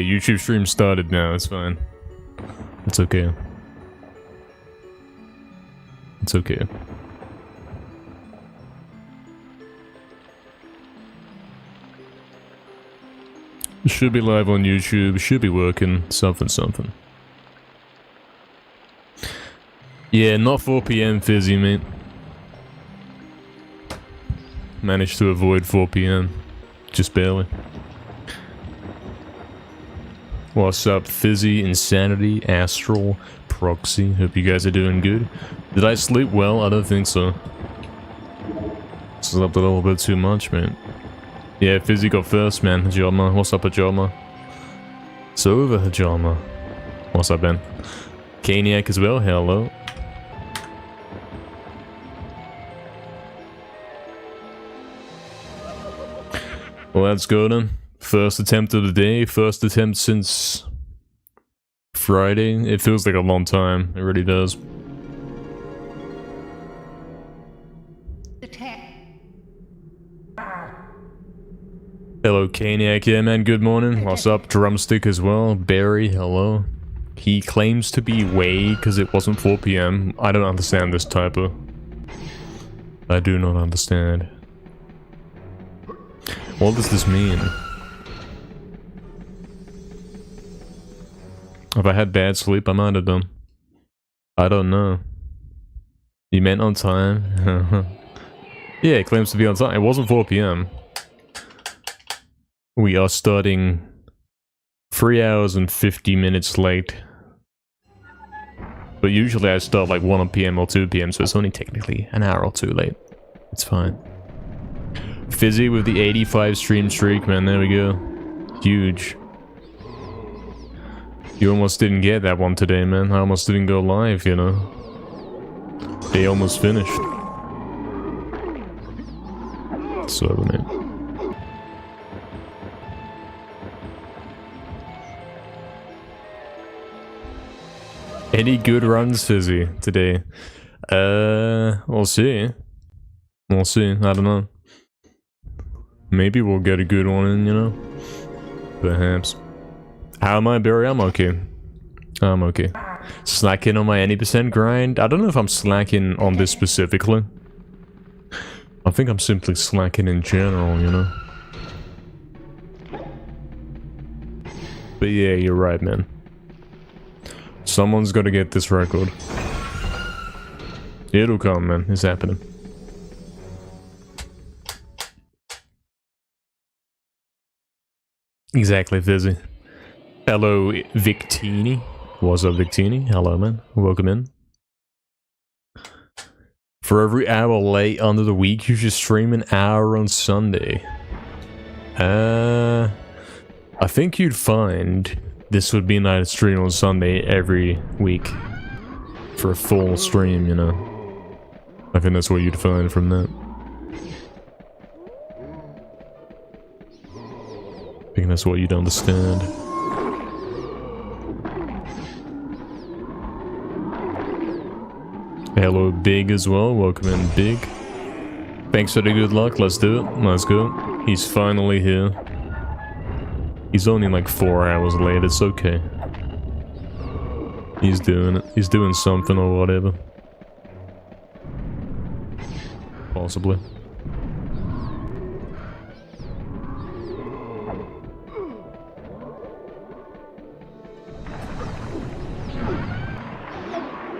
YouTube stream started now, it's fine. It's okay. It's okay. Should be live on YouTube, should be working, something. Yeah, not 4 PM, Fizzy, mate. Managed to avoid 4 PM. Just barely. What's up, Fizzy, Insanity, Astral, Proxy? Hope you guys are doing good. Did I sleep well? I don't think so. Slept a little bit too much, man. Yeah, Fizzy got first, man. Hajama. What's up, Hajama? It's over, Hajama. What's up, Ben? Caniac as well. Hello. Well, let's go then. First attempt of the day. First attempt since Friday. It feels like a long time. It really does. Hello, Caniac. Yeah, man, good morning. What's up? Drumstick as well. Barry, hello. He claims to be way because it wasn't 4 PM. I don't understand this typo. I do not understand. What does this mean? Have I had bad sleep? I might have done. I don't know. You meant on time? Yeah, it claims to be on time. It wasn't 4 PM. We are starting 3 hours and 50 minutes late. But usually I start like 1 PM or 2 PM, so it's only technically an hour or 2 late. It's fine. Fizzy with the 85 stream streak, man, there we go. Huge. You almost didn't get that one today, man. I almost didn't go live, you know. They almost finished. So, man. Any good runs, Fizzy, today? We'll see. We'll see, I don't know. Maybe we'll get a good one in, you know? Perhaps. How am I, Barry? I'm okay. I'm okay. Slacking on my any % grind? I don't know if I'm slacking on this specifically. I think I'm simply slacking in general, you know? But yeah, you're right, man. Someone's gotta get this record. It'll come, man. It's happening. Exactly, Fizzy. Hello, Victini. What's up, Victini? Hello, man. Welcome in. For every hour late under the week, you should stream an hour on Sunday. I think you'd find this would be a nice stream on Sunday every week. For a full stream, you know. I think that's what you'd find from that. I think that's what you'd understand. Hello, Big, as well. Welcome in, Big. Thanks for the good luck. Let's do it. Let's go. He's finally here. He's only like 4 hours late. It's okay. He's doing it. He's doing something or whatever. Possibly.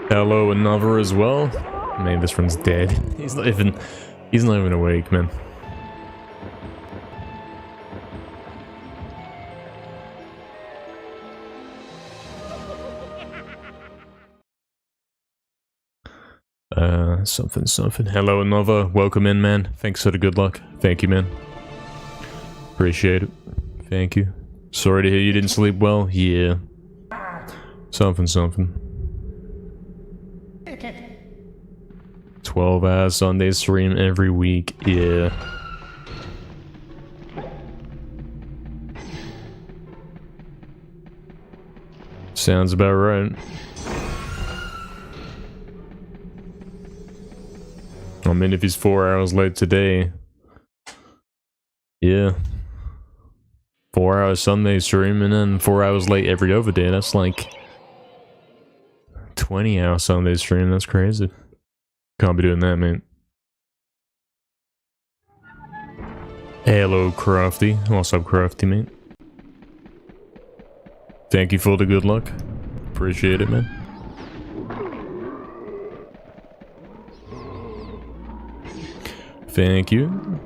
Hello, another as well. Man, this one's dead. He's not even awake, man. Something. Hello, another. Welcome in, man. Thanks for the good luck. Thank you, man. Appreciate it. Thank you. Sorry to hear you didn't sleep well. Yeah. Something. 12 hours Sunday stream every week. Yeah. Sounds about right. I mean, if he's 4 hours late today, yeah, 4 4-hour Sunday stream and then 4 hours late every other day. That's like 20-hour Sunday stream. That's crazy. Can't be doing that, mate. Hello, Crafty. What's up, Crafty, mate? Thank you for the good luck. Appreciate it, man. Thank you.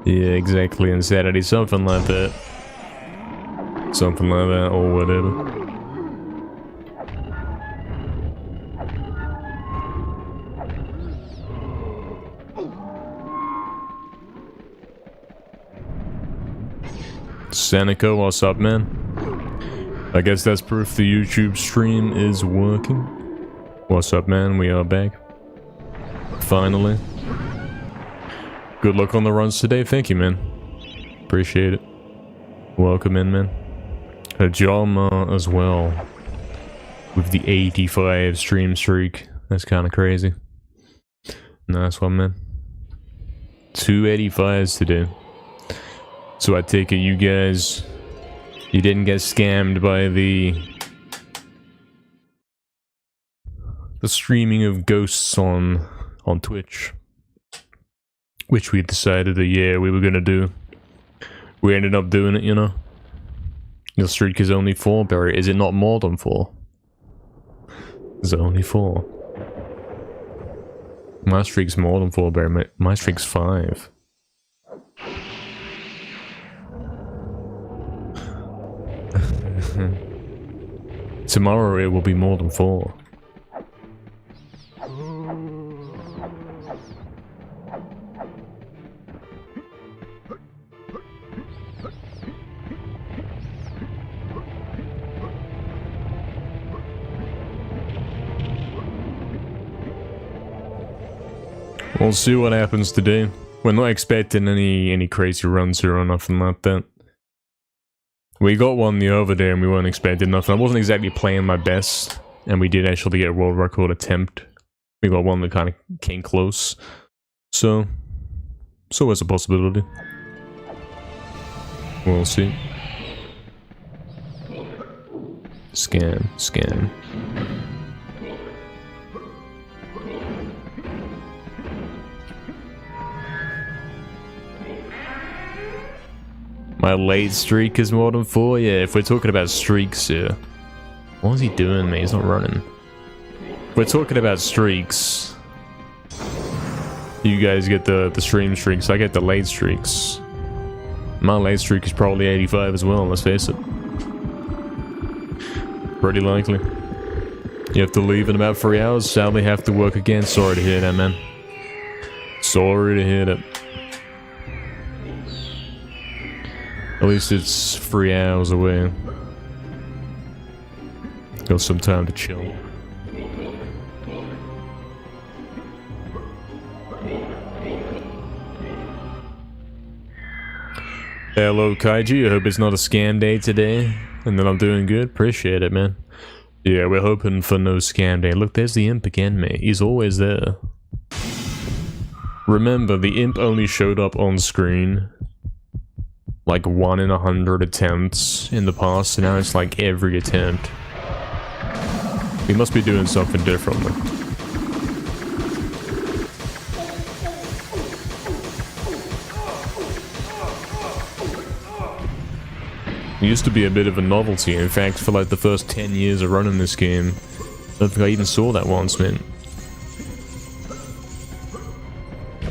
Yeah, exactly. And Saturday, something like that. Something like that, or whatever. Seneca, what's up, man? I guess that's proof the YouTube stream is working. What's up, man? We are back. Finally. Good luck on the runs today. Thank you, man. Appreciate it. Welcome in, man. Hajama as well. With the 85 stream streak. That's kind of crazy. Nice one, man. 2 85s today. So I take it you guys... You didn't get scammed by the streaming of ghosts on Twitch. Which we decided that, yeah, we were gonna do. We ended up doing it, you know. Your streak is only 4, Barry. Is it not more than 4? It's only 4. My streak's more than 4, Barry. My streak's 5. Tomorrow it will be more than 4. We'll see what happens today. We're not expecting any crazy runs here or nothing like that. We got one the other day and we weren't expecting nothing. I wasn't exactly playing my best, and we did actually get a world record attempt. We got one that kind of came close. So it's a possibility. We'll see. Scam. My late streak is more than 4? Yeah, if we're talking about streaks here. What is he doing, man? He's not running. If we're talking about streaks. You guys get the stream streaks, I get the late streaks. My late streak is probably 85 as well, let's face it. Pretty likely. You have to leave in about 3 hours, sadly have to work again. Sorry to hear that, man. Sorry to hear that. At least it's 3 hours away. Got some time to chill. Hello, Kaiji. I hope it's not a scam day today. And that I'm doing good. Appreciate it, man. Yeah, we're hoping for no scam day. Look, there's the imp again, mate. He's always there. Remember, the imp only showed up on screen like 1 in 100 attempts in the past, and now it's like every attempt. We must be doing something differently. It used to be a bit of a novelty. In fact, for like the first 10 years of running this game, I don't think I even saw that once, man.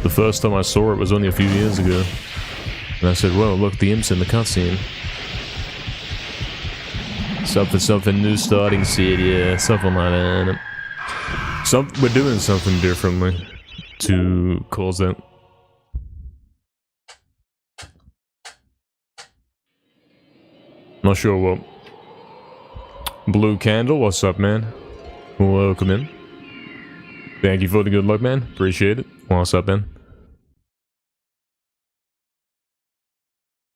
The first time I saw it was only a few years ago. And I said, whoa, look, the imp's in the cutscene. Something new starting seed, yeah, something like that. We're doing something differently to cause that. Not sure what. Blue Candle, what's up, man? Welcome in. Thank you for the good luck, man. Appreciate it. What's up, man?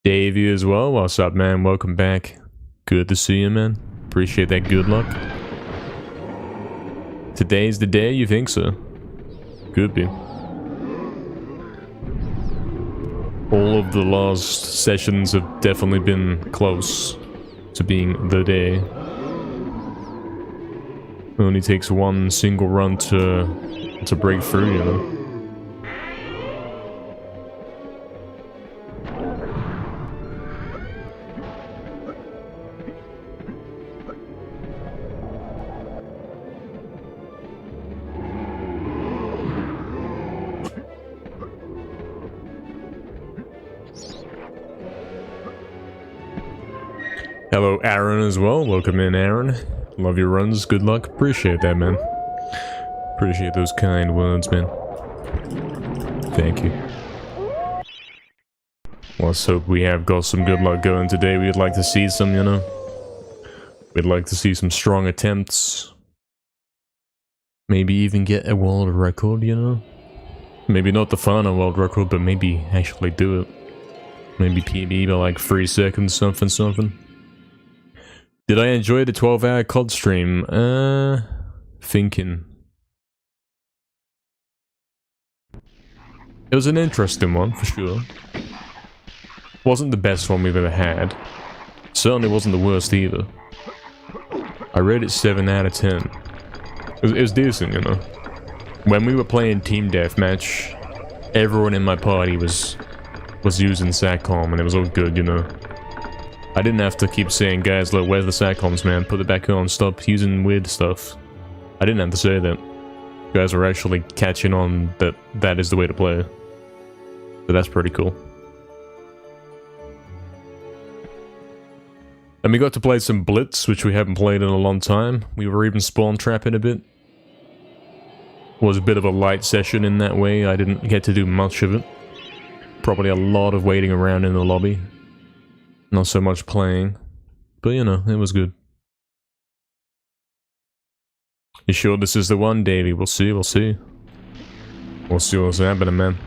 Davey as well. What's up, man? Welcome back. Good to see you, man. Appreciate that good luck. Today's the day, you think so? Could be. All of the last sessions have definitely been close to being the day. It only takes one single run to break through, you know. Hello, Aaron, as well. Welcome in, Aaron. Love your runs. Good luck. Appreciate that, man. Appreciate those kind words, man. Thank you. Let's hope we have got some good luck going today. We'd like to see some, you know. We'd like to see some strong attempts. Maybe even get a world record, you know. Maybe not the final world record, but maybe actually do it. Maybe PB by like 3 seconds, something. Did I enjoy the 12-hour COD stream? Thinking. It was an interesting one, for sure. Wasn't the best one we've ever had. Certainly wasn't the worst either. I rate it 7 out of 10. It was decent, you know. When we were playing Team Deathmatch, everyone in my party was using SATCOM, and it was all good, you know. I didn't have to keep saying, guys, look, where's the SATCOMs, man? Put it back on, stop using weird stuff. I didn't have to say that. You guys were actually catching on that that is the way to play. So that's pretty cool. And we got to play some Blitz, which we haven't played in a long time. We were even spawn trapping a bit. Was a bit of a light session in that way. I didn't get to do much of it. Probably a lot of waiting around in the lobby. Not so much playing. But you know, it was good. You sure this is the one, Davey? We'll see, we'll see. We'll see what's happening, man.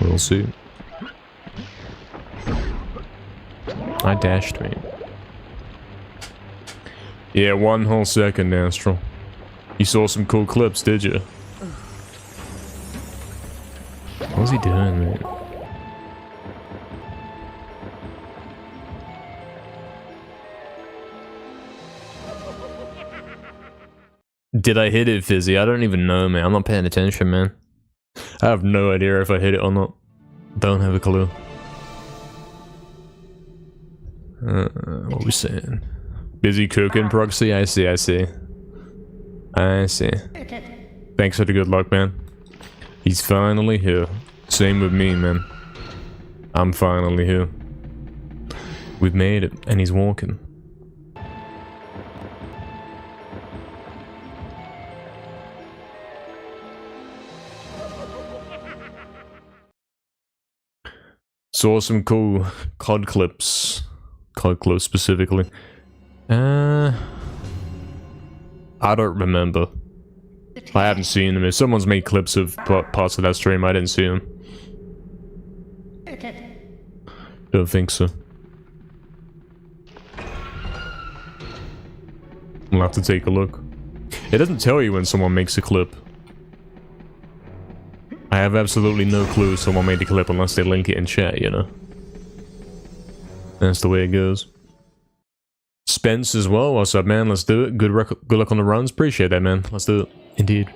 We'll see. I dashed, me. Yeah, 1 whole second, Astral. You saw some cool clips, did you? What was he doing, man? Did I hit it, Fizzy? I don't even know, man. I'm not paying attention, man. I have no idea if I hit it or not. Don't have a clue. What are we saying? Busy cooking, Proxy? I see, I see. I see. Thanks for the good luck, man. He's finally here. Same with me, man. I'm finally here. We've made it, and he's walking. Saw some cool COD clips. COD clips specifically. I don't remember. I haven't seen them. If someone's made clips of parts of that stream, I didn't see them. Don't think so. We'll have to take a look. It doesn't tell you when someone makes a clip. I have absolutely no clue if someone made a clip unless they link it in chat, you know? That's the way it goes. Spence as well, what's up, man? Let's do it. Good luck on the runs. Appreciate that, man. Let's do it. Indeed.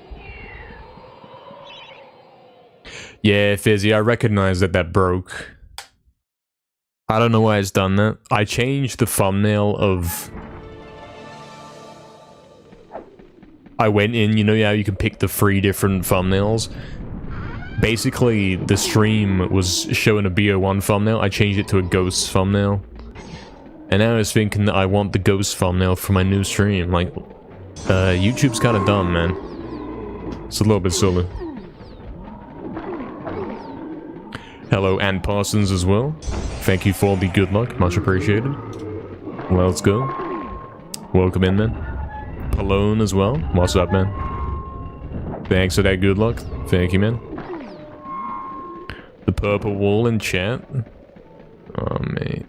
Yeah, Fizzy, I recognize that broke. I don't know why it's done that. I changed the thumbnail of... I went in, you know how you can pick the 3 different thumbnails? Basically, the stream was showing a BO1 thumbnail. I changed it to a ghost thumbnail. And now I was thinking that I want the ghost thumbnail for my new stream. Like, YouTube's kind of dumb, man. It's a little bit silly. Hello, Ann Parsons as well. Thank you for all the good luck. Much appreciated. Well, let's go. Welcome in, man. Palone as well. What's up, man? Thanks for that good luck. Thank you, man. The purple wall in chat. Oh, mate.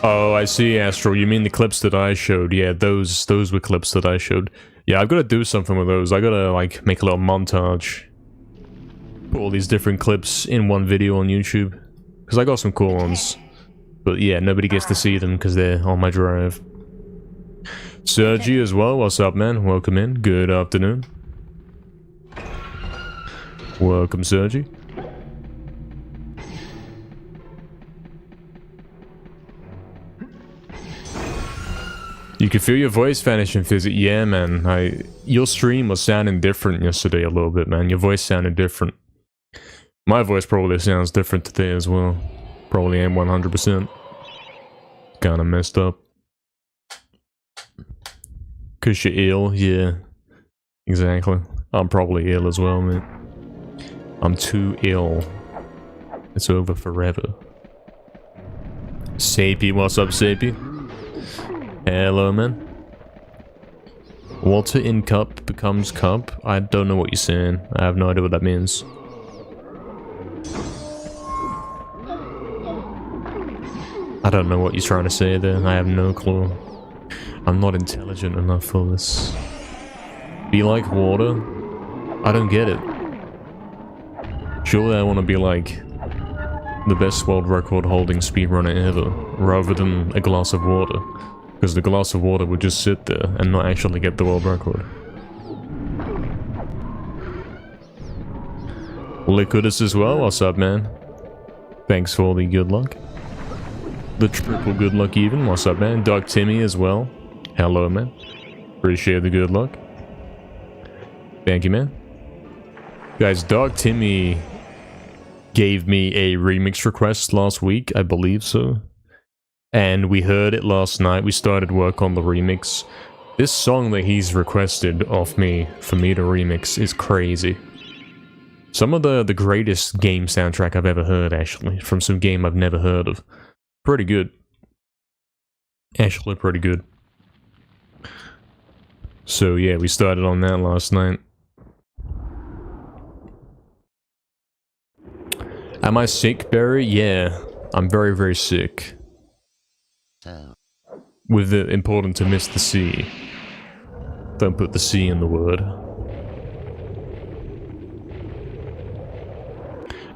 Oh, I see, Astral. You mean the clips that I showed? Yeah, those were clips that I showed. Yeah, I've got to do something with those. I gotta, like, make a little montage. Put all these different clips in one video on YouTube. Because I got some cool ones. But yeah, nobody gets to see them because they're on my drive. Sergi as well. What's up, man? Welcome in. Good afternoon. Welcome, Sergi. You can feel your voice vanishing, Fizzy. Yeah, man. Your stream was sounding different yesterday a little bit, man. Your voice sounded different. My voice probably sounds different today as well. Probably ain't 100%. Kinda messed up. Cause you're ill? Yeah. Exactly. I'm probably ill as well, man. I'm too ill. It's over forever. Sapie, what's up, Sapie? Hello, man. Water in cup becomes cup? I don't know what you're saying. I have no idea what that means. I don't know what you're trying to say there. I have no clue. I'm not intelligent enough for this. Be like water? I don't get it. Surely I want to be like the best world record holding speedrunner ever, rather than a glass of water. Because the glass of water would just sit there and not actually get the world record. Liquidus as well, what's up, man? Thanks for the good luck. The triple good luck even, what's up, man? Doug Timmy as well. Hello, man. Appreciate the good luck. Thank you, man. Guys, Doug Timmy gave me a remix request last week, I believe so. And we heard it last night. We started work on the remix. This song that he's requested of me for me to remix is crazy. Some of the greatest game soundtrack I've ever heard, actually, from some game I've never heard of. Pretty good. Actually, pretty good. So yeah, we started on that last night. Am I sick, Barry? Yeah, I'm very, very sick. With the important to miss the C. Don't put the C in the word.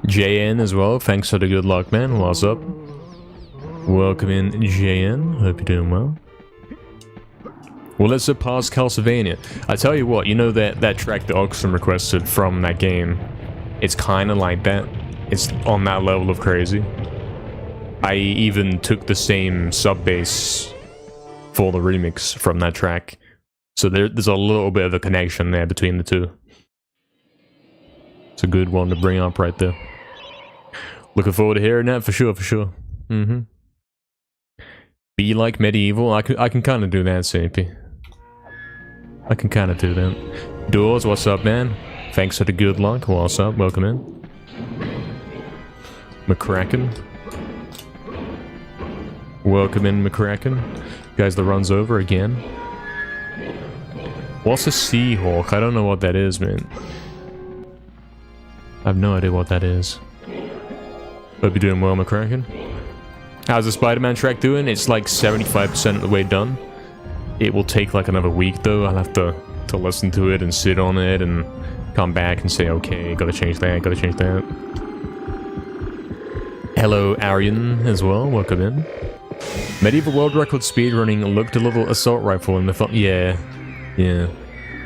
JN as well, thanks for the good luck, man. What's up? Welcome in, JN. Hope you're doing well. Well, let's pass Castlevania. I tell you what, you know that track that Oxen requested from that game? It's kind of like that. It's on that level of crazy. I even took the same sub-bass for the remix from that track. So there's a little bit of a connection there between the two. It's a good one to bring up right there. Looking forward to hearing that for sure, for sure. Mm-hmm. Be like MediEvil? I can kind of do that, Sapie. I can kind of do that. Doors, what's up, man? Thanks for the good luck. What's up? Welcome in. McCracken. Welcome in, McCracken. Guys, the run's over again. What's a Seahawk? I don't know what that is, man. I have no idea what that is. Hope you're doing well, McCracken. How's the Spider-Man track doing? It's like 75% of the way done. It will take like another week, though. I'll have to listen to it and sit on it and come back and say, okay, gotta change that, gotta change that. Hello, Arian, as well. Welcome in. MediEvil World Record speedrunning looked a little assault rifle in the front. Yeah. Yeah.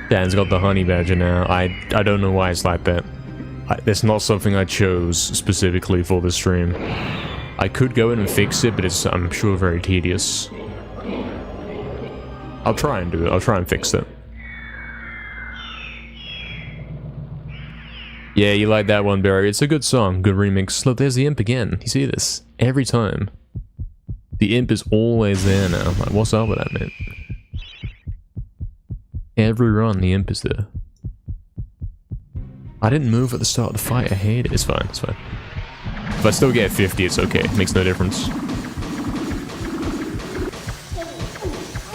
Dan's got the honey badger now. I don't know why it's like that. It's not something I chose specifically for this stream. I could go in and fix it, but it's, I'm sure, very tedious. I'll try and do it. I'll try and fix it. Yeah, you like that one, Barry. It's a good song. Good remix. Look, there's the imp again. You see this? Every time. The imp is always there now. Like, what's up with that, man? Every run, the imp is there. I didn't move at the start of the fight. I hate it. It's fine. It's fine. If I still get 50, it's okay. It makes no difference.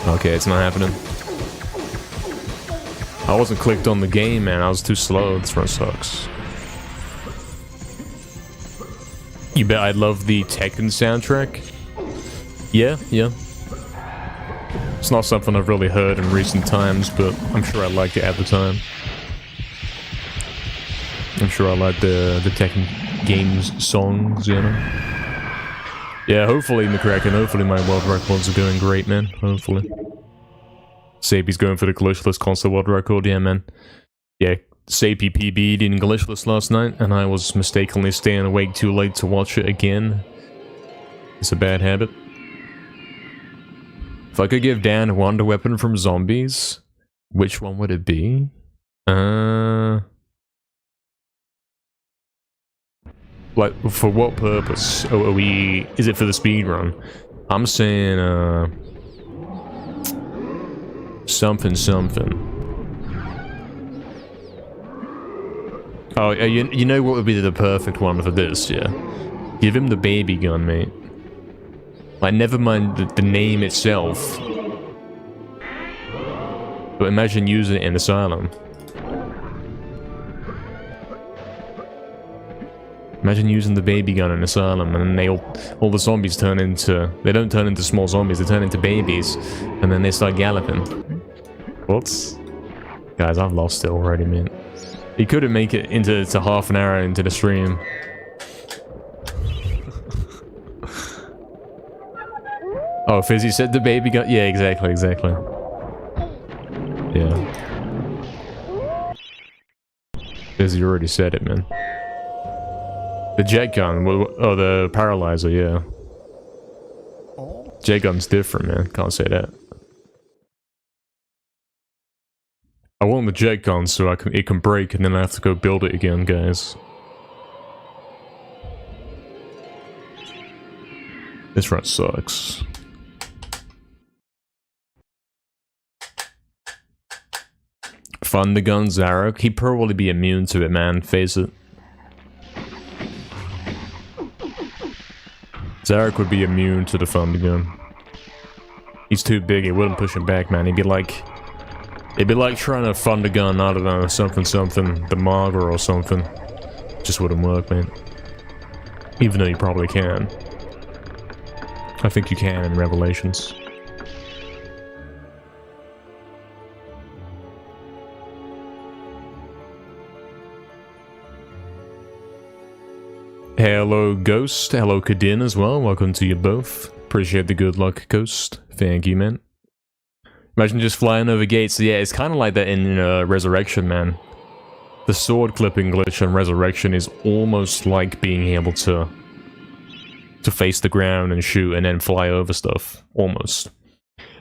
Okay, it's not happening. I wasn't clicked on the game, man. I was too slow. This run sucks. You bet I love the Tekken soundtrack? Yeah, yeah. It's not something I've really heard in recent times, but I'm sure I liked it at the time. I'm sure I liked the Tekken games songs, you know? Yeah, hopefully, McCracken, hopefully my world records are going great, man. Hopefully. Sabi's going for the glitchless console world record, yeah, man. Yeah, Sabi PB'd in glitchless last night, and I was mistakenly staying awake too late to watch it again. It's a bad habit. If I could give Dan a wonder weapon from zombies, which one would it be? Like, for what purpose are we... Is it for the speedrun? I'm saying, something. Oh, you know what would be the perfect one for this, yeah? Give him the baby gun, mate. Like, never mind the name itself. But imagine using it in Asylum. Imagine using the baby gun in Asylum, and then all the zombies turn into... They don't turn into small zombies, they turn into babies. And then they start galloping. What? Guys, I've lost it already, man. He couldn't make it into half an hour into the stream. Oh, Fizzy said the baby gun. Yeah, exactly. Yeah. Fizzy already said it, man. The jet gun. Oh, the paralyzer, yeah. Jet gun's different, man. Can't say that. I want the jet gun so it can break and then I have to go build it again, guys. This run sucks. Thunder gun, Zarek. He'd probably be immune to it, man. Face it. Zarek would be immune to the thunder gun. He's too big, it wouldn't push him back, man. It'd be like trying to thunder gun, I don't know, something, the Marga or something. Just wouldn't work, man. Even though you probably can. I think you can in Revelations. Hello, Ghost. Hello, Kadin as well. Welcome to you both. Appreciate the good luck, Ghost. Thank you, man. Imagine just flying over gates. Yeah, it's kind of like that in Resurrection, man. The sword clipping glitch on Resurrection is almost like being able to face the ground and shoot and then fly over stuff. Almost.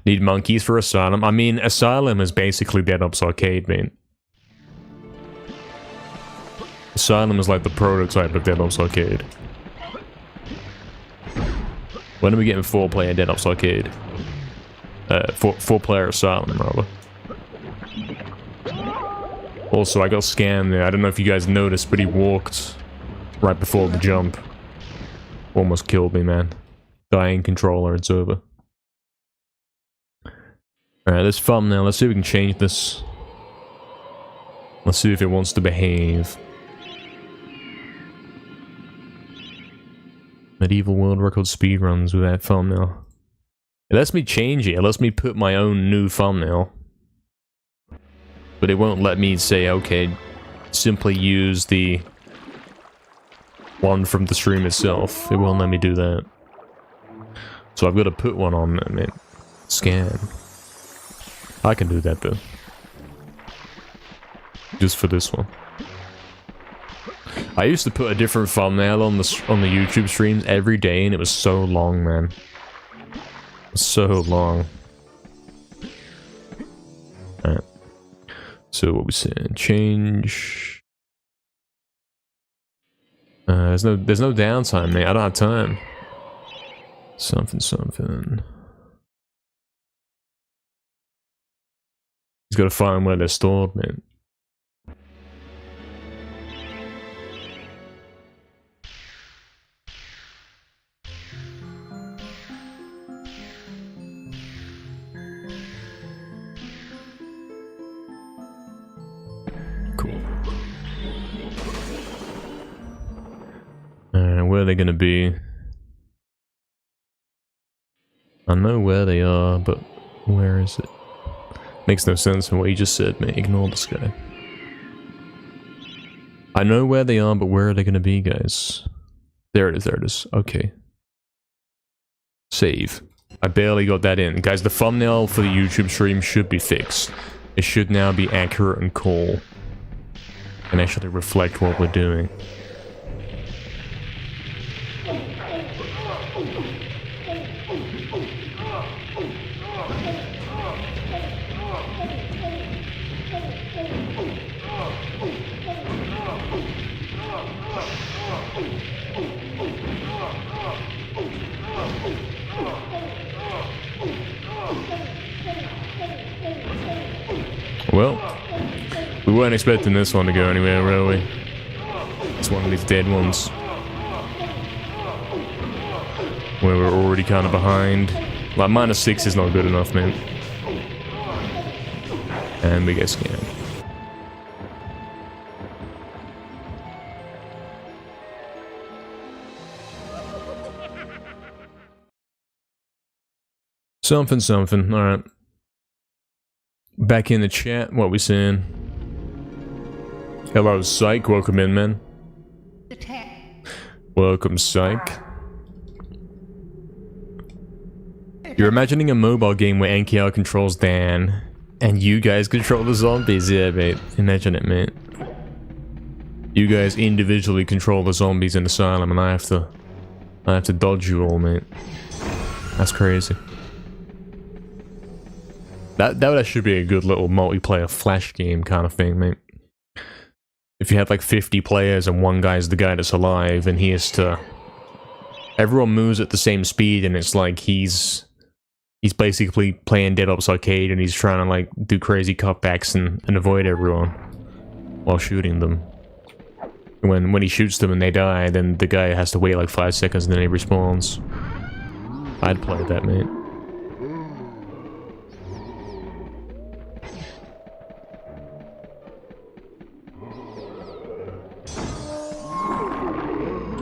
Need monkeys for Asylum. I mean, Asylum is basically Dead Ops Arcade, man. Asylum is like the prototype of Dead Ops Arcade. When are we getting 4-player Dead Ops Arcade? 4-player Asylum, rather. Also, I got scammed there. I don't know if you guys noticed, but he walked right before the jump. Almost killed me, man. Dying controller, it's over. Alright, this thumbnail, let's see if we can change this. Let's see if it wants to behave. MediEvil world record speedruns with that thumbnail. It lets me change it. It lets me put my own new thumbnail. But it won't let me say, okay, simply use the one from the stream itself. It won't let me do that. So I've got to put one on it. Scan. I can do that though. Just for this one. I used to put a different thumbnail on the YouTube streams every day, and it was so long, man. So long. Alright. So what we saying? Change. There's no downtime, mate. I don't have time. Something. He's got to find where they're stored, man. Where are they gonna be? I know where they are, but where is it? Makes no sense in what you just said, mate. Ignore this guy. I know where they are, but where are they gonna be, guys? There it is, there it is. Okay. Save. I barely got that in. Guys, the thumbnail for the YouTube stream should be fixed. It should now be accurate and cool. And actually reflect what we're doing. Well, we weren't expecting this one to go anywhere, were we? It's one of these dead ones. Where we're already kind of behind. Like, -6 is not good enough, man. And we get scammed. Something, something. Alright. Back in the chat, what we saying? Hello, Psych. Welcome in, man. Welcome, Psych. You're imagining a mobile game where NKR controls Dan, and you guys control the zombies. Yeah, mate. Imagine it, mate. You guys individually control the zombies in Asylum, and I have to dodge you all, mate. That's crazy. That would actually be a good little multiplayer flash game kind of thing, mate. If you had like 50 players and one guy's the guy that's alive and he has to... Everyone moves at the same speed and it's like he's basically playing Dead Ops Arcade and he's trying to like do crazy cutbacks and avoid everyone while shooting them. When he shoots them and they die, then the guy has to wait like 5 seconds and then he respawns. I'd play that, mate.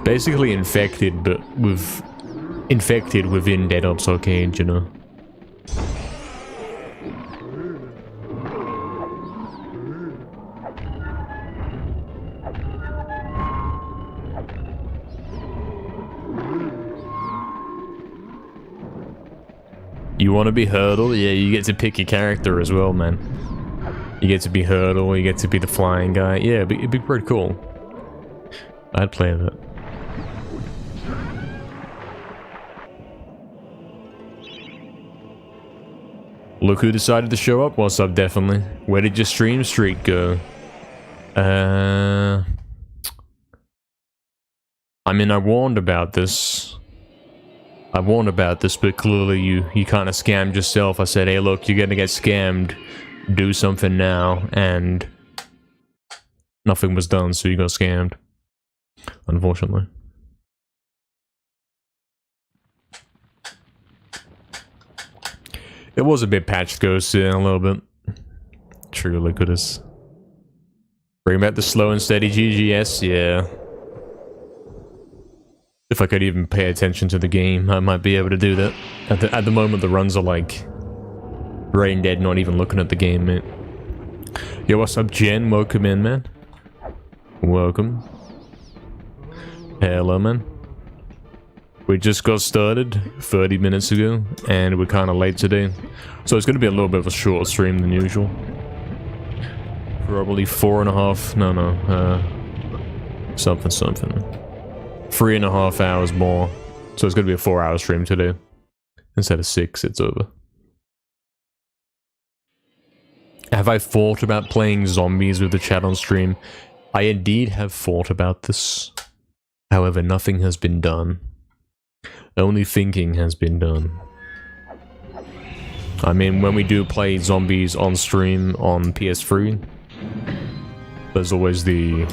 Basically infected, but infected within Dead Ops Arcade, you know. You want to be Hurdle? Yeah, you get to pick your character as well, man. You get to be Hurdle, you get to be the flying guy. Yeah, it'd be pretty cool. I'd play that. Look who decided to show up. What's up, definitely? Where did your stream streak go? I mean, I warned about this. But clearly you kind of scammed yourself. I said, hey, look, you're gonna get scammed. Do something now. And nothing was done, so you got scammed. Unfortunately. It was a bit patched, Ghost, yeah, a little bit. True, look at this. Bring back the slow and steady GGS, yeah. If I could even pay attention to the game, I might be able to do that. At the moment, the runs are like... brain dead, not even looking at the game, mate. Yo, what's up, Jen? Welcome in, man. Welcome. Hello, man. We just got started 30 minutes ago, and we're kind of late today. So it's going to be a little bit of a shorter stream than usual. Probably 4.5... No. Something. 3.5 hours more. So it's going to be a 4-hour stream today. Instead of 6, it's over. Have I thought about playing zombies with the chat on stream? I indeed have thought about this. However, nothing has been done. Only thinking has been done. I mean, when we do play zombies on stream on PS3, there's always the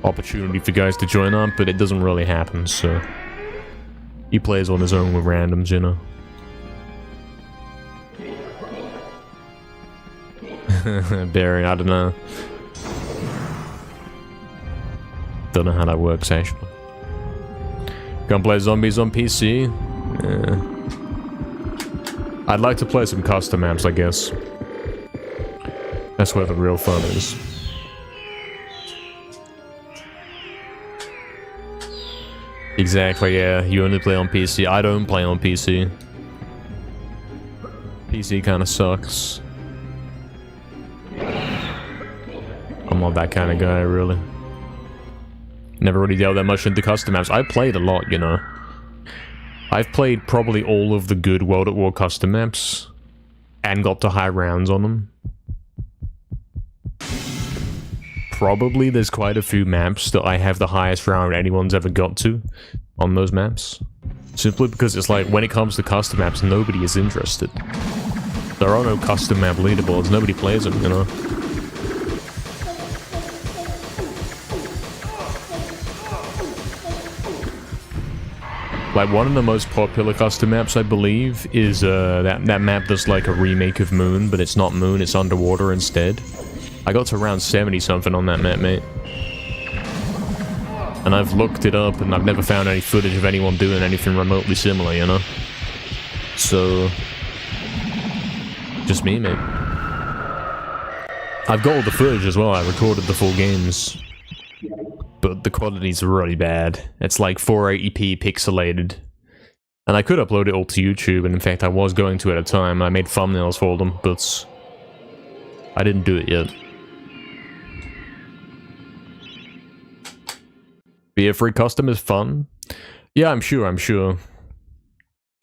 opportunity for guys to join up, but it doesn't really happen, so... He plays on his own with randoms, you know. Barry, I don't know. Don't know how that works, actually. Gonna play zombies on PC. I'd like to play some custom maps, I guess. That's where the real fun is. Exactly, yeah. You only play on PC. I don't play on PC. PC kind of sucks. I'm not that kind of guy, really. Never really delved that much into custom maps. I played a lot, you know. I've played probably all of the good World at War custom maps. And got to high rounds on them. Probably there's quite a few maps that I have the highest round anyone's ever got to on those maps. Simply because it's like, when it comes to custom maps, nobody is interested. There are no custom map leaderboards, nobody plays them, you know. Like, one of the most popular custom maps, I believe, is that map that's like a remake of Moon, but it's not Moon, it's underwater instead. I got to around 70-something on that map, mate. And I've looked it up, and I've never found any footage of anyone doing anything remotely similar, you know? So... just me, mate. I've got all the footage as well, I recorded the full games. But the quality's really bad. It's like 480p pixelated. And I could upload it all to YouTube, and in fact I was going to at a time. I made thumbnails for them, but... I didn't do it yet. BO3 custom is fun? Yeah, I'm sure.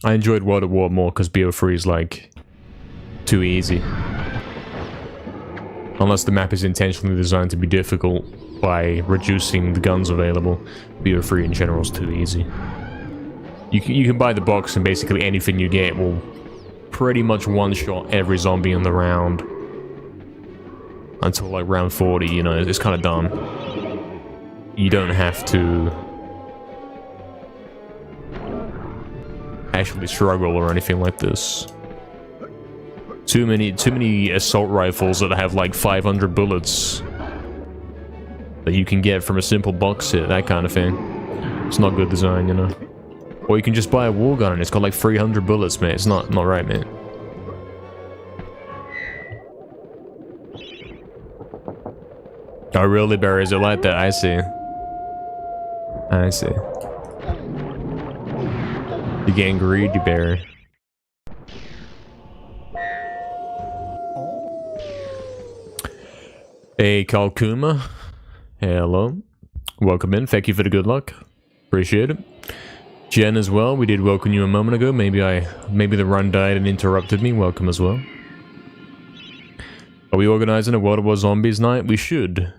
I enjoyed World at War more because BO3 is like... too easy. Unless the map is intentionally designed to be difficult by reducing the guns available. BO3 in general is too easy. You can buy the box and basically anything you get will pretty much one-shot every zombie in the round. Until like round 40, you know, it's kind of done. You don't have to actually struggle or anything like this. Too many assault rifles that have like 500 bullets that you can get from a simple box hit, that kind of thing. It's not good design, you know. Or you can just buy a war gun and it's got like 300 bullets, mate. It's not right, mate. Oh, really, Barry? Is it like that? I see. I see. You're getting greedy, Barry. Hey, Kalkuma. Hello. Welcome in. Thank you for the good luck. Appreciate it. Jen as well. We did welcome you a moment ago. Maybe the run died and interrupted me. Welcome as well. Are we organizing a World of War Zombies night? We should.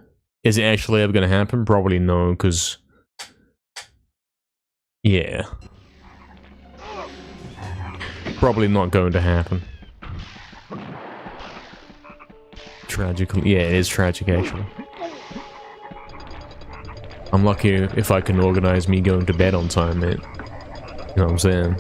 Is it actually ever going to happen? Probably no, because... yeah. Probably not going to happen. Tragically. Yeah, it is tragic, actually. I'm lucky if I can organize me going to bed on time, mate. You know what I'm saying?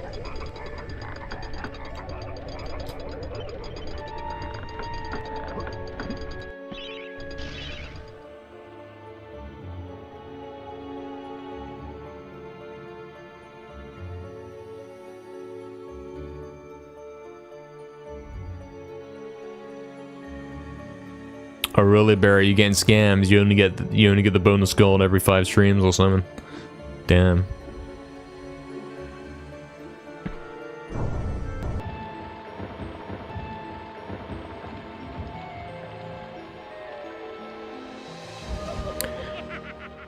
Oh really, Barry? You getting scammed? You only get the bonus gold every 5 streams or something. Damn.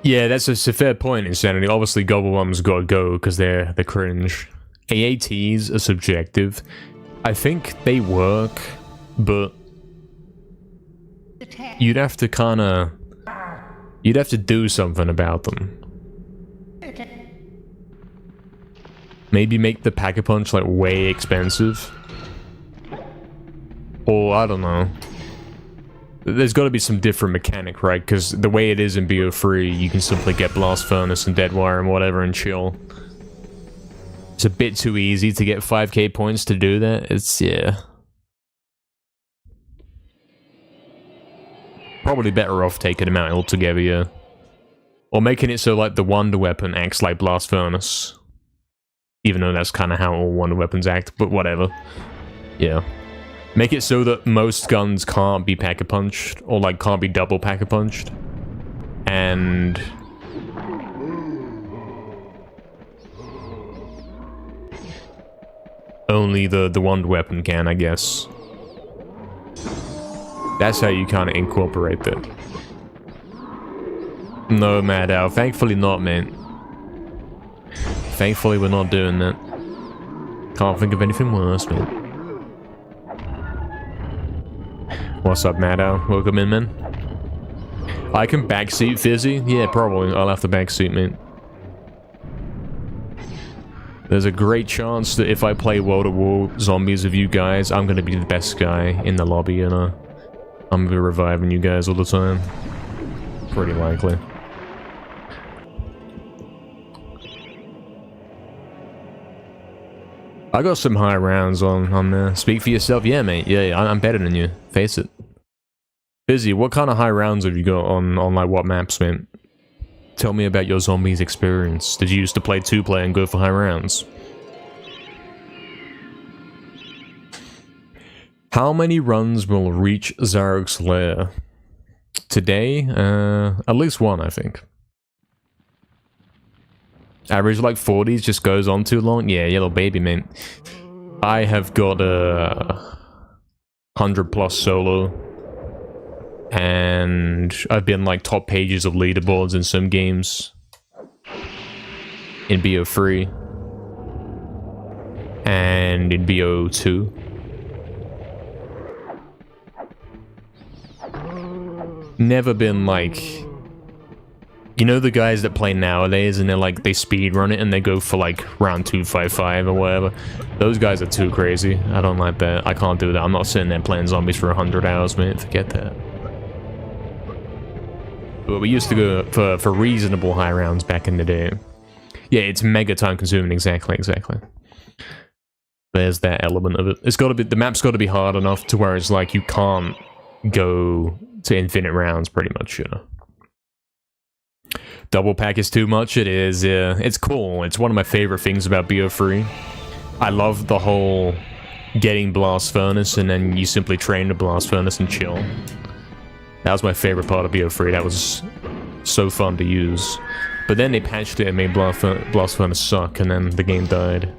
Yeah, that's a fair point, Insanity. Obviously, Gobble Bombs gotta go because they're cringe. AATs are subjective. I think they work, but you'd have to you'd have to do something about them. Maybe make the Pack-a-Punch like way expensive. Or I don't know. There's got to be some different mechanic, right? Because the way it is in BO3, you can simply get Blast Furnace and Deadwire and whatever and chill. It's a bit too easy to get 5k points to do that. It's, yeah. Probably better off taking them out altogether, yeah. Or making it so, like, the Wonder Weapon acts like Blast Furnace. Even though that's kind of how all wonder weapons act, but whatever. Yeah. Make it so that most guns can't be pack-a-punched, or like can't be double pack-a-punched. And... only the wand weapon can, I guess. That's how you kind of incorporate that. No, Mad Owl. Thankfully not, man. Thankfully we're not doing that. Can't think of anything worse, man. What's up, Mad Owl? Welcome in, man. I can backseat Fizzy? Yeah, probably. I'll have to backseat, man. There's a great chance that if I play World at War Zombies with you guys, I'm gonna be the best guy in the lobby, you know? I'm gonna be reviving you guys all the time. Pretty likely. I got some high rounds on there. Speak for yourself. Yeah, mate. Yeah, I'm better than you. Face it. Busy, what kind of high rounds have you got on like what maps, man? Tell me about your zombies experience. Did you used to play 2-player and go for high rounds? How many runs will reach Zarok's lair? Today? At least one, I think. Average like 40s just goes on too long? Yeah, yellow baby, man. I have got a 100+ solo. And I've been like top pages of leaderboards in some games. In BO3. And in BO2. Never been like... You know the guys that play nowadays and they're like, they speedrun it and they go for like round 255 or whatever. Those guys are too crazy. I don't like that. I can't do that. I'm not sitting there playing zombies for 100 hours, man. Forget that. But we used to go for reasonable high rounds back in the day. Yeah, it's mega time consuming, exactly. There's that element of it. It's gotta be, the map's gotta be hard enough to where it's like you can't go to infinite rounds pretty much, you know. Double pack is too much, it is, yeah. It's cool, it's one of my favorite things about BO3. I love the whole getting Blast Furnace and then you simply train the Blast Furnace and chill. That was my favorite part of BO3, that was so fun to use. But then they patched it and made Blast Furnace suck, and then the game died.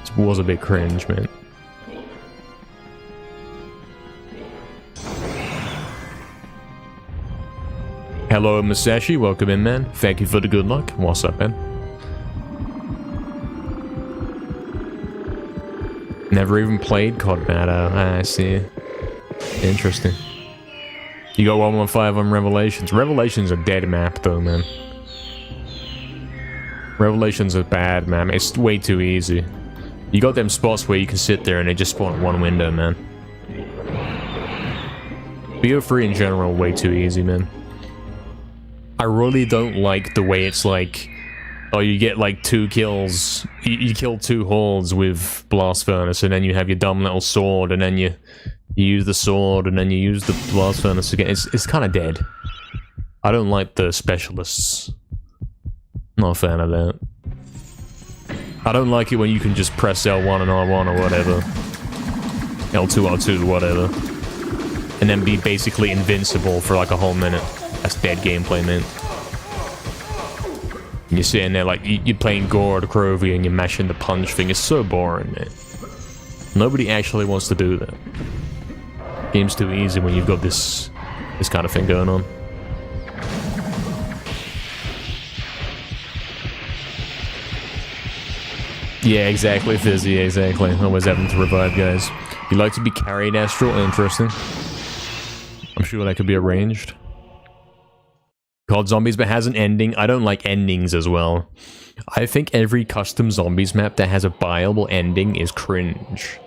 It was a bit cringe, man. Hello, Masashi, welcome in, man. Thank you for the good luck. What's up, man? Never even played COD Meta. I see. Interesting. You got 115 on Revelations. Revelations a dead map, though, man. Revelations a bad map. It's way too easy. You got them spots where you can sit there and they just spawn one window, man. BO3 in general, way too easy, man. I really don't like the way it's like, oh, you get like 2 kills, you kill 2 hordes with Blast Furnace, and then you have your dumb little sword, and then you use the sword, and then you use the Blast Furnace again. It's kind of dead. I don't like the specialists. Not a fan of that. I don't like it when you can just press L1 and R1 or whatever. L2, R2, whatever. And then be basically invincible for like a whole minute. That's dead gameplay, man. And you're sitting there like, you're playing Gore or Crovey and you're mashing the punch thing. It's so boring, man. Nobody actually wants to do that. Game's too easy when you've got this kind of thing going on. Yeah, exactly, Fizzy, exactly. Always having to revive guys. You like to be carried, Astral? Interesting. I'm sure that could be arranged. COD Zombies, but has an ending. I don't like endings as well. I think every custom Zombies map that has a viable ending is cringe.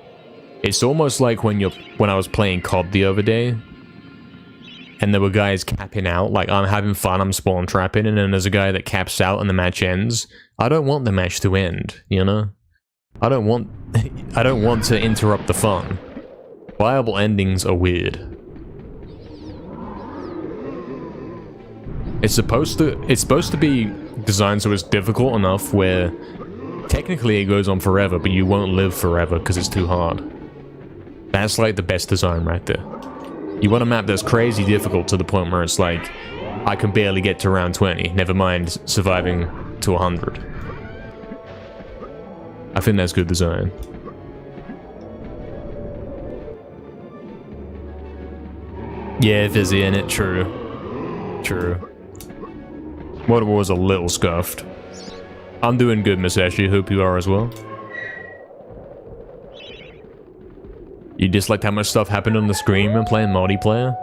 It's almost like when I was playing COD the other day, and there were guys capping out, like, I'm having fun, I'm spawn trapping, and then there's a guy that caps out and the match ends. I don't want the match to end, you know? I don't want to interrupt the fun. Viable endings are weird. It's supposed to be designed so it's difficult enough where technically it goes on forever, but you won't live forever because it's too hard. That's like the best design right there. You want a map that's crazy difficult to the point where it's like, I can barely get to round 20, never mind surviving to 100. I think that's good design. Yeah, Fizzy in it, true. True. Water was a little scuffed. I'm doing good, Miss Ashley. Hope you are as well. You disliked how much stuff happened on the screen when playing multiplayer?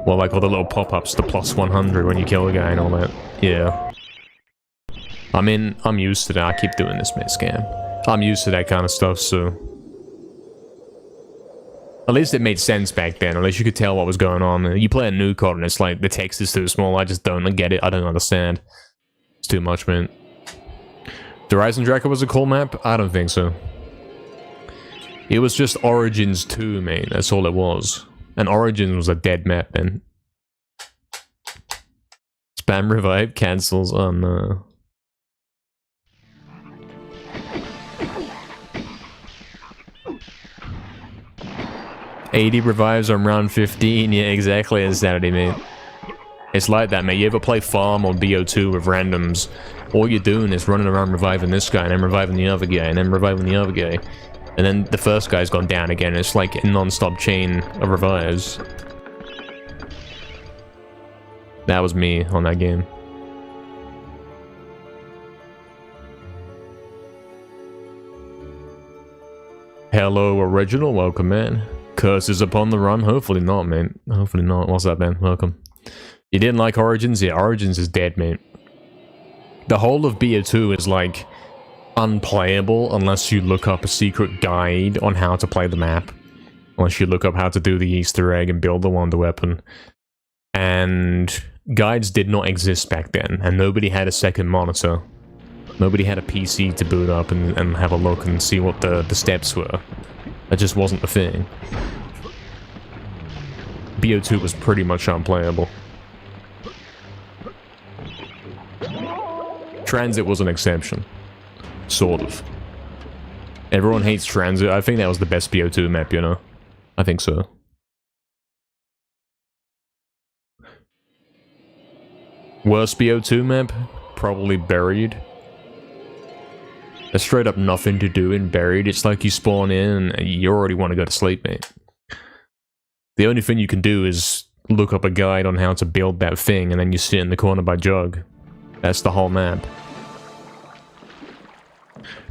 Well, like all the little pop-ups, the plus 100 when you kill a guy and all that. Yeah. I mean, I'm used to that. I keep doing this, mate, scam. I'm used to that kind of stuff, so... At least it made sense back then. At least you could tell what was going on. You play a new COD and it's like, the text is too small. I just don't get it. I don't understand. It's too much, man. The Horizon Tracker was a cool map? I don't think so. It was just Origins 2, mate. That's all it was. And Origins was a dead map, man. Spam revive cancels. Oh, no. $80 revives on round 15. Yeah, exactly. Insanity, mate. It's like that, mate. You ever play Farm or BO2 with randoms? All you're doing is running around reviving this guy, and then reviving the other guy, and then reviving the other guy. And then the first guy's gone down again. It's like a non-stop chain of revives. That was me on that game. Hello, Original. Welcome, man. Curses upon the run? Hopefully not, mate. Hopefully not. What's up, man? Welcome. You didn't like Origins? Yeah, Origins is dead, mate. The whole of BO2 is like unplayable unless you look up a secret guide on how to play the map. Unless you look up how to do the Easter egg and build the wonder weapon. And guides did not exist back then, and nobody had a second monitor. Nobody had a PC to boot up and have a look and see what the steps were. That just wasn't the thing. BO2 was pretty much unplayable. Transit was an exception. Sort of. Everyone hates Transit. I think that was the best BO2 map, you know? I think so. Worst BO2 map? Probably Buried. There's straight up nothing to do in Buried. It's like you spawn in and you already want to go to sleep, mate. The only thing you can do is look up a guide on how to build that thing, and then you sit in the corner by Jug. That's the whole map.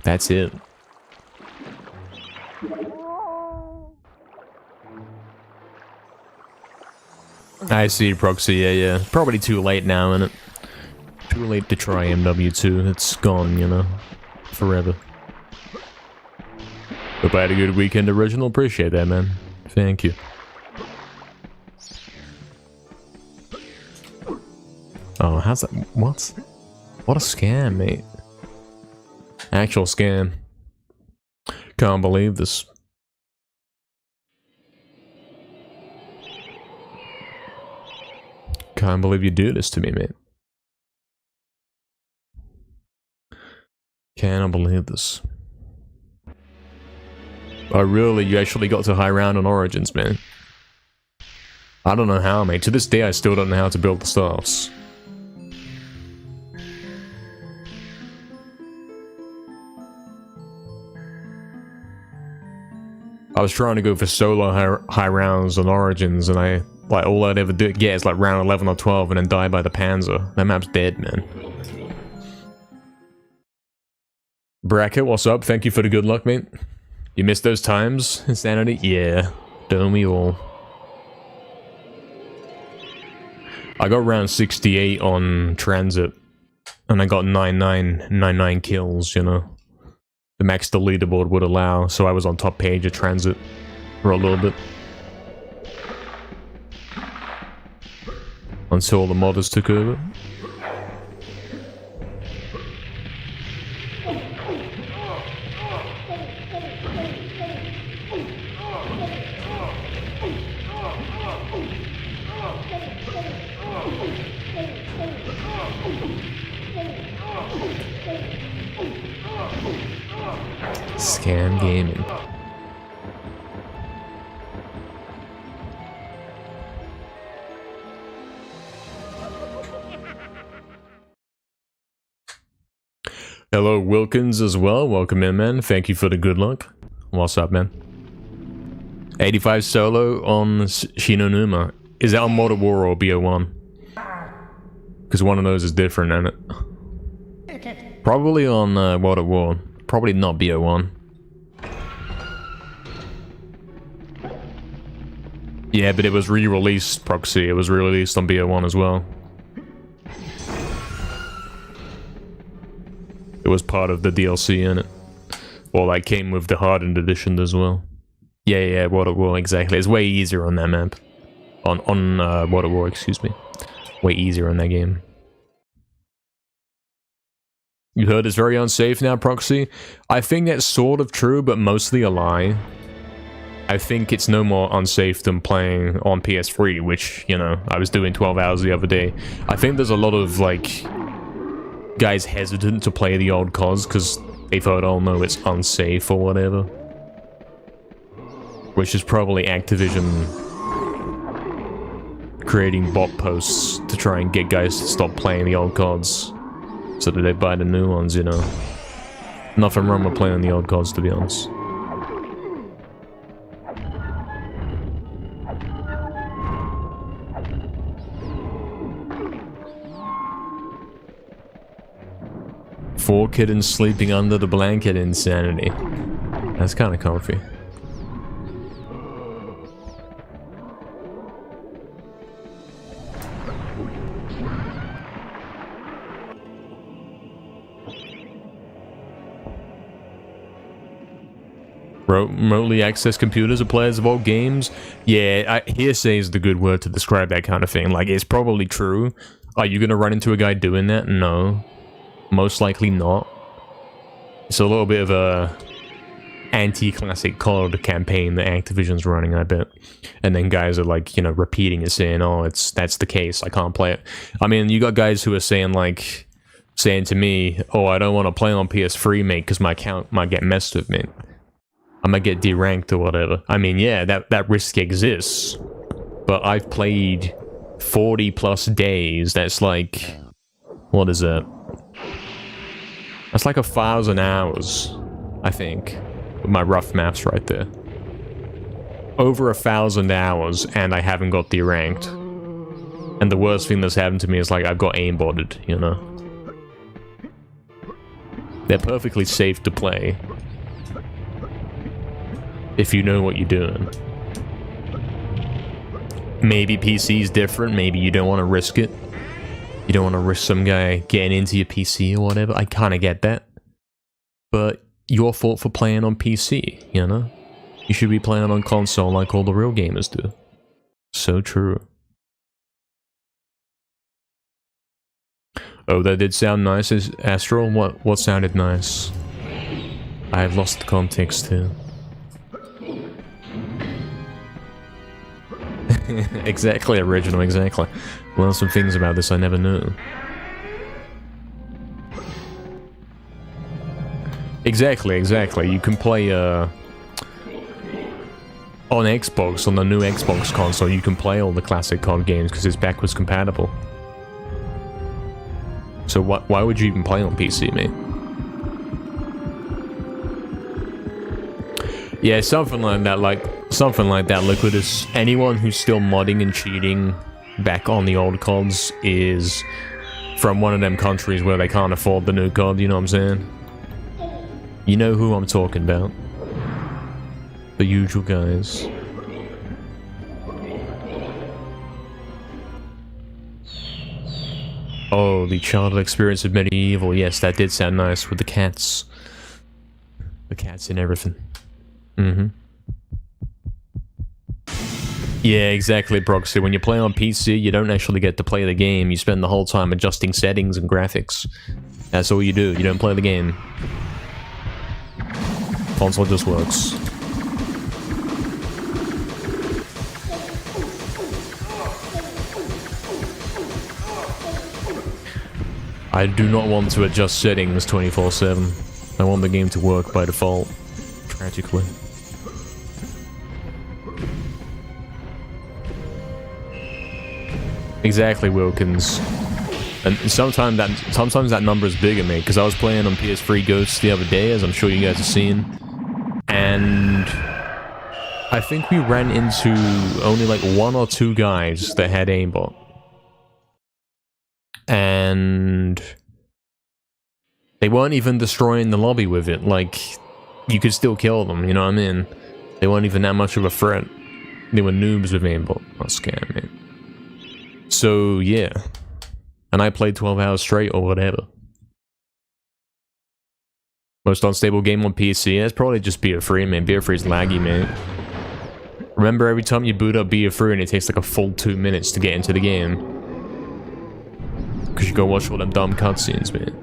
That's it. I see, Proxy, yeah. Probably too late now, isn't it? Too late to try MW2. It's gone, you know. Forever. Hope I had a good weekend, Original. Appreciate that, man. Thank you. Oh, how's that? What? What a scam, mate. Actual scam. Can't believe this. Can't believe you do this to me, mate. Can't believe this. Oh, really? You actually got to high round on Origins, man? I don't know how, mate. To this day, I still don't know how to build the staffs. I was trying to go for solo high rounds on Origins, and like, all I'd ever get is like round 11 or 12 and then die by the Panzer. That map's dead, man. Bracket, what's up? Thank you for the good luck, mate. You missed those times? Insanity? Yeah. Don't we all? I got round 68 on Transit. And I got 99 kills, you know. The max the leaderboard would allow, so I was on top page of Transit for a little bit. Until the modders took over. Scam gaming. Hello, Wilkins, as well. Welcome in, man. Thank you for the good luck. What's up, man? 85 solo on Shinonuma. Is that on Modern War or BO1? Because one of those is different, isn't it? Probably on Modern War. Probably not BO1. Yeah, but it was re-released, Proxy. It was re-released on BO1 as well. It was part of the DLC in it. Well, that came with the hardened edition as well. Yeah, Water War, exactly. It's way easier on that map. On Water War, excuse me. Way easier on that game. You heard it's very unsafe now, Proxy? I think that's sort of true, but mostly a lie. I think it's no more unsafe than playing on PS3, which, you know, I was doing 12 hours the other day. I think there's a lot of, like, guys hesitant to play the old COS because they thought, oh no, it's unsafe or whatever. Which is probably Activision creating bot posts to try and get guys to stop playing the old CODs so that they buy the new ones, you know. Nothing wrong with playing the old CODs, to be honest. Four kittens sleeping under the blanket insanity. That's kind of comfy. Remotely access computers are players of old games. Yeah, hearsay is the good word to describe that kind of thing. Like, it's probably true. Are you gonna run into a guy doing that? No. Most likely not. It's a little bit of a anti-classic COD campaign that Activision's running, I bet. And then guys are like, you know, repeating it, saying, oh, that's the case, I can't play it. I mean, you got guys who are saying, like, saying to me, oh, I don't want to play on PS3, mate, because my account might get messed with, mate. I might get deranked or whatever. I mean, yeah, that risk exists. But I've played 40 plus days. That's like, what is that? That's like 1,000 hours, I think. With my rough maths right there. Over 1,000 hours, and I haven't got deranked. And the worst thing that's happened to me is, like, I've got aimbotted, you know? They're perfectly safe to play. If you know what you're doing. Maybe PC's different, maybe you don't want to risk it. You don't want to risk some guy getting into your PC or whatever. I kind of get that. But your fault for playing on PC, you know? You should be playing on console like all the real gamers do. So true. Oh, that did sound nice, Astral? What sounded nice? I've lost the context here. Exactly, original, exactly. Well, some things about this I never knew. Exactly. You can play, on Xbox, on the new Xbox console, you can play all the classic COD games because it's backwards compatible. So why would you even play on PC, mate? Yeah, something like that, Liquidus. Anyone who's still modding and cheating back on the old CODs is from one of them countries where they can't afford the new COD, you know what I'm saying? You know who I'm talking about. The usual guys. Oh, the childhood experience of MediEvil. Yes, that did sound nice with the cats. The cats and everything. Mm-hmm. Yeah, exactly, Proxy. When you play on PC, you don't actually get to play the game. You spend the whole time adjusting settings and graphics. That's all you do. You don't play the game. Console just works. I do not want to adjust settings 24/7. I want the game to work by default. Tragically. Exactly, Wilkins. And sometimes that number is bigger, mate, because I was playing on PS3 Ghosts the other day, as I'm sure you guys have seen. And I think we ran into only like 1 or 2 guys that had aimbot. And they weren't even destroying the lobby with it. Like, you could still kill them, you know what I mean? They weren't even that much of a threat. They were noobs with aimbot. Not scam, man. So, yeah. And I played 12 hours straight or whatever. Most unstable game on PC? It's probably just BO3, man. BO3 is laggy, man. Remember, every time you boot up BO3 and it takes like a full 2 minutes to get into the game. Because you go watch all them dumb cutscenes, man.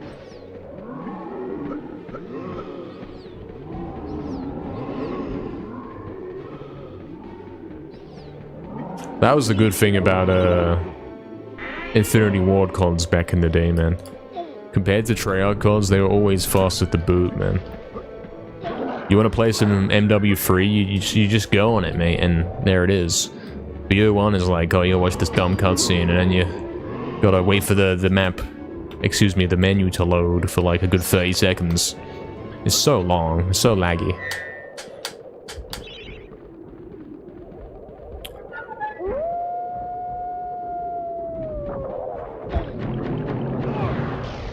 That was the good thing about, Infinity Ward CODs back in the day, man. Compared to Treyarch CODs, they were always fast at the boot, man. You want to play some MW3, you just go on it, mate, and there it is. BO1 is like, oh, you watch this dumb cutscene, and then you gotta wait for the menu to load for like a good 30 seconds. It's so long, it's so laggy.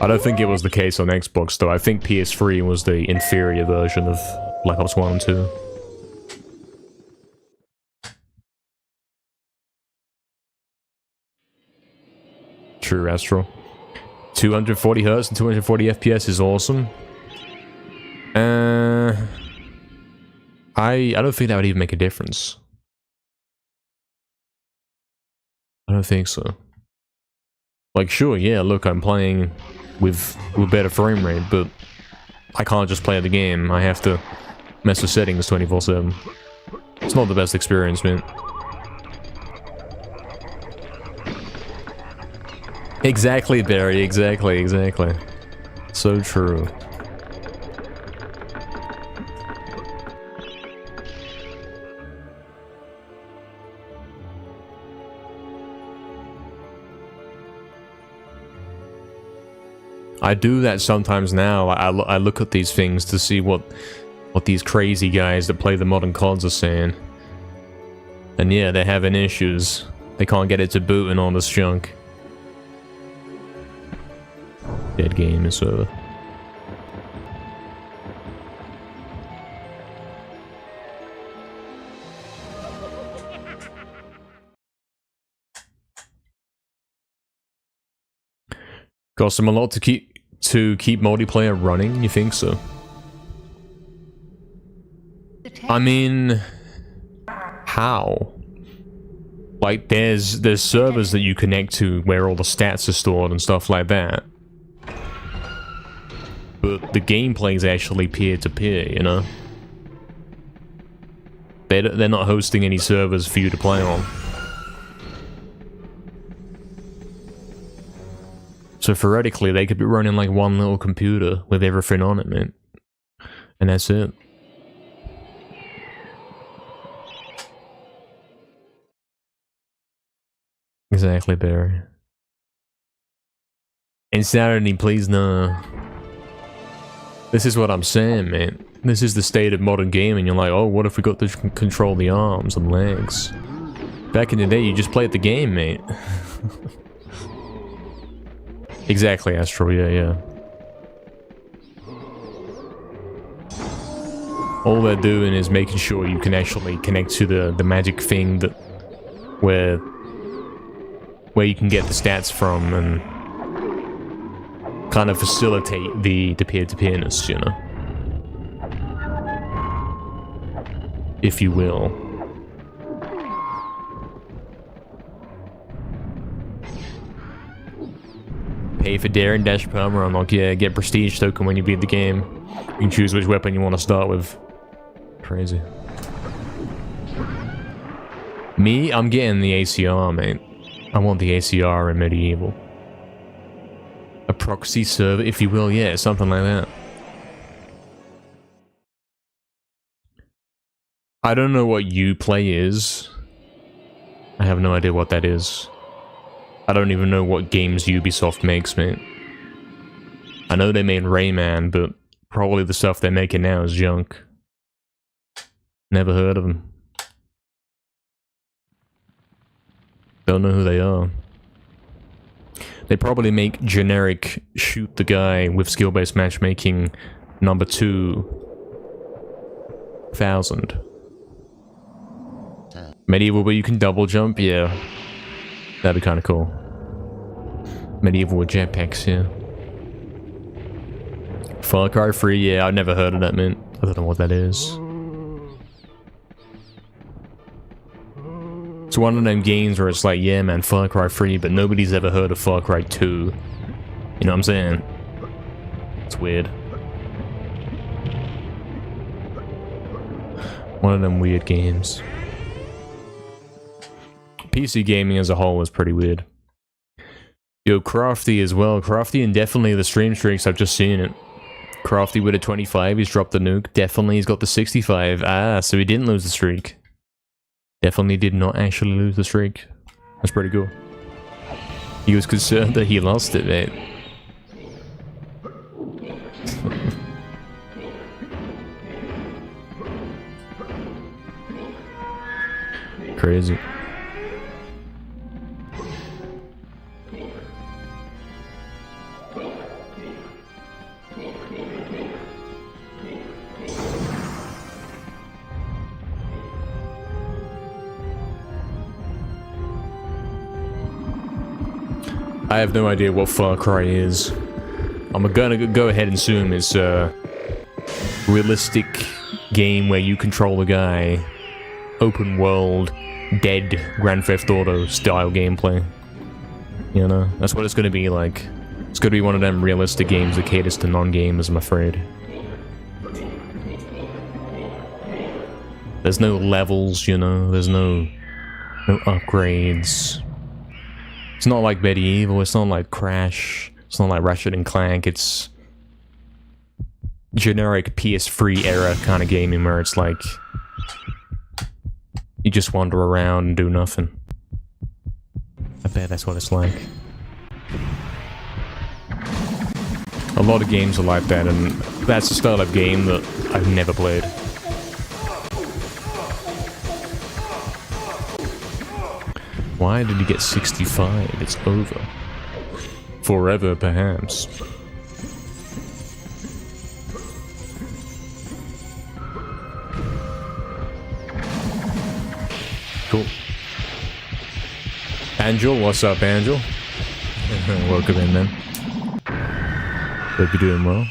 I don't think it was the case on Xbox, though. I think PS3 was the inferior version of Black Ops 1 and 2. True, Astro. 240 Hz and 240 FPS is awesome. I don't think that would even make a difference. I don't think so. Like, sure, yeah, look, I'm playing with better frame rate, but I can't just play the game. I have to mess with settings 24/7. It's not the best experience, man. Exactly, Barry, exactly. So true. I do that sometimes now. I look at these things to see what these crazy guys that play the modern CODs are saying. And yeah, they're having issues. They can't get it to boot and all this junk. Dead game is over. Cost them a lot to keep multiplayer running, you think so? I mean, how? Like, there's servers that you connect to where all the stats are stored and stuff like that. But the gameplay is actually peer-to-peer, you know? They're not hosting any servers for you to play on. So theoretically, they could be running like one little computer with everything on it, man. And that's it. Exactly, Barry. Insanity, please no. This is what I'm saying, man. This is the state of modern gaming. You're like, oh, what if we got to control the arms and legs? Back in the day, you just played the game, mate. Exactly, Astro, yeah. All they're doing is making sure you can actually connect to the magic thing that where you can get the stats from and kind of facilitate the peer-to-peerness, you know? If you will. Pay for Daring Dash Perma Unlock, yeah, get Prestige token when you beat the game. You can choose which weapon you want to start with. Crazy. Me, I'm getting the ACR, mate. I want the ACR in MediEvil. A proxy server, if you will, yeah, something like that. I don't know what Uplay is. I have no idea what that is. I don't even know what games Ubisoft makes, mate. I know they made Rayman, but probably the stuff they're making now is junk. Never heard of them. Don't know who they are. They probably make generic shoot the guy with skill-based matchmaking number 2000. MediEvil where you can double jump? Yeah. That'd be kind of cool. MediEvil with jetpacks, yeah. Far Cry 3, yeah, I've never heard of that, man. I don't know what that is. It's one of them games where it's like, yeah, man, Far Cry 3, but nobody's ever heard of Far Cry 2. You know what I'm saying? It's weird. One of them weird games. PC gaming as a whole is pretty weird. Yo, Crafty as well. Crafty and definitely the stream streaks, I've just seen it. Crafty with a 25, he's dropped the nuke. Definitely he's got the 65. Ah, so he didn't lose the streak. Definitely did not actually lose the streak. That's pretty cool. He was concerned that he lost it, mate. Crazy. I have no idea what Far Cry is. I'm gonna go ahead and assume it's a realistic game where you control a guy, open world, dead Grand Theft Auto style gameplay. You know, that's what it's gonna be like. It's gonna be one of them realistic games that caters to non-gamers, I'm afraid. There's no levels, you know, there's no upgrades. It's not like MediEvil, it's not like Crash, it's not like Ratchet and Clank, it's generic PS3 era kind of gaming where it's like you just wander around and do nothing. I bet that's what it's like. A lot of games are like that, and that's the style of game that I've never played. Why did he get 65? It's over. Forever, perhaps. Cool. Angel, what's up, Angel? Welcome in, man. Hope you're doing well.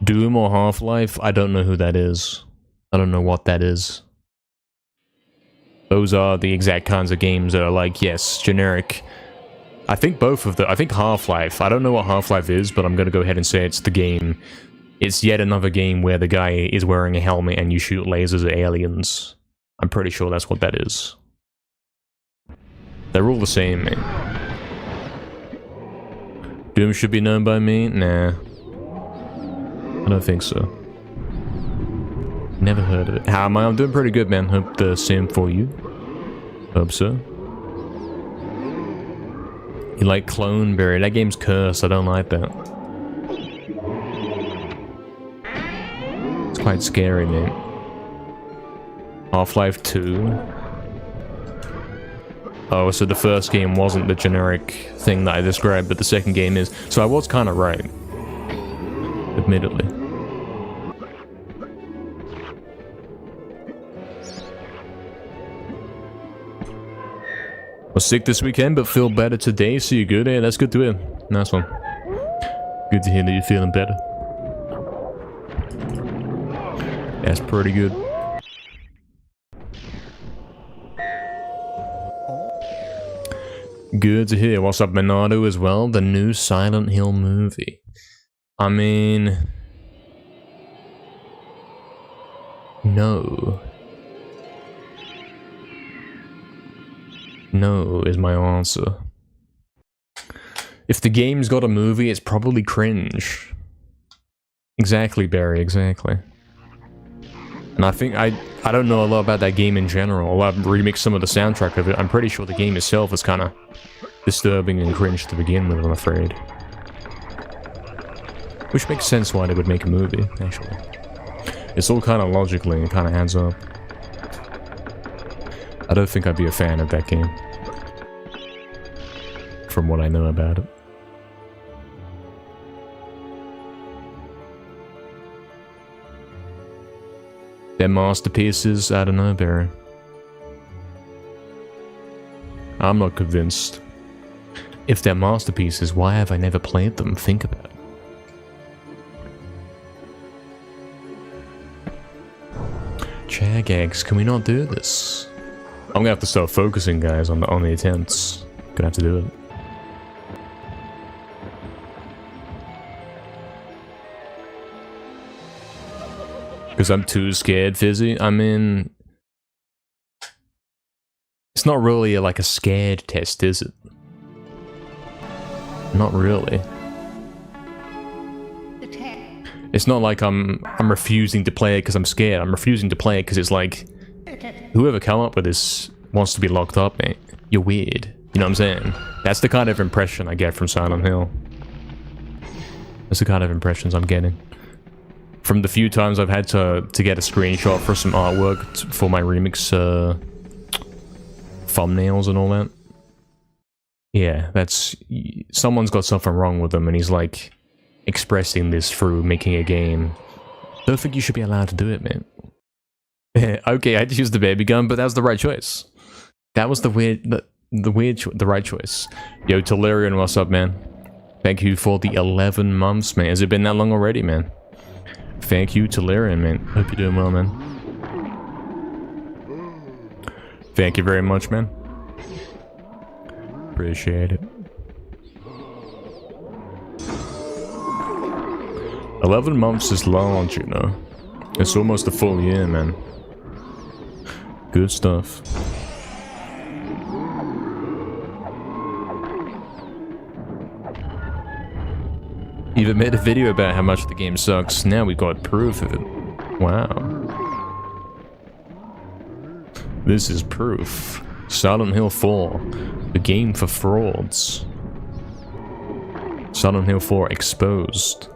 Doom or Half-Life? I don't know who that is. I don't know what that is. Those are the exact kinds of games that are like, yes, generic. I think both of the... I think Half-Life. I don't know what Half-Life is, but I'm gonna go ahead and say it's the game. It's yet another game where the guy is wearing a helmet and you shoot lasers at aliens. I'm pretty sure that's what that is. They're all the same, man. Doom should be known by me? Nah. I don't think so. Never heard of it. How am I? I'm doing pretty good, man. Hope the same for you. Hope so. You like Cloneberry? That game's cursed. I don't like that. It's quite scary, man. Half-Life 2. Oh, so the first game wasn't the generic thing that I described, but the second game is. So I was kind of right. Admittedly. Was sick this weekend, but feel better today. So you good? Yeah, that's good to hear. Nice one. Good to hear that you're feeling better. That's pretty good. Good to hear. What's up, Bernardo, as well? The new Silent Hill movie. I mean... No. No is my answer. If the game's got a movie, it's probably cringe. Exactly, Barry, exactly. And I think I don't know a lot about that game in general. I've remixed some of the soundtrack of it. I'm pretty sure the game itself is kind of disturbing and cringe to begin with, I'm afraid. Which makes sense why they would make a movie, actually. It's all kind of logically and kind of adds up. I don't think I'd be a fan of that game. From what I know about it. They're masterpieces? I don't know, Barry. I'm not convinced. If they're masterpieces, why have I never played them? Think about it. Chagags, can we not do this? I'm gonna have to start focusing, guys, on the attempts. Gonna have to do it. Because I'm too scared, Fizzy. I mean, it's not really like a scared test, is it? Not really. It's not like I'm refusing to play it because I'm scared. I'm refusing to play it because it's like, whoever come up with this wants to be locked up, mate. You're weird. You know what I'm saying? That's the kind of impression I get from Silent Hill. That's the kind of impressions I'm getting. From the few times I've had to get a screenshot for some artwork for my remix thumbnails and all that. Yeah, that's... someone's got something wrong with them and he's like expressing this through making a game. Don't think you should be allowed to do it, man. Okay, I had to use the baby gun, but that was the right choice. That was the right choice. Yo, Telerian, what's up, man? Thank you for the 11 months, man. Has it been that long already, man? Thank you, Telerian, man. Hope you're doing well, man. Thank you very much, man. Appreciate it. 11 months is large, you know. It's almost a full year, man. Good stuff. Even made a video about how much the game sucks. Now we got proof of it. Wow. This is proof. Silent Hill 4. The game for frauds. Silent Hill 4 exposed.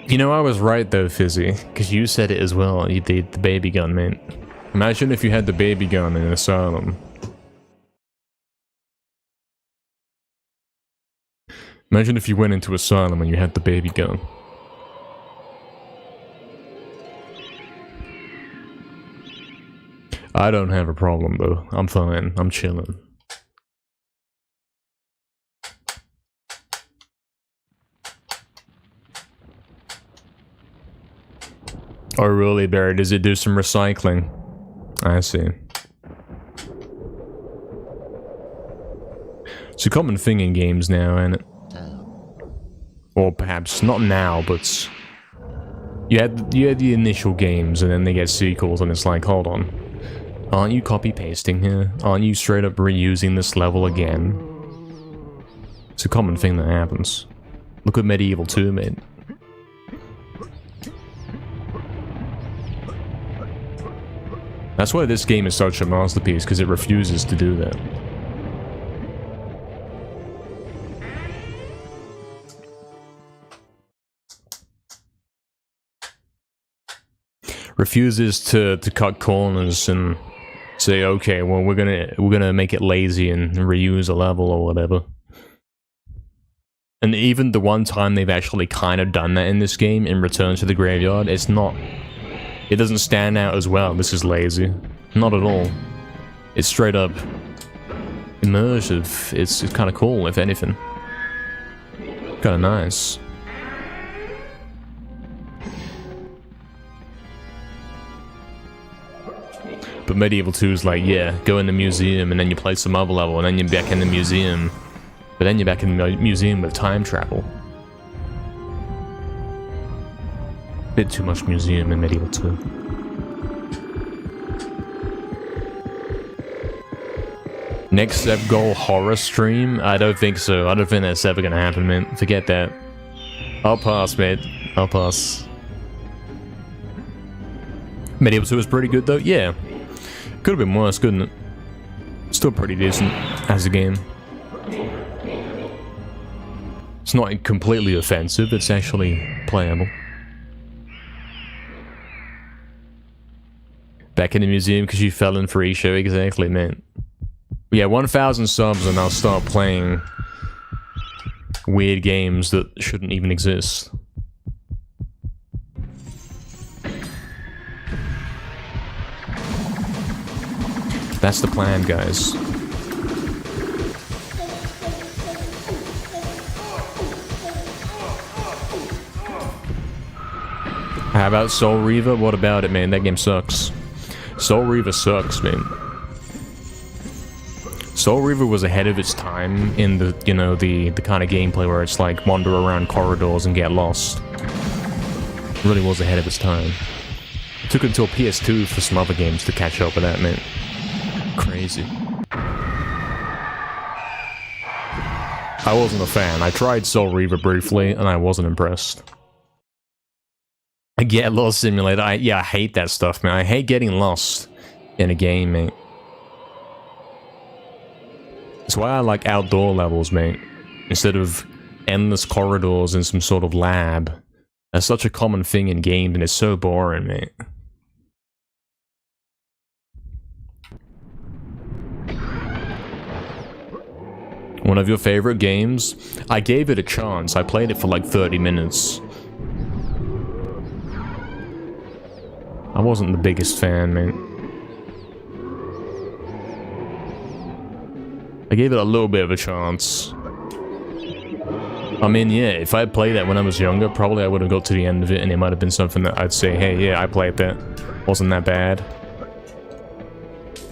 You know, I was right though, Fizzy. Because you said it as well. You did the baby gun, man. Imagine if you had the baby gun in an asylum. Imagine if you went into asylum and you had the baby gun. I don't have a problem though. I'm fine. I'm chilling. Oh really, Barry? Does it do some recycling? I see. It's a common thing in games now, isn't it? Or perhaps not now, but you had the initial games and then they get sequels and it's like, hold on. Aren't you copy-pasting here? Aren't you straight up reusing this level again? It's a common thing that happens. Look at MediEvil 2, mate. That's why this game is such a masterpiece, because it refuses to do that. Refuses to cut corners and say, okay, well we're gonna make it lazy and reuse a level or whatever. And even the one time they've actually kind of done that in this game, in Return to the Graveyard, it doesn't stand out as well. This is lazy. Not at all. It's straight up immersive. It's kind of cool, if anything. Kind of nice. But MediEvil 2 is like, yeah, go in the museum and then you play some other level and then you're back in the museum. But then you're back in the museum with time travel. Bit too much museum in MediEvil 2. Next Sev goal horror stream? I don't think so. I don't think that's ever gonna happen, man. Forget that. I'll pass, mate. I'll pass. MediEvil 2 was pretty good though. Yeah. Could have been worse, couldn't it? Still pretty decent as a game. It's not completely offensive, it's actually playable. Back in the museum because you fell in for E-show, exactly, man. Yeah, 1,000 subs and I'll start playing weird games that shouldn't even exist. That's the plan, guys. How about Soul Reaver? What about it, man? That game sucks. Soul Reaver sucks, man. Soul Reaver was ahead of its time in the, you know, the kind of gameplay where it's like wander around corridors and get lost. It really was ahead of its time. It took until PS2 for some other games to catch up with that, man. Crazy. I wasn't a fan. I tried Soul Reaver briefly and I wasn't impressed. I get Lost Simulator. Yeah, I hate that stuff, man. I hate getting lost in a game, mate. That's why I like outdoor levels, mate. Instead of endless corridors in some sort of lab. That's such a common thing in games and it's so boring, mate. One of your favorite games? I gave it a chance. I played it for like 30 minutes. I wasn't the biggest fan, man. I gave it a little bit of a chance. I mean, yeah, if I had played that when I was younger, probably I would have got to the end of it and it might have been something that I'd say, hey, yeah, I played that. Wasn't that bad.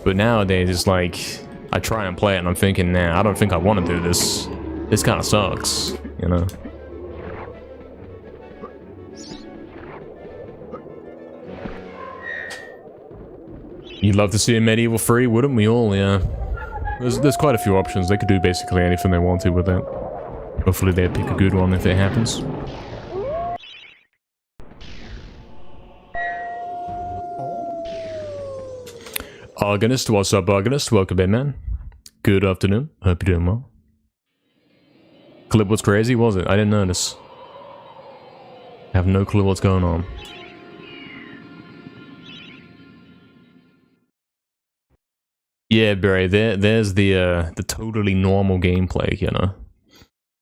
But nowadays, it's like, I try and play it and I'm thinking, nah, I don't think I want to do this. This kind of sucks, you know? You'd love to see a MediEvil 3, wouldn't we all? Yeah. There's quite a few options. They could do basically anything they want to with that. Hopefully they'd pick a good one if it happens. Argonist, what's up, Argonist? Welcome in, man. Good afternoon. Hope you're doing well. Clip was crazy, was it? I didn't notice. I have no clue what's going on. Yeah, Barry, there's the totally normal gameplay, you know?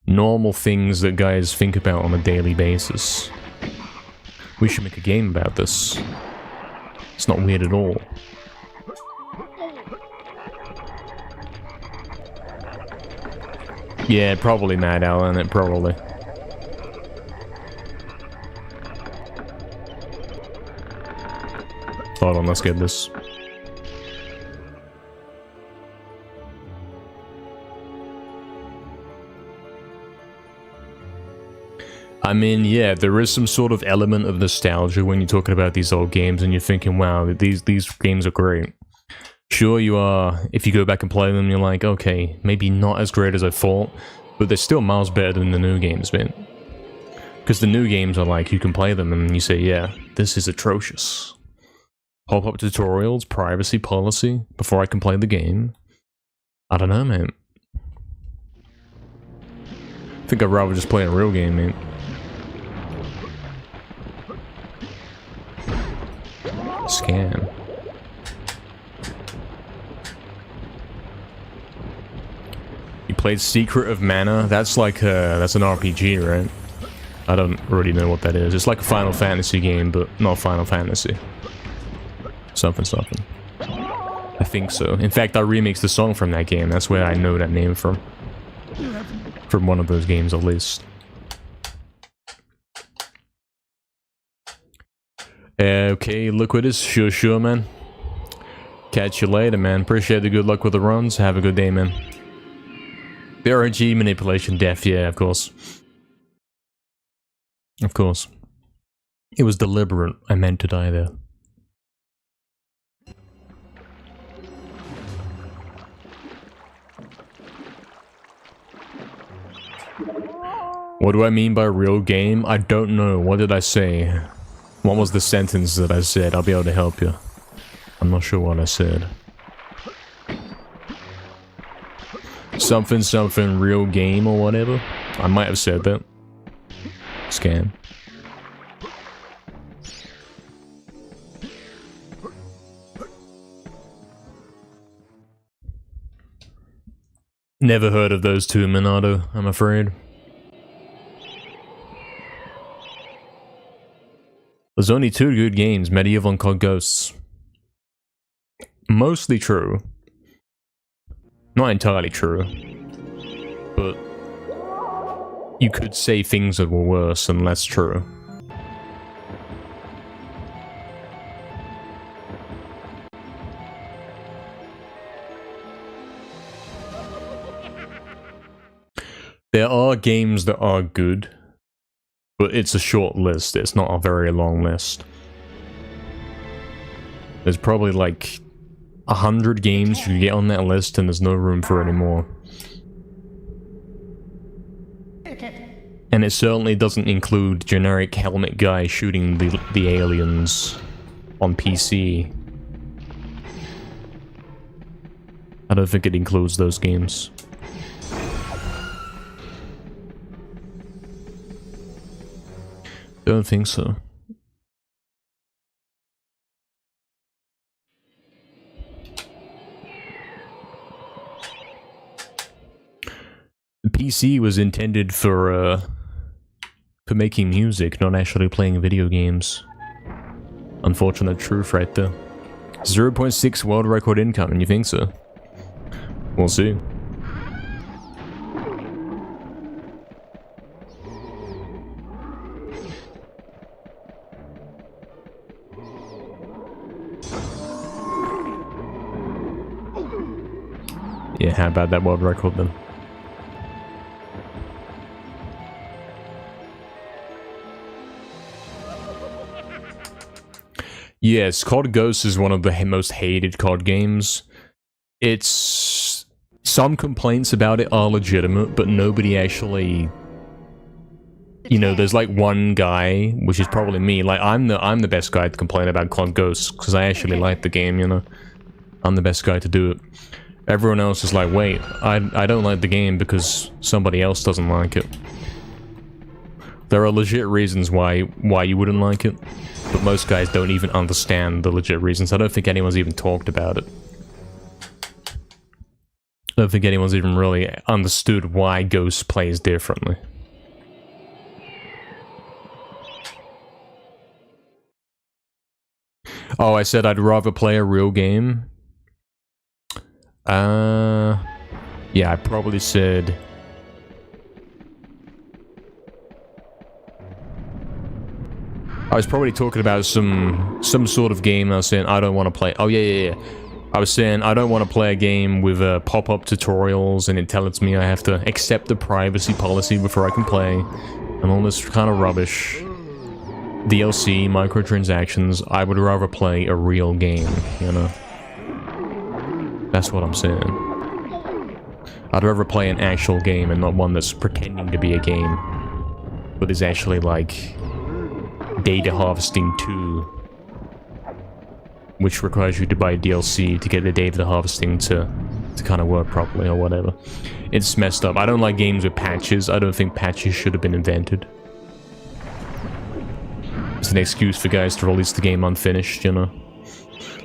Normal things that guys think about on a daily basis. We should make a game about this. It's not weird at all. Yeah, probably Mad Allen, it probably. Hold on, let's get this. I mean, yeah, there is some sort of element of nostalgia when you're talking about these old games and you're thinking, wow, these games are great. Sure, you are, if you go back and play them, you're like, okay, maybe not as great as I thought, but they're still miles better than the new games, man. Because the new games are like, you can play them and you say, yeah, this is atrocious. Pop-up tutorials, privacy policy, before I can play the game. I don't know, man. I think I'd rather just play a real game, man. Scan. You played Secret of Mana? That's like that's an RPG, right? I don't really know what that is. It's like a Final Fantasy game, but not Final Fantasy. Something. I think so. In fact, I remixed the song from that game. That's where I know that name from. From one of those games, at least. Okay, Liquidus, sure, man. Catch you later, man. Appreciate the good luck with the runs. Have a good day, man. BRG manipulation death, yeah, of course. Of course. It was deliberate. I meant to die there. What do I mean by real game? I don't know. What did I say? What was the sentence that I said? I'll be able to help you. I'm not sure what I said. Something something real game or whatever. I might have said that. Scan. Never heard of those two, Minato, I'm afraid. There's only two good games, MediEvil and COD Ghosts. Mostly true. Not entirely true. But you could say things that were worse and less true. There are games that are good, but it's a short list, it's not a very long list. There's probably like 100 games you can get on that list and there's no room for any more. And it certainly doesn't include generic helmet guy shooting the aliens on PC. I don't think it includes those games. Don't think so. The PC was intended for making music, not actually playing video games. Unfortunate truth right there. 0.6 world record income, and you think so? We'll see. Yeah, how about that world record then? Yes, COD Ghosts is one of the most hated COD games. It's... some complaints about it are legitimate, but nobody actually... You know, there's like one guy, which is probably me. Like, I'm the best guy to complain about COD Ghosts, because I actually like the game, you know? I'm the best guy to do it. Everyone else is like, wait, I don't like the game because somebody else doesn't like it. There are legit reasons why you wouldn't like it, but most guys don't even understand the legit reasons. I don't think anyone's even talked about it. I don't think anyone's even really understood why Ghost plays differently. Oh, I said I'd rather play a real game. Yeah, I probably said... I was probably talking about some sort of game. I was saying I don't want to play... Oh, yeah. I was saying I don't want to play a game with pop-up tutorials and it tells me I have to accept the privacy policy before I can play. And all this kind of rubbish. DLC, microtransactions. I would rather play a real game, you know? That's what I'm saying. I'd rather play an actual game and not one that's pretending to be a game, but is actually like data harvesting 2, which requires you to buy DLC to get the data harvesting to kind of work properly or whatever. It's messed up. I don't like games with patches. I don't think patches should have been invented. It's an excuse for guys to release the game unfinished, you know?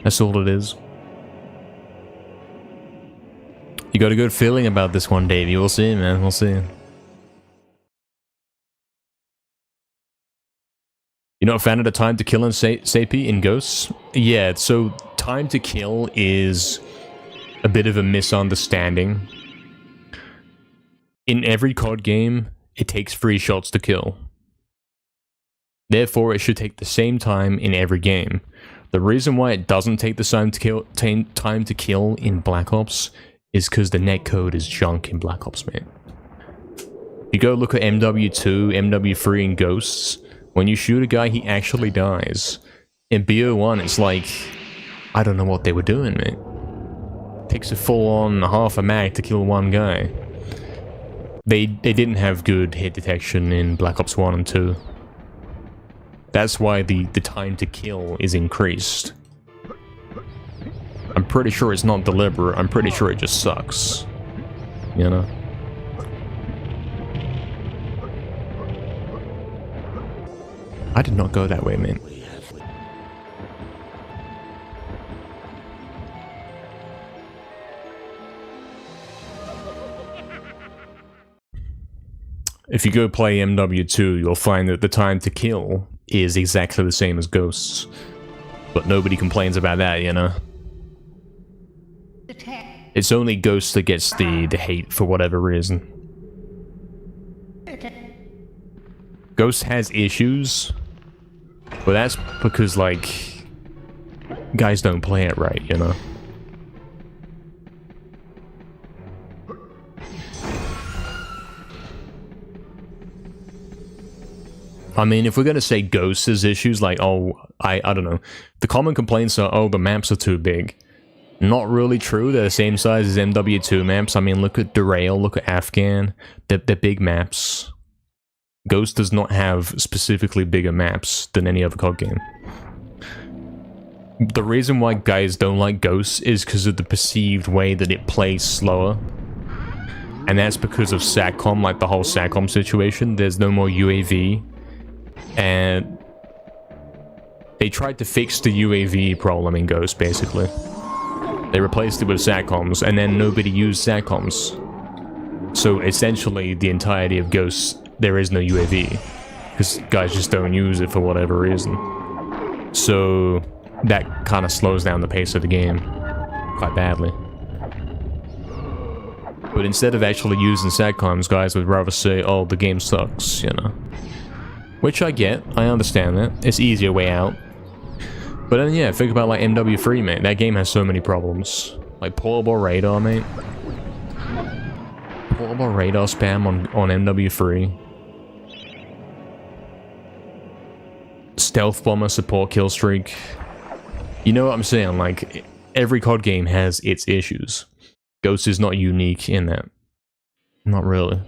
That's all it is. You got a good feeling about this one, Davey. We'll see, man. We'll see. You're not a fan of the time to kill in Sapi in Ghosts? Yeah, so time to kill is a bit of a misunderstanding. In every COD game, it takes 3 shots to kill. Therefore, it should take the same time in every game. The reason why it doesn't take the time to kill in Black Ops is because the netcode is junk in Black Ops, man. You go look at MW2, MW3, and Ghosts. When you shoot a guy, he actually dies. In BO1, it's like... I don't know what they were doing, man. Takes a full-on half a mag to kill one guy. They didn't have good hit detection in Black Ops 1 and 2. That's why the time to kill is increased. I'm pretty sure it's not deliberate, I'm pretty sure it just sucks. You know? I did not go that way, man. If you go play MW2, you'll find that the time to kill is exactly the same as Ghosts. But nobody complains about that, you know? It's only Ghosts that gets the hate for whatever reason. Ghost has issues, but that's because, like, guys don't play it right, you know? I mean, if we're gonna say Ghosts has issues, like, oh, I don't know. The common complaints are, oh, the maps are too big. Not really true, they're the same size as MW2 maps. I mean, look at Derail, look at Afghan. They're big maps. Ghost does not have specifically bigger maps than any other COD game. The reason why guys don't like Ghosts is because of the perceived way that it plays slower. And that's because of SATCOM, like the whole SATCOM situation. There's no more UAV. And they tried to fix the UAV problem in Ghost, basically. They replaced it with SATCOMs, and then nobody used SATCOMs. So essentially, the entirety of Ghosts, there is no UAV. Because guys just don't use it for whatever reason. So that kind of slows down the pace of the game quite badly. But instead of actually using SATCOMs, guys would rather say, oh, the game sucks, you know. Which I get, I understand that. It's easier way out. But then yeah, think about like MW3, mate. That game has so many problems. Like portable radar, mate. Portable radar spam on MW3. Stealth bomber support kill streak. You know what I'm saying? Like, every COD game has its issues. Ghost is not unique in that. Not really.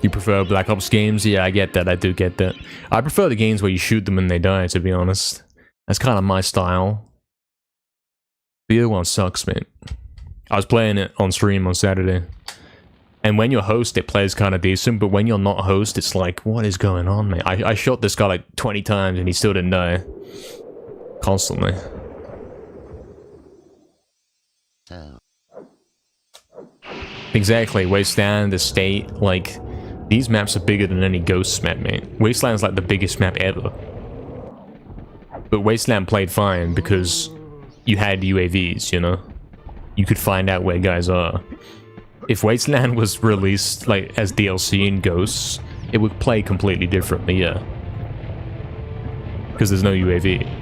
You prefer Black Ops games? Yeah, I get that. I do get that. I prefer the games where you shoot them and they die, to be honest. That's kind of my style. The other one sucks, mate. I was playing it on stream on Saturday. And when you're host, it plays kind of decent, but when you're not host, it's like, what is going on, mate? I shot this guy like 20 times and he still didn't die. Constantly. Exactly, Wasteland, the state, like... These maps are bigger than any Ghosts map, mate. Wasteland's like the biggest map ever. But Wasteland played fine because you had UAVs, you know? You could find out where guys are. If Wasteland was released like as DLC in Ghosts, it would play completely differently, yeah. Because there's no UAV.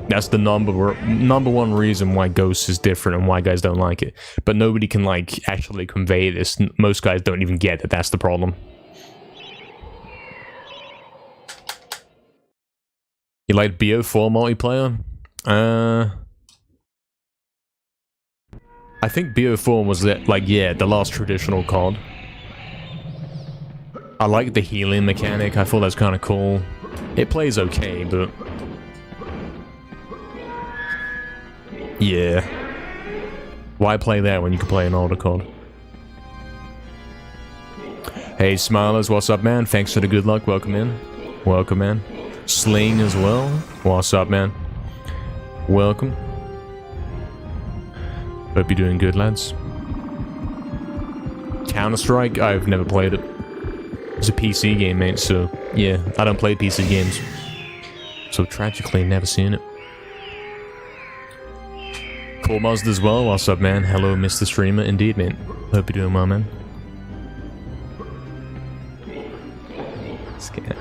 That's the number one reason why Ghosts is different and why guys don't like it. But nobody can, like, actually convey this. Most guys don't even get that that's the problem. You like BO4 multiplayer? I think BO4 was, like, yeah, the last traditional COD. I like the healing mechanic. I thought that's kind of cool. It plays okay, but... yeah. Why play that when you can play an older COD? Hey, Smilers, what's up, man? Thanks for the good luck. Welcome in. Welcome, man. Sling as well. What's up, man? Welcome. Hope you're doing good, lads. Counter-Strike? I've never played it. It's a PC game, mate, so... yeah, I don't play PC games. So, tragically, never seen it. Cool Mazda as well. What's up, man? Hello, Mr. Streamer. Indeed, man. Hope you're doing well, man. Scan.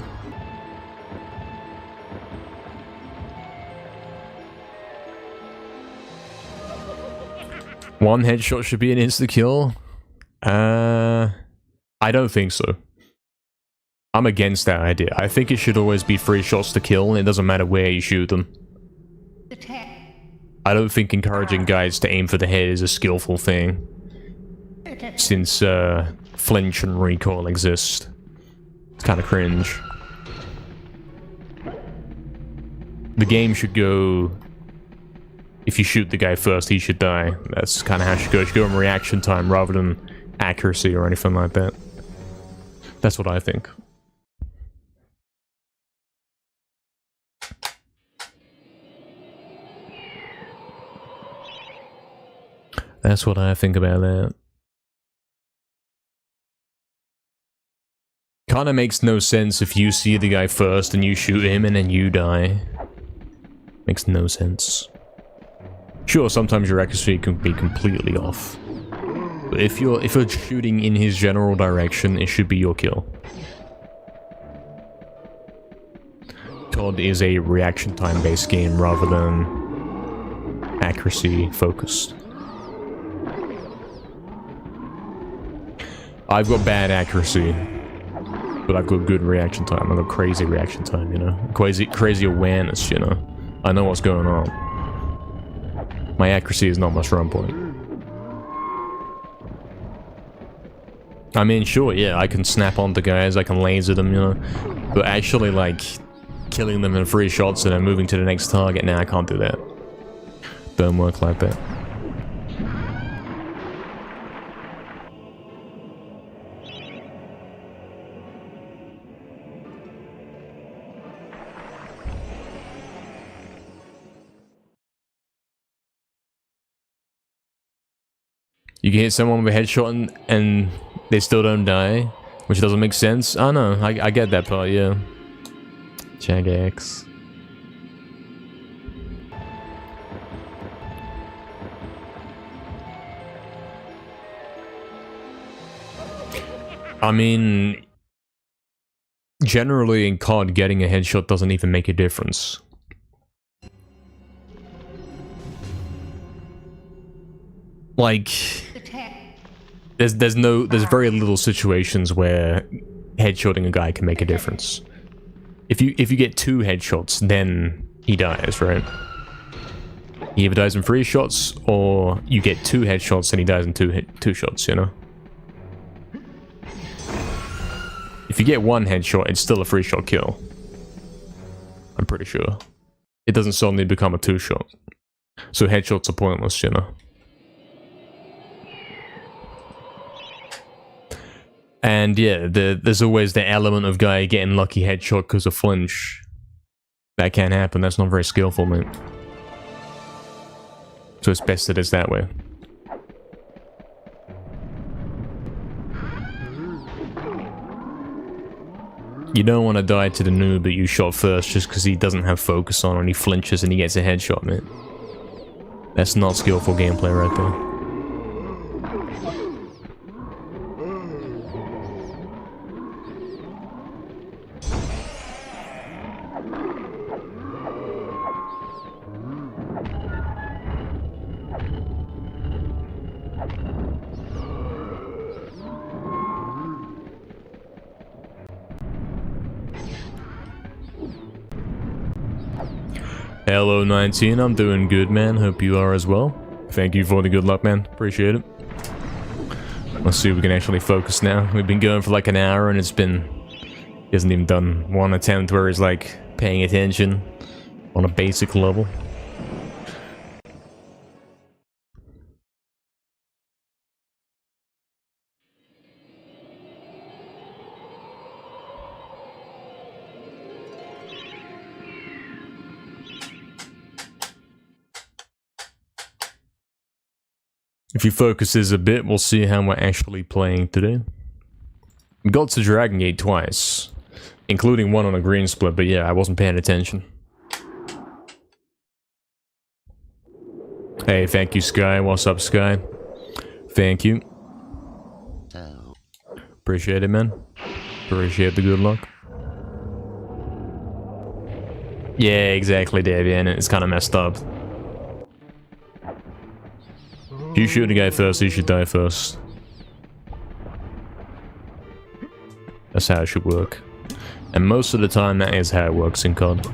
One headshot should be an insta-kill? I don't think so. I'm against that idea. I think it should always be 3 shots to kill, and it doesn't matter where you shoot them. I don't think encouraging guys to aim for the head is a skillful thing, since flinch and recoil exist. It's kind of cringe. The game should go, if you shoot the guy first, he should die. That's kind of how it should go. It should go in reaction time rather than accuracy or anything like that. That's what I think. That's what I think about that. Kinda makes no sense if you see the guy first and you shoot him and then you die. Makes no sense. Sure, sometimes your accuracy can be completely off. But if you're shooting in his general direction, it should be your kill. COD is a reaction time based game rather than accuracy focused. I've got bad accuracy, but I've got good reaction time. I've got crazy reaction time, you know? Crazy awareness, you know? I know what's going on. My accuracy is not my strong point. I mean, sure, yeah, I can snap onto guys, I can laser them, you know? But actually, like, killing them in 3 shots and then moving to the next target, nah, I can't do that. Don't work like that. You can hit someone with a headshot and they still don't die, which doesn't make sense. I know, I get that part, yeah. Jagex. I mean, generally in COD, getting a headshot doesn't even make a difference. Like, there's very little situations where headshotting a guy can make a difference. If you get 2 headshots, then he dies, right? He either dies in 3 shots, or you get 2 headshots and he dies in 2 shots, you know? If you get 1 headshot, it's still a 3-shot kill. I'm pretty sure. It doesn't suddenly become a 2-shot. So headshots are pointless, you know? And yeah, there's always the element of guy getting lucky headshot because of flinch. That can't happen, that's not very skillful, mate. So it's best that it's that way. You don't want to die to the noob that you shot first just because he doesn't have focus on and he flinches and he gets a headshot, mate. That's not skillful gameplay right there. Hello 19, I'm doing good, man. Hope you are as well. Thank you for the good luck, man. Appreciate it. Let's see if we can actually focus now. We've been going for like an hour and he hasn't even done one attempt where he's like paying attention on a basic level. If he focuses a bit, we'll see how we're actually playing today. We got to Dragon Gate twice, including one on a green split, but yeah, I wasn't paying attention. Hey, thank you, Sky. What's up, Sky? Thank you. Appreciate it, man. Appreciate the good luck. Yeah, exactly, Davian. It's kind of messed up. If you shoot a guy first, he should die first. That's how it should work. And most of the time, that is how it works in COD.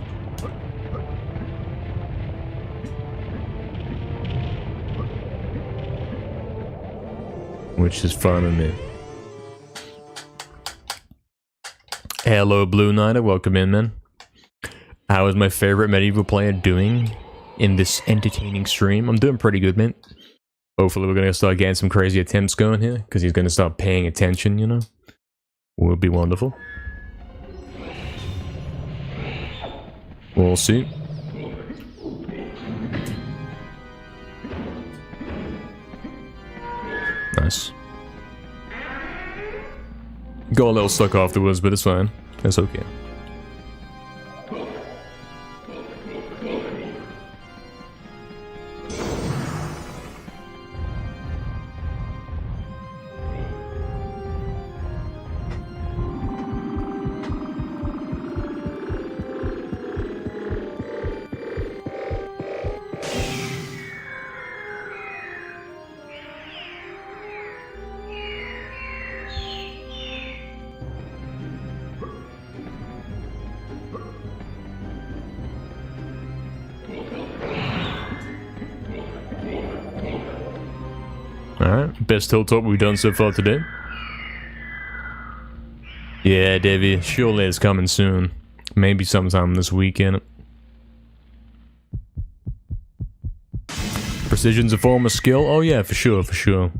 which is fun with me. Hello, Blue Knighter. Welcome in, man. How is my favorite medieval player doing in this entertaining stream? I'm doing pretty good, man. Hopefully we're going to start getting some crazy attempts going here, because he's going to start paying attention, you know? Would be wonderful. We'll see. Nice. Got a little stuck afterwards, but it's fine. It's okay. Alright, best hilltop we've done so far today. Yeah, Davey, surely it's coming soon. Maybe sometime this weekend. Precision's a form of skill? Oh yeah, for sure, for sure.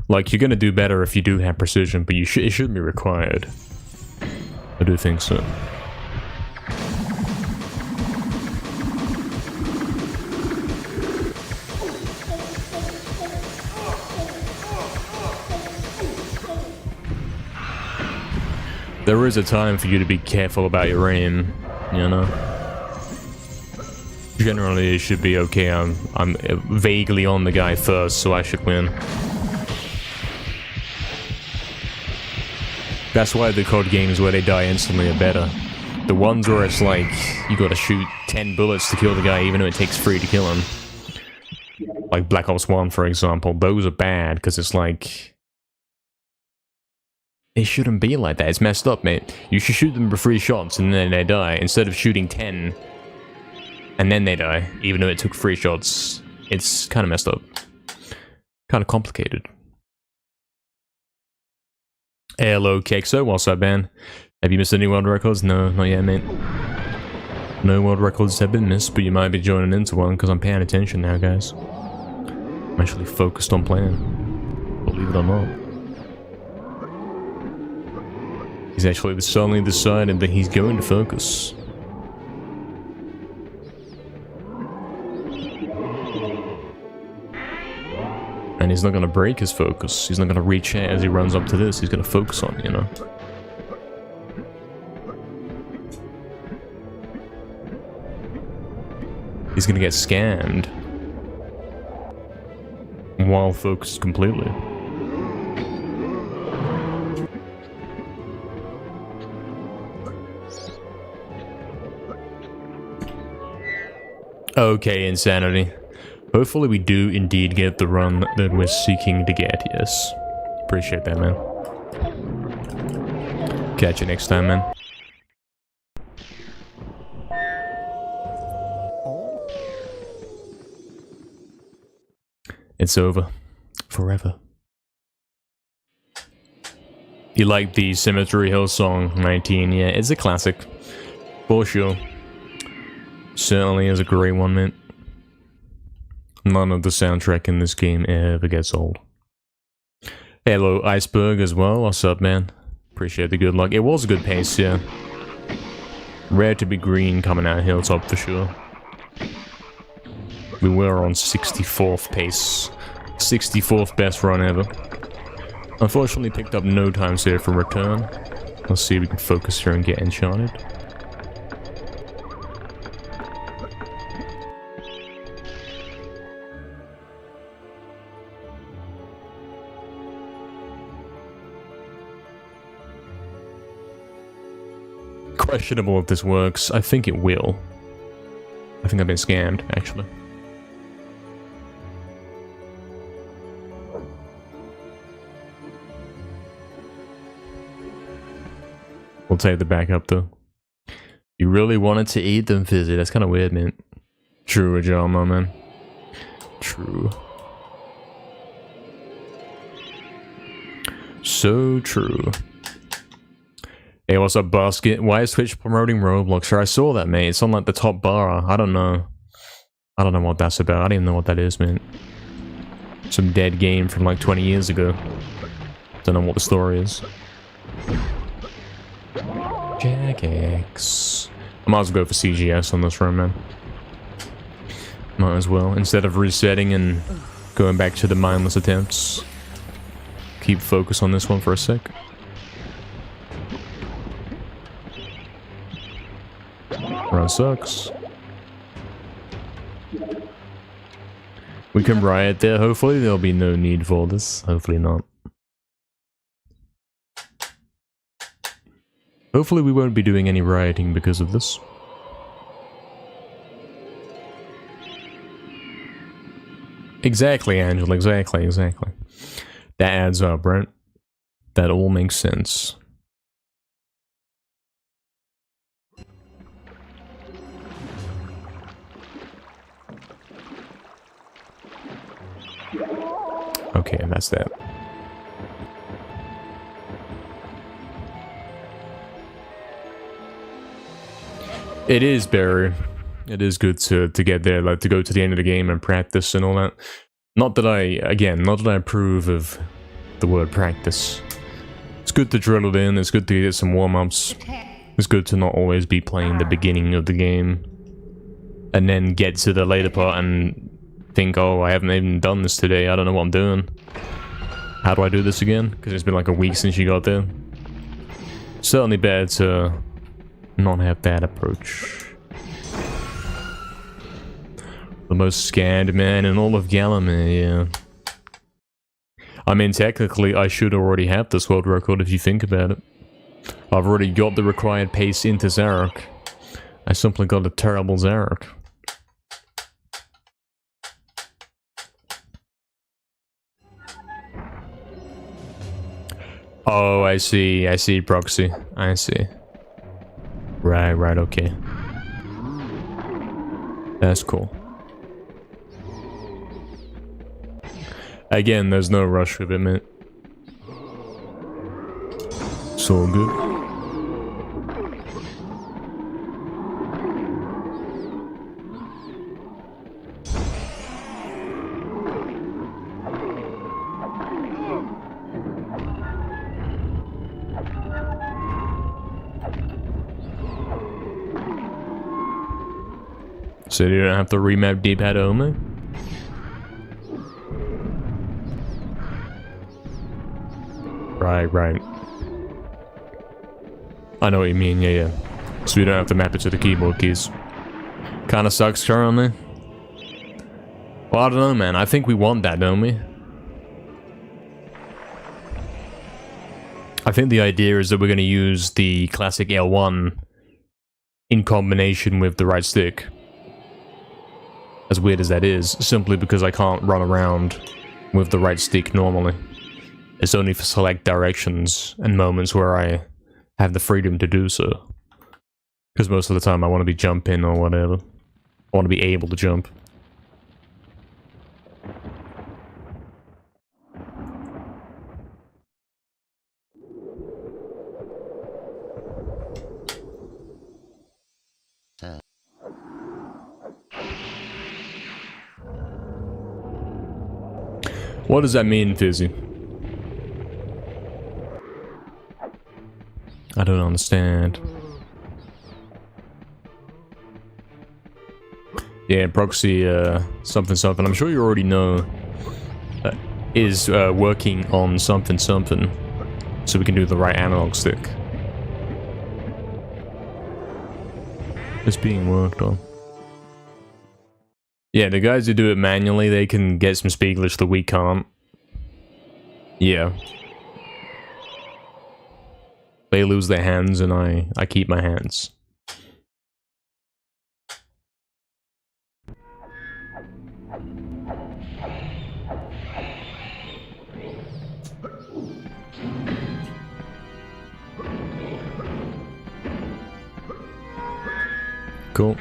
Like, you're gonna do better if you do have precision, but it shouldn't be required. I do think so. There is a time for you to be careful about your aim, you know? Generally, it should be okay. I'm vaguely on the guy first, so I should win. That's why the COD games where they die instantly are better. The ones where it's like, you gotta shoot 10 bullets to kill the guy even though it takes 3 to kill him. Like Black Ops 1, for example. Those are bad, because it's like... It shouldn't be like that. It's messed up, mate. You should shoot them for 3 shots and then they die, instead of shooting 10 and then they die, even though it took 3 shots. It's kind of messed up. Kind of complicated. Hello, Kexo. What's up, man? Have you missed any world records? No, not yet, mate. No world records have been missed, but you might be joining into one, because I'm paying attention now, guys. I'm actually focused on playing. Believe it or not. He's actually suddenly decided that he's going to focus. And he's not going to break his focus. He's not going to reach out as he runs up to this. He's going to focus on it, you know? He's going to get scammed. While focused completely. Okay, Insanity. Hopefully we do indeed get the run that we're seeking to get, yes. Appreciate that, man. Catch you next time, man. It's over. Forever. You like the Cemetery Hill song, 19? Yeah, it's a classic. For sure. Certainly is a great one, man. None of the soundtrack in this game ever gets old. Hello, Iceberg, as well. What's up, man? Appreciate the good luck. It was a good pace, yeah. Rare to be green coming out Hilltop, for sure. We were on 64th pace. 64th best run ever. Unfortunately, picked up no time save for return. Let's see if we can focus here and get enchanted. Questionable if this works. I think it will. I think I've been scammed, actually. We'll take the backup, though. You really wanted to eat them, Fizzy. That's kind of weird, man. True, Ajama, man. True. So true. Hey, what's up, Basket? Why is Twitch promoting Roblox? Sure, I saw that, mate. It's on like the top bar. I don't know. I don't know what that's about. I don't even know what that is, man. Some dead game from like 20 years ago. Don't know what the story is. Jagex. I might as well go for CGS on this run, man. Might as well. Instead of resetting and going back to the mindless attempts. Keep focus on this one for a sec. Run sucks. We can riot there. Hopefully there'll be no need for this. Hopefully not. Hopefully we won't be doing any rioting because of this. Exactly, Angela. Exactly. That adds up, right? That all makes sense. Okay, and that's that. It is, Barry. It is good to get there, like to go to the end of the game and practice and all that. Not that I approve of the word practice. It's good to drill it in, it's good to get some warm-ups. It's good to not always be playing the beginning of the game. And then get to the later part and think, oh, I haven't even done this today, I don't know what I'm doing. How do I do this again? Because it's been like a week since you got there. Certainly better to not have that approach. The most scanned man in all of Galamir, yeah. I mean, technically, I should already have this world record if you think about it. I've already got the required pace into Zarok. I simply got a terrible Zarok. Oh, I see, Proxy. I see. Right, okay. That's cool. Again, there's no rush with it, man. It's all good. So you don't have to remap D-pad only? Right. I know what you mean, yeah. So you don't have to map it to the keyboard keys. Kinda sucks currently. Well, I don't know, man. I think we want that, don't we? I think the idea is that we're gonna use the classic L1 in combination with the right stick. As weird as that is, simply because I can't run around with the right stick normally. It's only for select directions and moments where I have the freedom to do so. Because most of the time I want to be jumping or whatever. I want to be able to jump. What does that mean, Fizzy? I don't understand. Yeah, Proxy, something. I'm sure you already know. Is working on something. So we can do the right analog stick. It's being worked on. Yeah, the guys who do it manually, they can get some speed glitch that we can't. Yeah. They lose their hands and I keep my hands. Cool.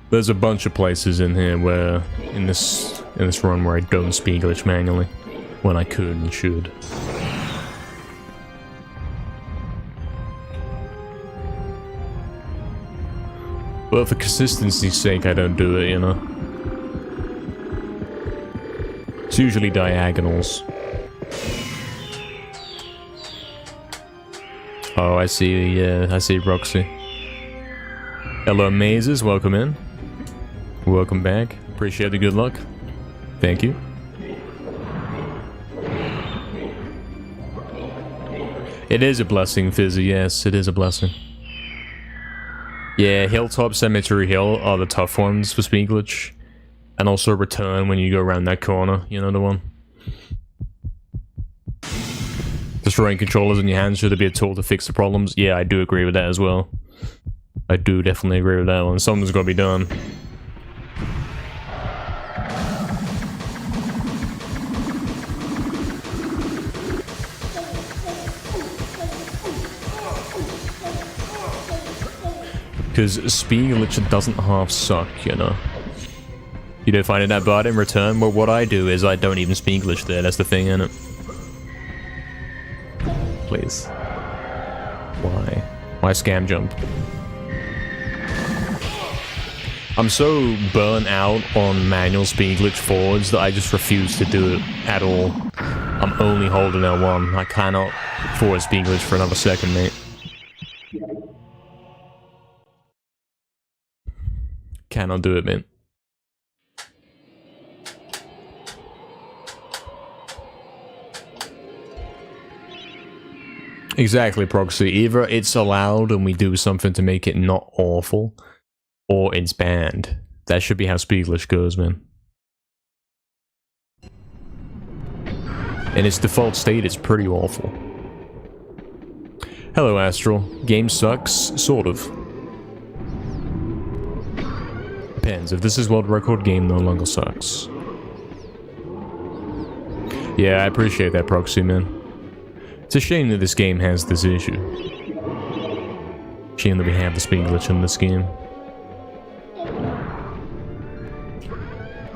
There's a bunch of places in here where, in this run where I don't speed glitch manually. when I could and should. But for consistency's sake, I don't do it, you know? It's usually diagonals. Oh, I see, yeah, I see Roxy. Hello, Mazes, welcome in. Welcome back. Appreciate the good luck. Thank you. It is a blessing, Fizzy, yes, it is a blessing. Yeah, Hilltop, Cemetery Hill are the tough ones for speed glitch. And also Return when you go around that corner, you know the one. Destroying controllers in your hands should be a tool to fix the problems. Yeah, I do agree with that as well. I do definitely agree with that one. Something's gotta be done. Because speed glitch doesn't half suck, you know. You don't find it that bad in Return? Well, what I do is I don't even speed glitch there, that's the thing, innit? Please. Why? Why scam jump? I'm so burnt out on manual speed glitch forwards that I just refuse to do it at all. I'm only holding L1. I cannot forward speed glitch for another second, mate. Cannot do it, man. Exactly, Proxy. Either it's allowed and we do something to make it not awful, or it's banned. That should be how speed glitch goes, man. In its default state, it's pretty awful. Hello, Astral. Game sucks, sort of. Depends. If this is world record, game no longer sucks. Yeah, I appreciate that, Proxy, man. It's a shame that this game has this issue. Shame that we have the speed glitch in this game.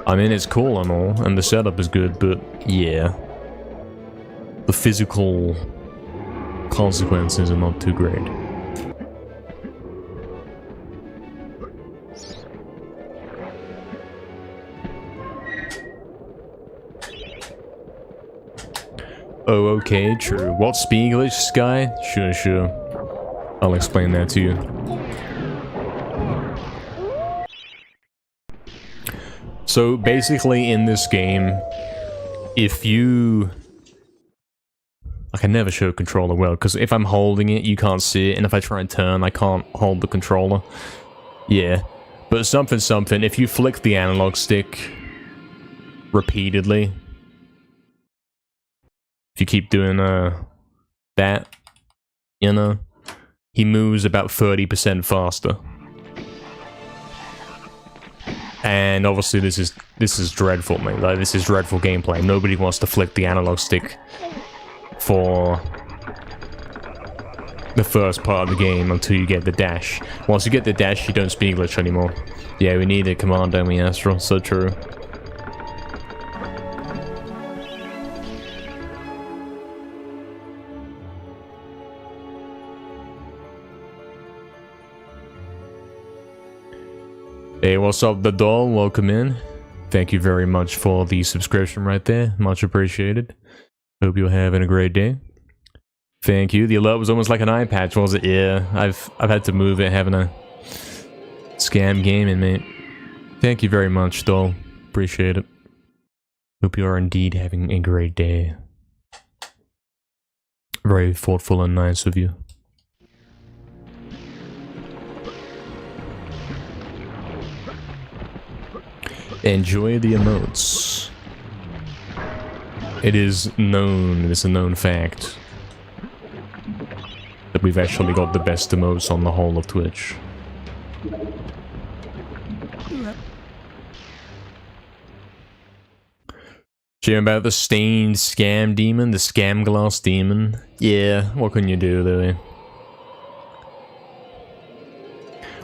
I mean, it's cool and all, and the setup is good, but yeah. The physical consequences are not too great. Oh, okay, true. What speed glitch, Sky? Sure, sure. I'll explain that to you. So, basically, in this game, if you... I can never show controller well, because if I'm holding it, you can't see it, and if I try and turn, I can't hold the controller. Yeah. But something, if you flick the analog stick repeatedly, if you keep doing that, you know, he moves about 30% faster. And obviously this is dreadful, mate. Like, this is dreadful gameplay. Nobody wants to flick the analog stick for the first part of the game until you get the dash. Once you get the dash, you don't speed glitch anymore. Yeah, we need a command, don't we, Astral? So true. Hey, what's up, the doll? Welcome in. Thank you very much for the subscription right there. Much appreciated. Hope you're having a great day. Thank you. The alert was almost like an eye patch, was it? Yeah, I've had to move it, having a scam gaming, mate. Thank you very much, doll. Appreciate it. Hope you are indeed having a great day. Very thoughtful and nice of you. Enjoy the emotes. It is known, it's a known fact, that we've actually got the best emotes on the whole of Twitch. Jim, about the stained scam demon, the scam glass demon? Yeah, what can you do, really?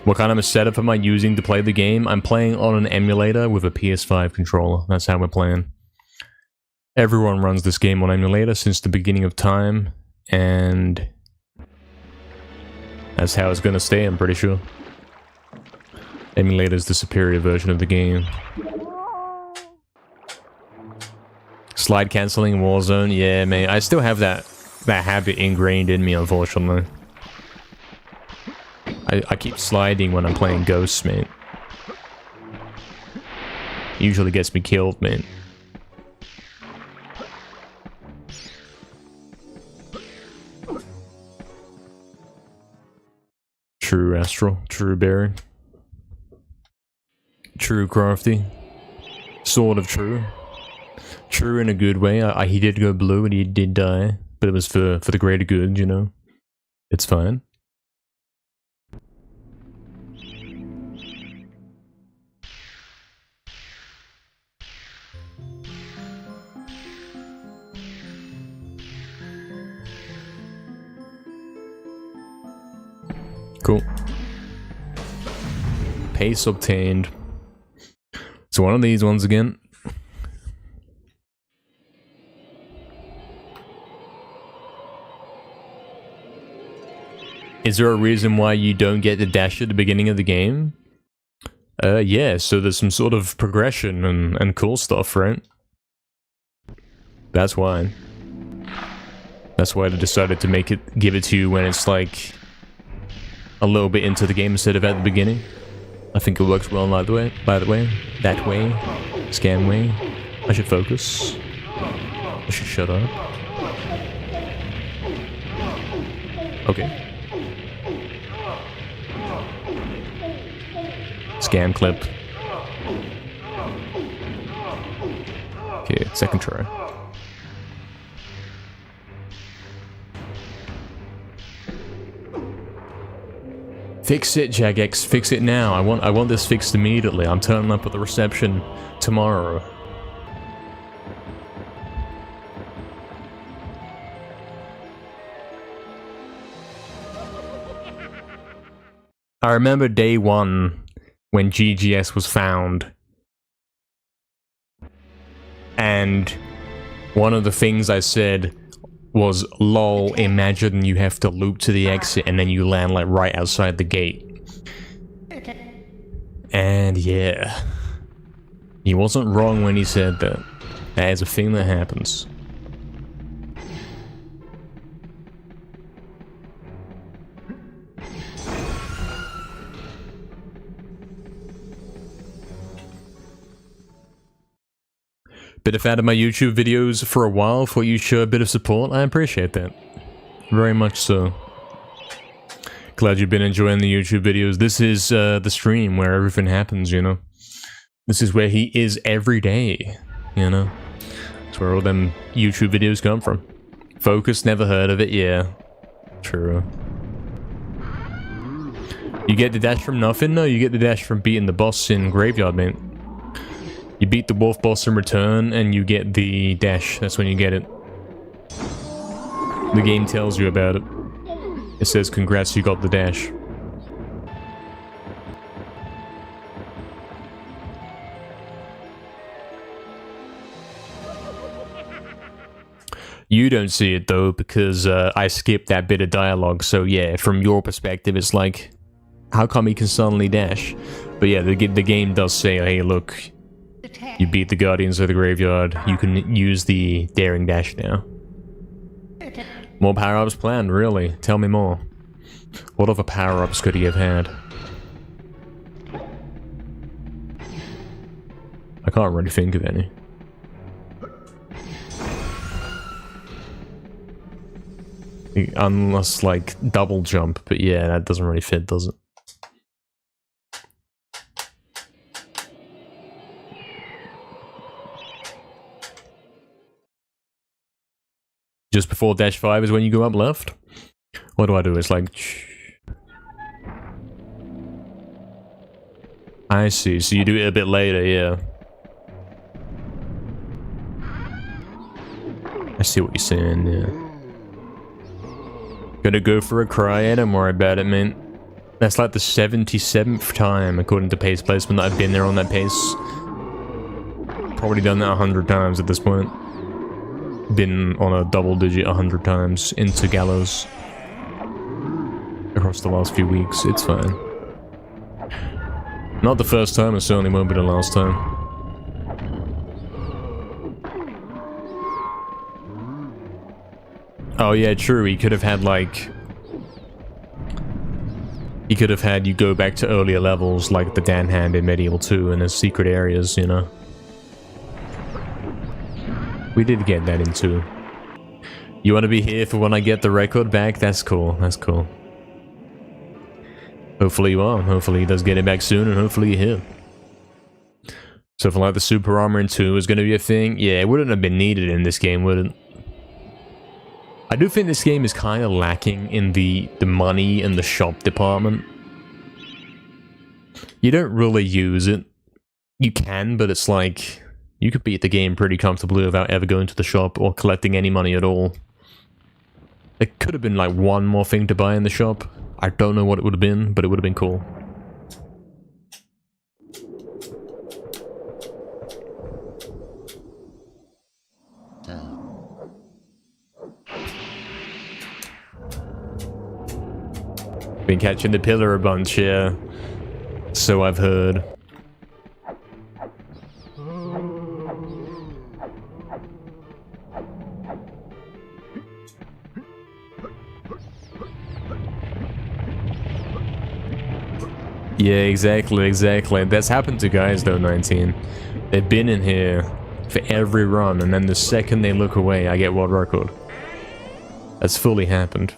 What kind of a setup am I using to play the game? I'm playing on an emulator with a PS5 controller. That's how we're playing. Everyone runs this game on emulator since the beginning of time, and that's how it's gonna stay, I'm pretty sure. Emulator is the superior version of the game. Slide cancelling Warzone, yeah, mate. I still have that habit ingrained in me, unfortunately. I keep sliding when I'm playing Ghosts, mate. Usually gets me killed, man. True Astral, true Barry. True Crafty. Sort of true. True in a good way. He did go blue and he did die, but it was for the greater good, you know? It's fine. Cool. Pace obtained. So one of these ones again. Is there a reason why you don't get the dash at the beginning of the game? Yeah, so there's some sort of progression and cool stuff, right? That's why. That's why they decided to give it to you when it's like a little bit into the game instead of at the beginning. I think it works well by the way. That way. Scan way. I should focus. I should shut up. Okay. Scan clip. Okay, second try. Fix it, Jagex. Fix it now. I want this fixed immediately. I'm turning up at the reception tomorrow. I remember day one when GGS was found. And one of the things I said was, lol, imagine you have to loop to the exit and then you land like right outside the gate. And yeah, he wasn't wrong when he said that. That is a thing that happens. Been a fan of my YouTube videos for a while. Thought you'd show a bit of support. I appreciate that. Very much so. Glad you've been enjoying the YouTube videos. This is the stream where everything happens, you know? This is where he is every day, you know? That's where all them YouTube videos come from. Focus, never heard of it, yeah. True. You get the dash from nothing? No, you get the dash from beating the boss in Graveyard, mate. You beat the wolf boss in return, and you get the dash. That's when you get it. The game tells you about it. It says, congrats, you got the dash. You don't see it, though, because I skipped that bit of dialogue. So, yeah, from your perspective, it's like, how come he can suddenly dash? But yeah, the game does say, hey, look, you beat the Guardians of the Graveyard. You can use the Daring Dash now. More power-ups planned, really? Tell me more. What other power-ups could he have had? I can't really think of any. Unless, like, double jump, but yeah, that doesn't really fit, does it? Just before dash 5 is when you go up left? What do I do? It's like... I see, so you do it a bit later, yeah. I see what you're saying, yeah. Gonna go for a cry, don't worry about it, man. That's like the 77th time, according to pace placement, that I've been there on that pace. Probably done that 100 times at this point. been on a double digit 100 times into Gallows across the last few weeks. It's fine. Not the first time, it certainly won't be the last time. Oh yeah, true, he could have had like... He could have had you go back to earlier levels like the Dan Hand in MediEvil 2 and there's secret areas, you know. We did get that in 2. You want to be here for when I get the record back? That's cool, that's cool. Hopefully you are. Hopefully he does get it back soon, and hopefully you're here. So for like the super armor in 2 is going to be a thing, yeah, it wouldn't have been needed in this game, would it? I do think this game is kind of lacking in the money and the shop department. You don't really use it. You can, but it's like... You could beat the game pretty comfortably without ever going to the shop or collecting any money at all. There could have been like one more thing to buy in the shop. I don't know what it would have been, but it would have been cool. Been catching the pillar a bunch, yeah. So I've heard. Yeah, exactly. That's happened to guys though, 19. They've been in here for every run, and then the second they look away, I get world record. That's fully happened.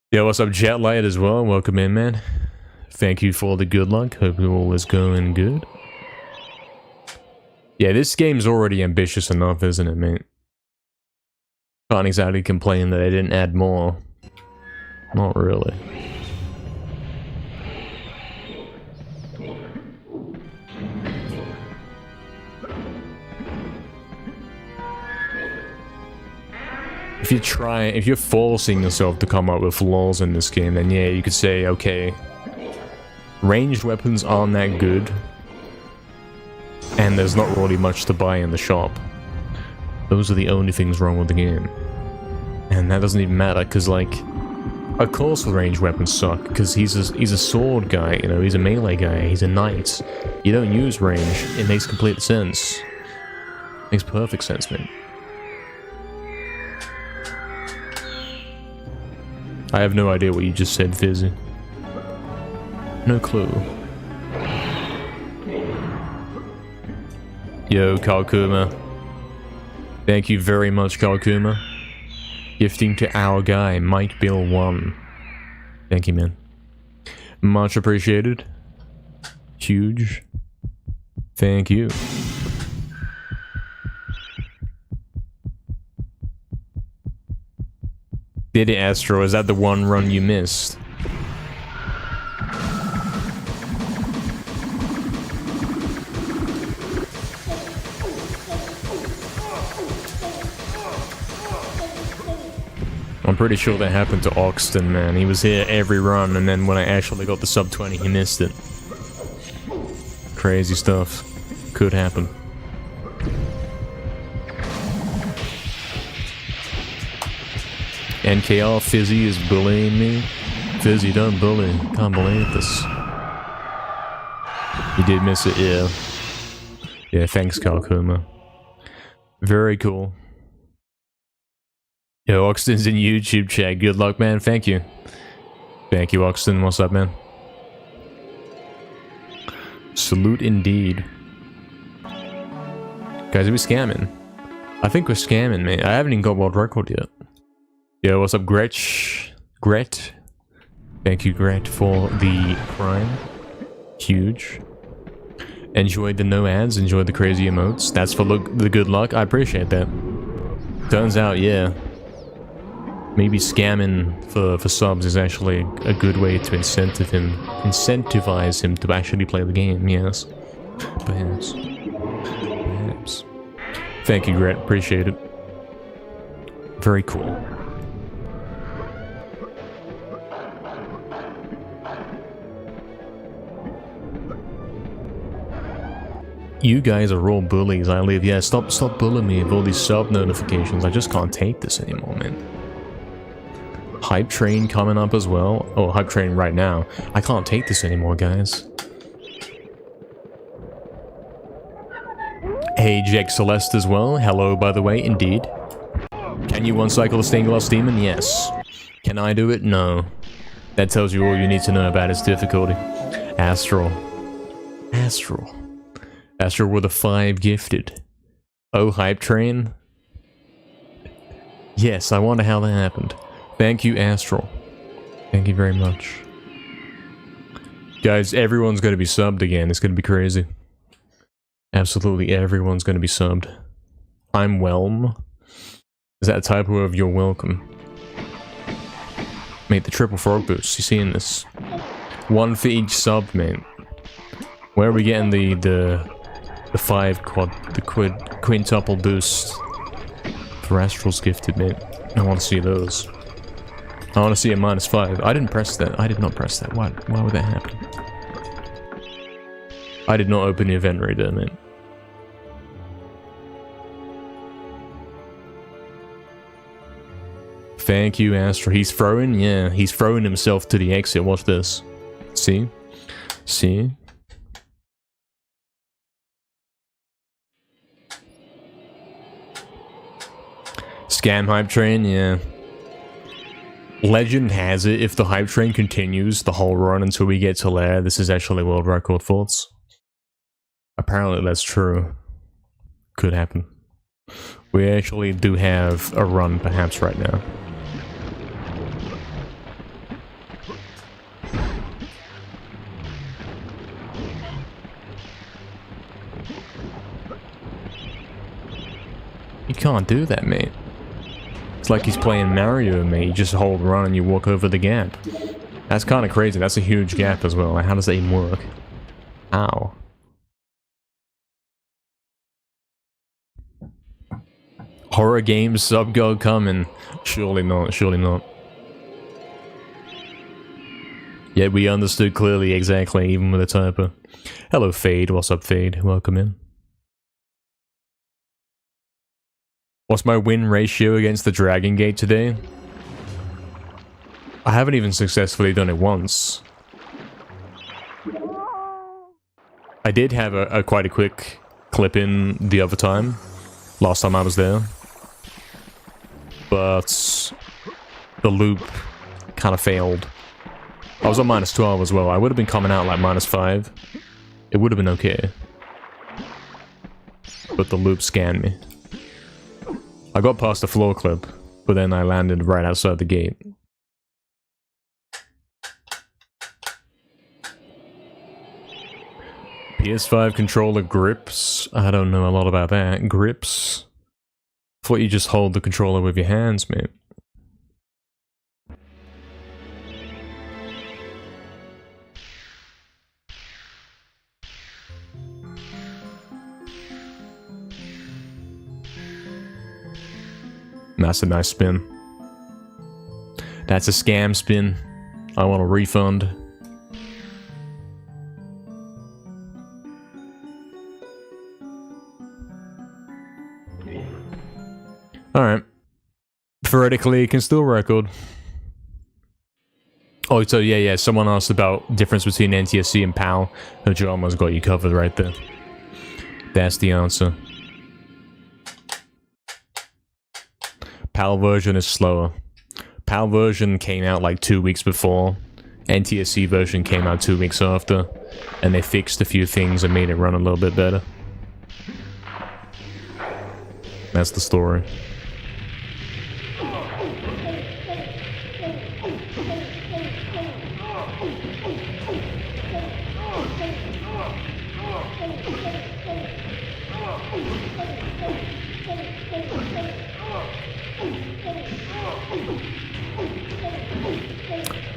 Yo, what's up, Jetlight as well? Welcome in, man. Thank you for the good luck. Hope it all is going good. Yeah, this game's already ambitious enough, isn't it, mate? Can't exactly complain that they didn't add more. Not really. If you're forcing yourself to come up with flaws in this game, then yeah, you could say, okay, ranged weapons aren't that good, and there's not really much to buy in the shop. Those are the only things wrong with the game. And that doesn't even matter, because, like, of course the ranged weapons suck, because he's a sword guy, you know, he's a melee guy, he's a knight. You don't use range, it makes complete sense. Makes perfect sense, man. I have no idea what you just said, Fizzy. No clue. Yo, Kalkuma. Thank you very much, Kalkuma. Gifting to our guy, Mike Bill 1. Thank you, man. Much appreciated. Huge. Thank you. Did it, Astro? Is that the one run you missed? I'm pretty sure that happened to Oxton, man. He was here every run, and then when I actually got the sub 20, he missed it. Crazy stuff. Could happen. NKR, Fizzy is bullying me. Fizzy, don't bully. Can't believe this. You did miss it, yeah. Yeah, thanks, Kalkuma. Very cool. Yo, Oxton's in YouTube chat. Good luck, man. Thank you. Thank you, Oxton. What's up, man? Salute indeed. Guys, are we scamming? I think we're scamming, man. I haven't even got world record yet. Yo, what's up, Gretch? Gret? Thank you, Gret, for the prime. Huge. Enjoyed the no ads, enjoyed the crazy emotes. That's for the good luck. I appreciate that. Turns out, yeah. Maybe scamming for subs is actually a good way to incentivize him to actually play the game, yes. Perhaps. Perhaps. Thank you, Gret. Appreciate it. Very cool. You guys are all bullies. I live. Yeah, stop bullying me with all these sub notifications. I just can't take this anymore, man. Hype train coming up as well. Oh, hype train right now. I can't take this anymore, guys. Hey, Jake Celeste as well. Hello, by the way, indeed. Can you one-cycle the stained glass demon? Yes. Can I do it? No. That tells you all you need to know about its difficulty. Astral. Astral. Astral were the 5 gifted. Oh, hype train? Yes, I wonder how that happened. Thank you, Astral. Thank you very much. Guys, everyone's gonna be subbed again. It's gonna be crazy. Absolutely everyone's gonna be subbed. I'm Whelm. Is that a typo of you're welcome? Mate, the triple frog boost. You seeing this? 1 for each sub, mate. Where are we getting the quintuple boost for Astral's gifted, mate? I want to see those. I want to see a -5. I didn't press that. I did not press that. Why would that happen? I did not open the event radar, mate. Thank you, Astro. He's throwing? Yeah, he's throwing himself to the exit. Watch this. See? See? Scam hype train? Yeah. Legend has it, if the hype train continues the whole run until we get to Lair, this is actually world record thoughts. Apparently that's true. Could happen. We actually do have a run perhaps right now. You can't do that, mate. It's like he's playing Mario, mate. You just hold run and you walk over the gap. That's kind of crazy. That's a huge gap as well. Like, how does that even work? How? Horror games sub-go coming. Surely not, surely not. Yeah, we understood clearly, exactly, even with a typo. Hello, Fade. What's up, Fade? Welcome in. What's my win ratio against the Dragon Gate today? I haven't even successfully done it once. I did have a quite a quick clip in the other time. Last time I was there. But the loop kind of failed. I was on -12 as well. I would have been coming out like -5. It would have been okay. But the loop scanned me. I got past the floor clip, but then I landed right outside the gate. PS5 controller grips? I don't know a lot about that. Grips? I thought you just hold the controller with your hands, mate. That's a nice spin. That's a scam spin. I want a refund. Alright. Theoretically, it can still record. Oh, so yeah, someone asked about difference between NTSC and PAL. Hajama's got you covered right there. That's the answer. PAL version is slower. PAL version came out like 2 weeks before. NTSC version came out 2 weeks after. And they fixed a few things and made it run a little bit better. That's the story.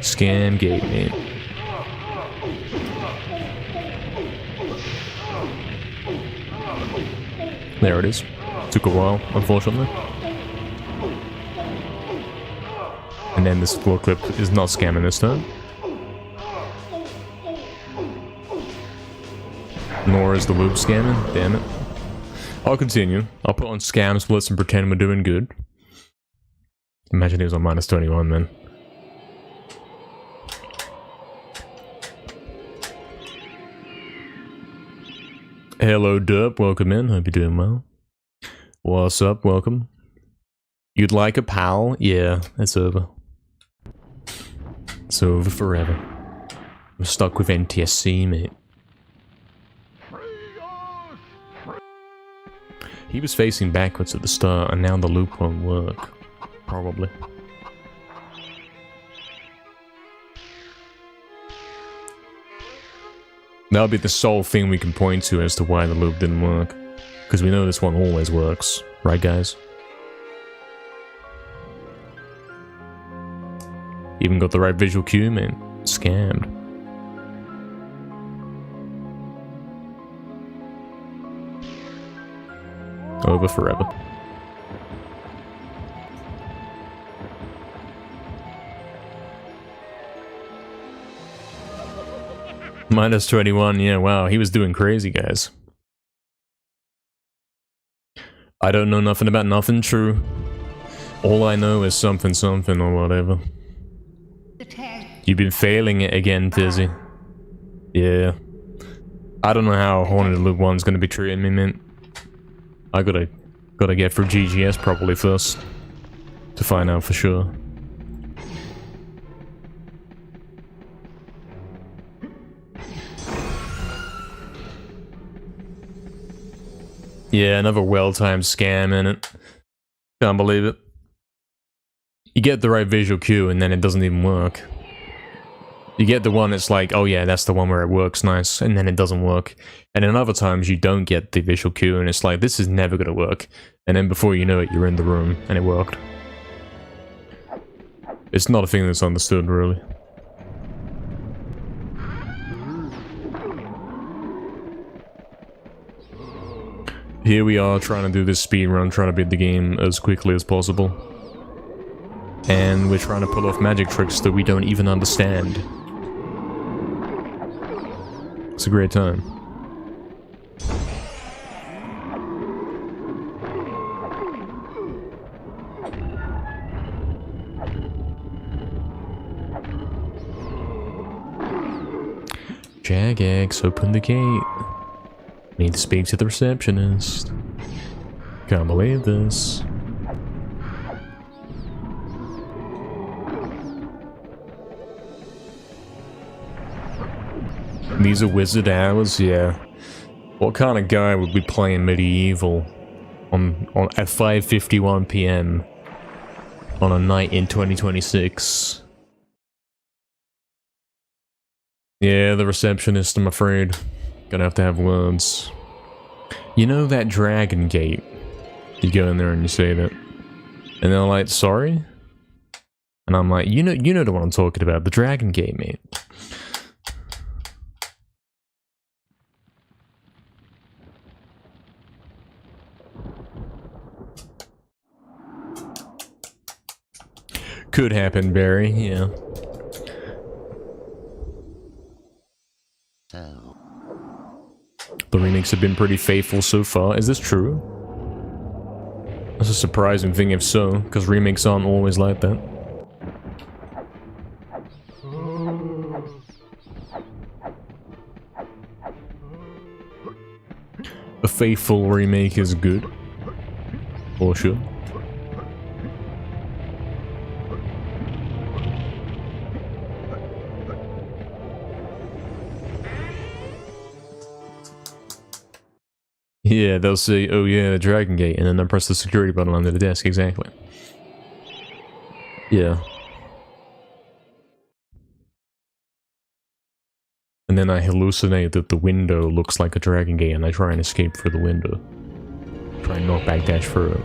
Scam gate, mate. There it is. Took a while, unfortunately. And then this floor clip is not scamming this time. Nor is the loop scamming. Damn it. I'll continue. I'll put on scam splits and pretend we're doing good. Imagine he was on minus 21, man. Hello, Derp. Welcome in. Hope you're doing well. What's up? Welcome. You'd like a pal? Yeah, it's over. It's over forever. I'm stuck with NTSC, mate. He was facing backwards at the start, and now the loop won't work. Probably. That'll be the sole thing we can point to as to why the loop didn't work. Because we know this one always works. Right, guys? Even got the right visual cue, man. Scammed. Over forever. Minus 21, yeah, wow, he was doing crazy, guys. I don't know nothing about nothing, true. All I know is something something or whatever. You've been failing it again, Fizzy. Yeah. I don't know how Haunted Loop 1's gonna be treating me, man. I gotta get through GGS properly first. To find out for sure. Yeah, another well-timed scam in it. Can't believe it. You get the right visual cue and then it doesn't even work. You get the one that's like, oh yeah, that's the one where it works nice, and then it doesn't work. And then other times you don't get the visual cue and it's like, this is never gonna work. And then before you know it, you're in the room and it worked. It's not a thing that's understood, really. Here we are trying to do this speedrun, trying to beat the game as quickly as possible. And we're trying to pull off magic tricks that we don't even understand. It's a great time. Jagex, open the gate. Need to speak to the receptionist. Can't believe this. These are wizard hours, yeah. What kind of guy would be playing MediEvil at 5:51 PM on a night in 2026? Yeah, the receptionist, I'm afraid. Gonna have to have words. You know that Dragon Gate? You go in there and you say that. And they're like, sorry? And I'm like, you know the one I'm talking about, the Dragon Gate, mate. Could happen, Barry, yeah. The remakes have been pretty faithful so far. Is this true? That's a surprising thing if so, because remakes aren't always like that. A faithful remake is good. For sure. Yeah, they'll say, oh yeah, Dragon Gate, and then they'll press the security button under the desk, exactly. Yeah. And then I hallucinate that the window looks like a Dragon Gate, and I try and escape through the window. Try and knock back dash through it.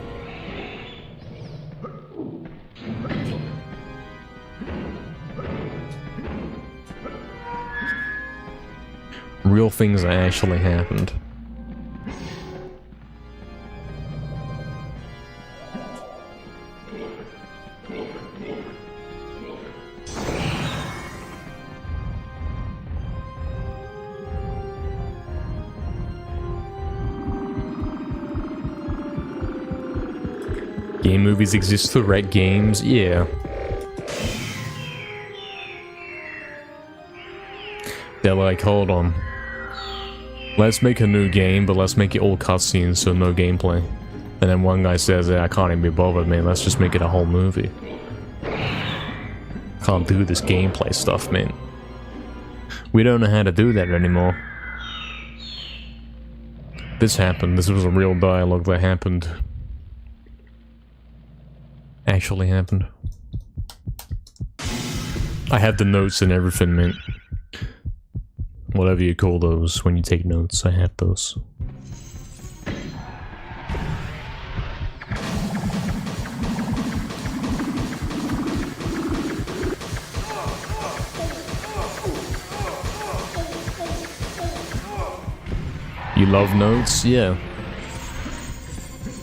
Real things that actually happened. Game movies exist to wreck games? Yeah. They're like, hold on. Let's make a new game, but let's make it all cutscenes, so no gameplay. And then one guy says, I can't even be bothered, man. Let's just make it a whole movie. Can't do this gameplay stuff, man. We don't know how to do that anymore. This happened. This was a real dialogue that happened. Actually happened. I have the notes and everything, man. Whatever you call those when you take notes, I have those. You love notes? Yeah.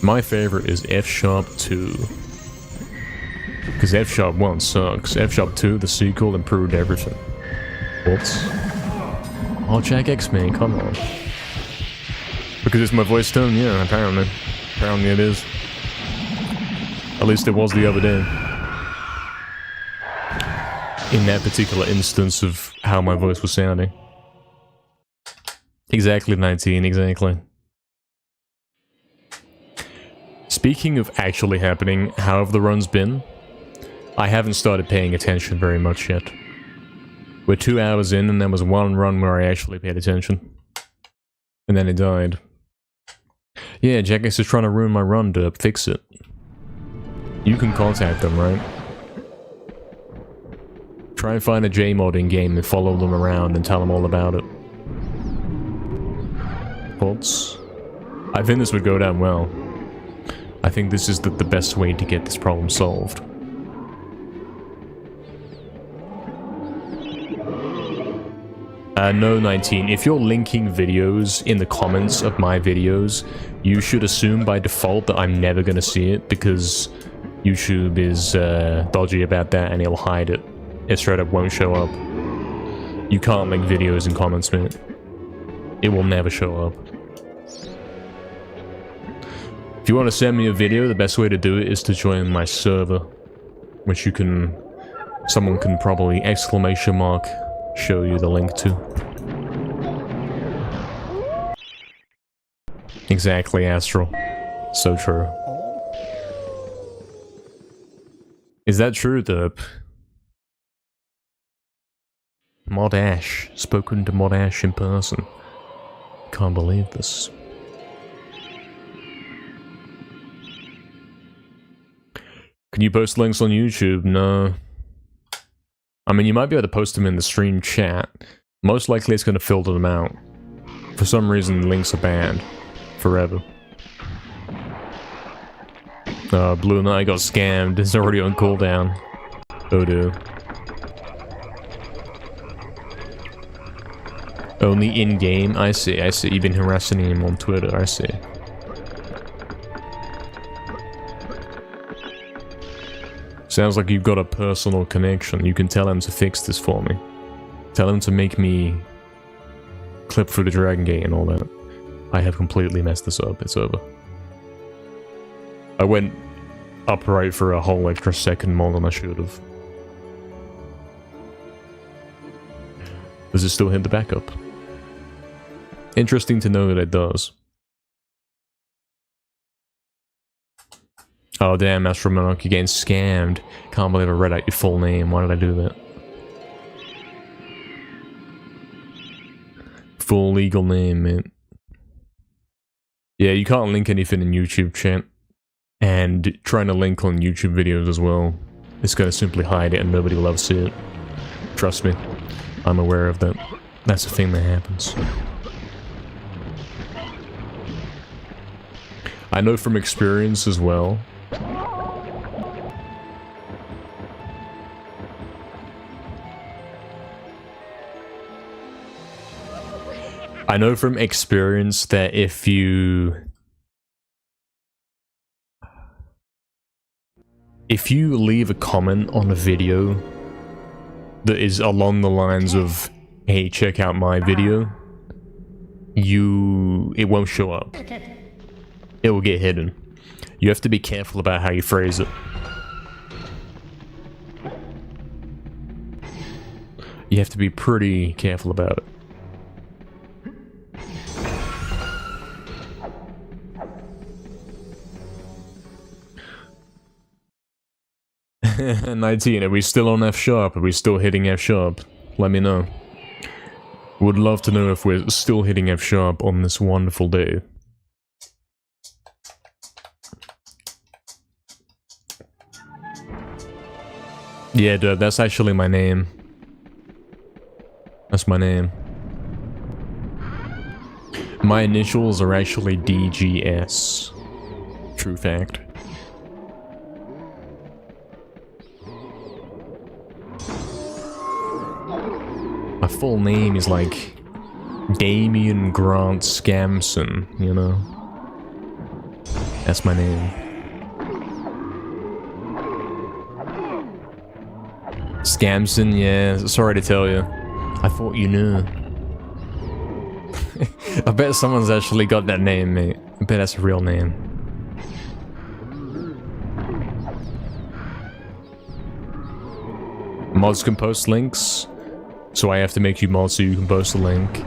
My favorite is F# 2. Because F# 1 sucks. F# 2, the sequel, improved everything. What? Oh, Jack X, man, come on. Because it's my voice tone? Yeah, apparently. Apparently it is. At least it was the other day. In that particular instance of how my voice was sounding. Exactly 19, exactly. Speaking of actually happening, how have the runs been? I haven't started paying attention very much yet. We're 2 hours in and there was one run where I actually paid attention. And then it died. Yeah, Jackass is trying to ruin my run, derp. Fix it. You can contact them, right? Try and find a J-modding game and follow them around and tell them all about it. Thoughts? I think this would go down well. I think this is the best way to get this problem solved. No, 19. If you're linking videos in the comments of my videos, you should assume by default that I'm never gonna see it, because YouTube is dodgy about that and it'll hide it. It straight up won't show up. You can't link videos in comments, man. It will never show up. If you want to send me a video, the best way to do it is to join my server, which you can... someone can probably exclamation mark show you the link to. Exactly, Astral. So true. Is that true, Derp? Mod Ash. Spoken to Mod Ash in person. Can't believe this. Can you post links on YouTube? No. I mean, you might be able to post them in the stream chat. Most likely it's going to filter them out. For some reason, links are banned. Forever. Blue Knight got scammed. It's already on cooldown. Oh dear. Only in-game? I see, I see. You've been harassing him on Twitter, I see. Sounds like you've got a personal connection. You can tell him to fix this for me. Tell him to make me clip through the Dragon Gate and all that. I have completely messed this up. It's over. I went upright for a whole extra second more than I should have. Does it still hit the backup? Interesting to know that it does. Oh damn, Astro Monarch, you're getting scammed. Can't believe I read out your full name. Why did I do that? Full legal name, man. Yeah, you can't link anything in YouTube chat. And trying to link on YouTube videos as well. It's gonna simply hide it and nobody will ever see it. Trust me. I'm aware of that. That's the thing that happens. I know from experience as well. I know from experience that if you leave a comment on a video that is along the lines of, hey, check out my video, it won't show up. It will get hidden. You have to be careful about how you phrase it. You have to be pretty careful about it. "19, are we still on F sharp? Are we still hitting F sharp? Let me know. Would love to know if we're still hitting F sharp on this wonderful day." Yeah, dude, that's actually my name. That's my name. My initials are actually DGS. True fact. My full name is like Damien Grant Scamson, you know? That's my name. Scamson, yeah, sorry to tell you. I thought you knew. I bet someone's actually got that name, mate. I bet that's a real name. Mods can post links, so I have to make you mod so you can post a link.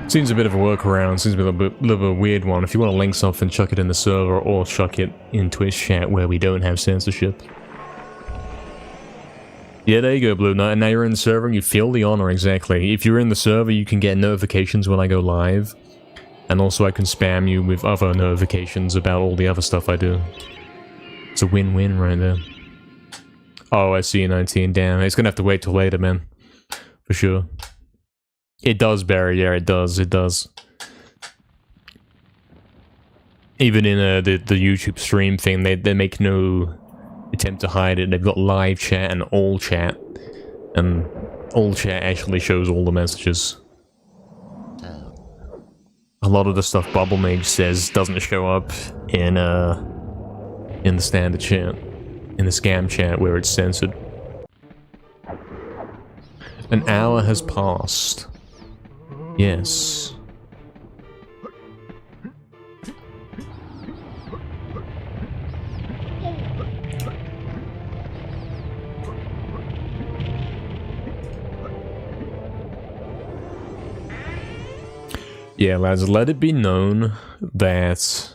Seems a bit of a workaround, seems a little bit of a weird one. If you want to link something, chuck it in the server or chuck it in Twitch chat where we don't have censorship. Yeah, there you go, Blue Knight. And now you're in the server and you feel the honor, exactly. If you're in the server, you can get notifications when I go live. And also I can spam you with other notifications about all the other stuff I do. It's a win-win right there. Oh, I see, 19. Damn, it's gonna have to wait till later, man. For sure. It does, Barry. Yeah, it does. It does. Even in the YouTube stream thing, they make no attempt to hide it. They've got live chat and all chat. And all chat actually shows all the messages. A lot of the stuff Bubblemage says doesn't show up in the standard chat. In the scam chat where it's censored. An hour has passed. Yes. Yeah, lads, let it be known that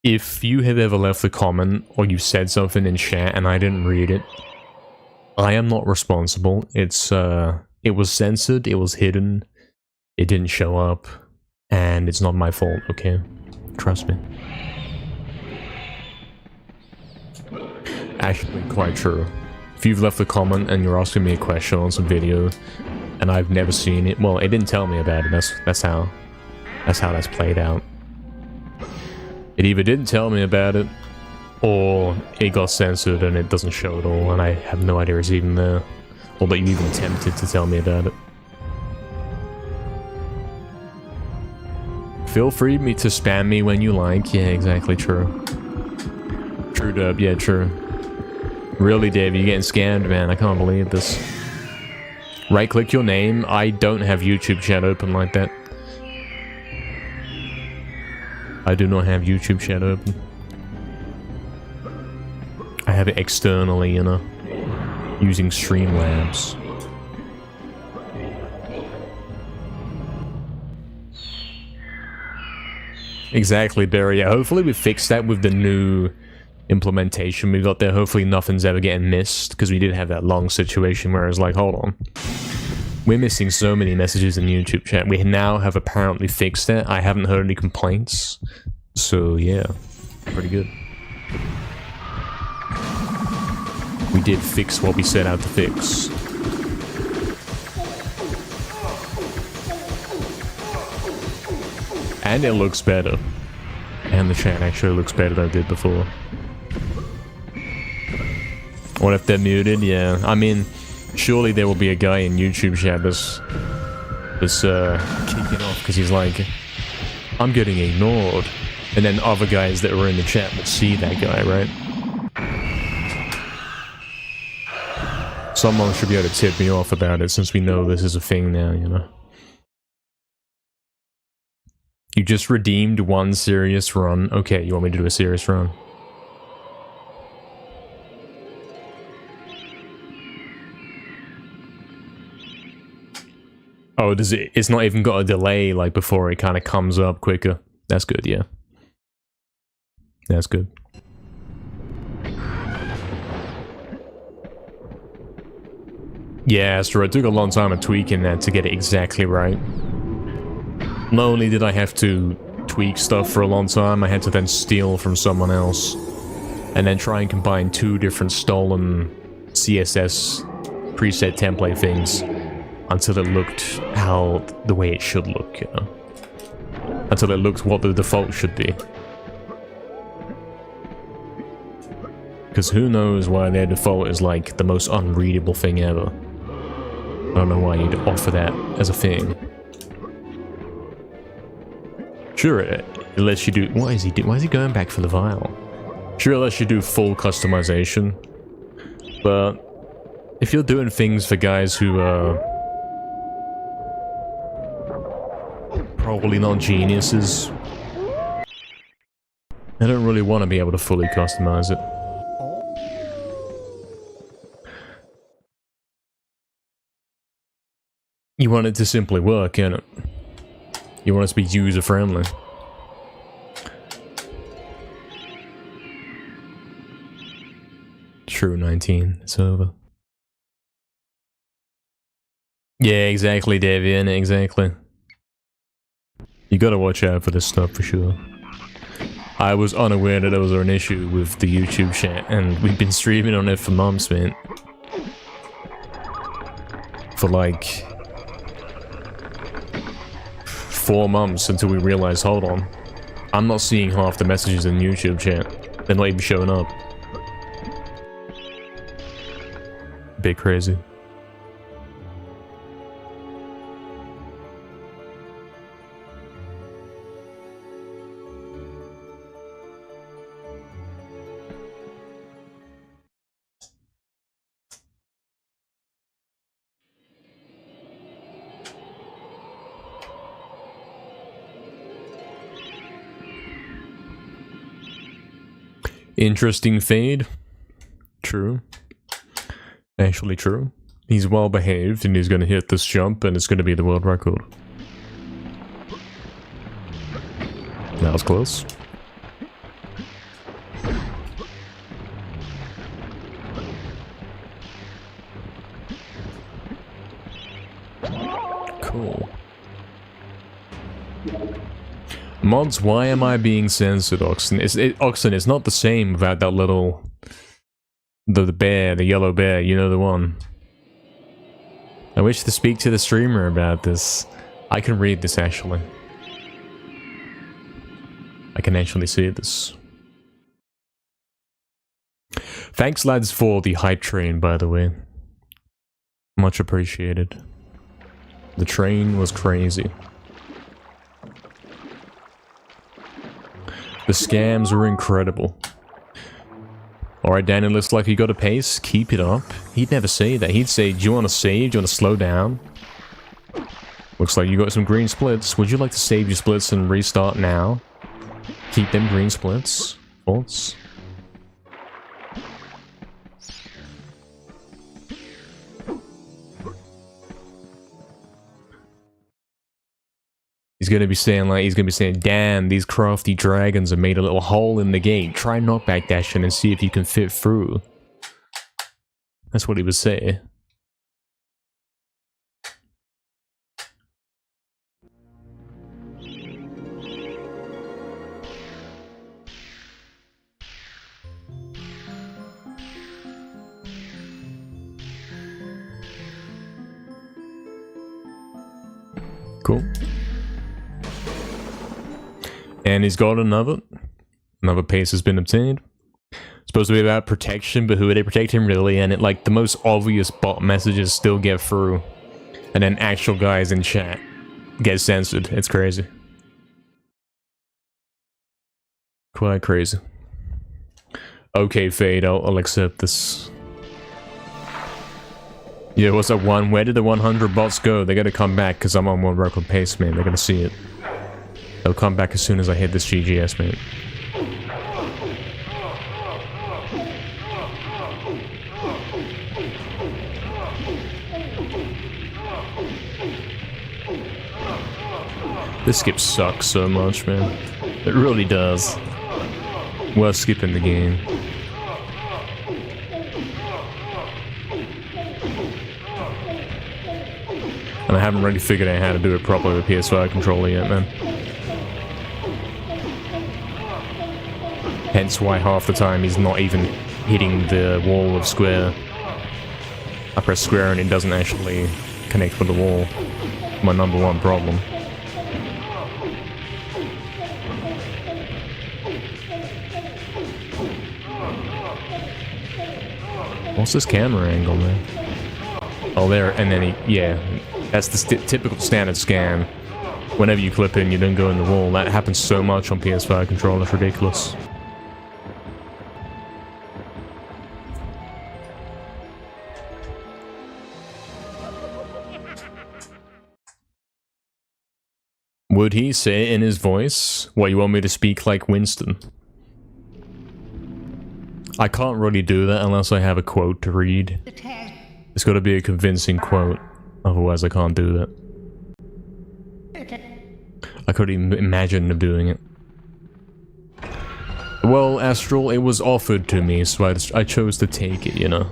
if you have ever left a comment or you said something in chat and I didn't read it, I am not responsible. It was censored, it was hidden, it didn't show up, and it's not my fault, okay? Trust me. Actually, quite true. If you've left a comment and you're asking me a question on some video, and I've never seen it, well, it didn't tell me about it. That's how that's played out. It either didn't tell me about it, or it got censored and it doesn't show at all, and I have no idea it's even there, or that you even attempted to tell me about it. Feel free to spam me when you like. Yeah, exactly, true. True, Dub, yeah, true. Really, Dave, you're getting scammed, man. I can't believe this. Right-click your name. I don't have YouTube chat open like that. I do not have YouTube chat open. I have it externally, you know, using Streamlabs. Exactly, Barry. Yeah, hopefully we fix that with the new implementation we got there. Hopefully nothing's ever getting missed, because we did have that long situation where I was like, hold on. We're missing so many messages in YouTube chat. We now have apparently fixed it. I haven't heard any complaints. So, yeah. Pretty good. We did fix what we set out to fix. And it looks better. And the chat actually looks better than it did before. What if they're muted? Yeah. I mean, surely there will be a guy in YouTube chat that's kicking off because he's like, I'm getting ignored. And then other guys that were in the chat will see that guy, right? Someone should be able to tip me off about it since we know this is a thing now, you know? You just redeemed one serious run. Okay, you want me to do a serious run? Oh, does it? It's not even got a delay, like, before it kind of comes up quicker. That's good, yeah. That's good. Yeah, that's true. It took a long time of tweaking that to get it exactly right. Not only did I have to tweak stuff for a long time, I had to then steal from someone else. And then try and combine two different stolen CSS preset template things. Until it looked the way it should look, you know? Until it looked what the default should be. Because who knows why their default is like the most unreadable thing ever. I don't know why you'd offer that as a thing. Sure, it lets you do... What is he doing? Why is he going back for the vial? Sure, it lets you do full customization. But if you're doing things for guys who are... probably not geniuses. I don't really want to be able to fully customize it. You want it to simply work, innit? You want it to be user-friendly. True, 19. It's over. Yeah, exactly, Davian, exactly. You gotta watch out for this stuff for sure. I was unaware that there was an issue with the YouTube chat, and we've been streaming on it for months, man. For like... 4 months until we realized, hold on. I'm not seeing half the messages in YouTube chat. They're not even showing up. Bit crazy. Interesting fade. True. Actually true. He's well behaved and he's gonna hit this jump and it's gonna be the world record. That was close. Cool. Mods, why am I being censored, Oxen? Oxen, it's not the same without that little... The bear, the yellow bear, you know the one. I wish to speak to the streamer about this. I can read this, actually. I can actually see this. Thanks, lads, for the hype train, by the way. Much appreciated. The train was crazy. The scams were incredible. Alright, Daniel, looks like you got a pace. Keep it up. He'd never say that. He'd say, do you want to save? Do you want to slow down? Looks like you got some green splits. Would you like to save your splits and restart now? Keep them green splits. Thoughts? He's gonna be saying, damn, these crafty dragons have made a little hole in the gate. Try knockback dashing and see if you can fit through. That's what he would say. Cool. And he's got another pace has been obtained. Supposed to be about protection, but who would they protect him really? And it, like, the most obvious bot messages still get through. And then actual guys in chat get censored. It's crazy. Quite crazy. Okay, Fade, I'll accept this. Yeah, what's that one? Where did the 100 bots go? They gotta come back, because I'm on one record pace, man. They're gonna see it. They'll come back as soon as I hit this GGS, mate. This skip sucks so much, man. It really does. Worst skip in the game. And I haven't really figured out how to do it properly with PS5 controller yet, man. Hence why half the time he's not even hitting the wall of square. I press square and it doesn't actually connect with the wall. My number one problem. What's this camera angle, man? Oh, there, and then yeah. That's the typical standard scam. Whenever you clip in, you don't go in the wall. That happens so much on PS5 controller, it's ridiculous. Would he say in his voice, "What, you want me to speak like Winston?" I can't really do that unless I have a quote to read. It's got to be a convincing quote, otherwise I can't do that. I couldn't even imagine of doing it. Well, Astral, it was offered to me, so I chose to take it, you know.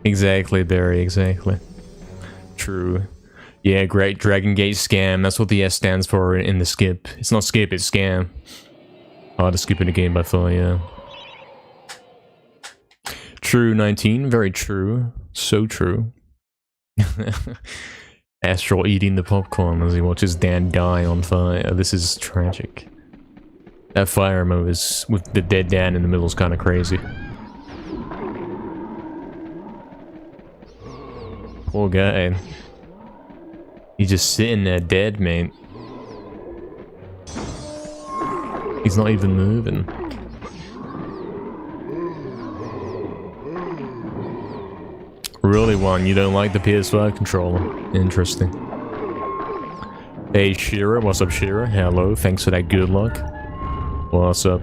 Exactly, Barry, exactly. True. Yeah, great Dragon Gate scam. That's what the S stands for in the skip. It's not skip, it's scam. Hard to skip in a game by far, yeah. True, 19. Very true. So true. Astral eating the popcorn as he watches Dan die on fire. This is tragic. That fire mode is, with the dead Dan in the middle, is kind of crazy. Poor guy. He's just sitting there dead, mate. He's not even moving. Really, one, you don't like the PS5 controller? Interesting. Hey, Shira, what's up, Shira? Hello, thanks for that good luck. What's up?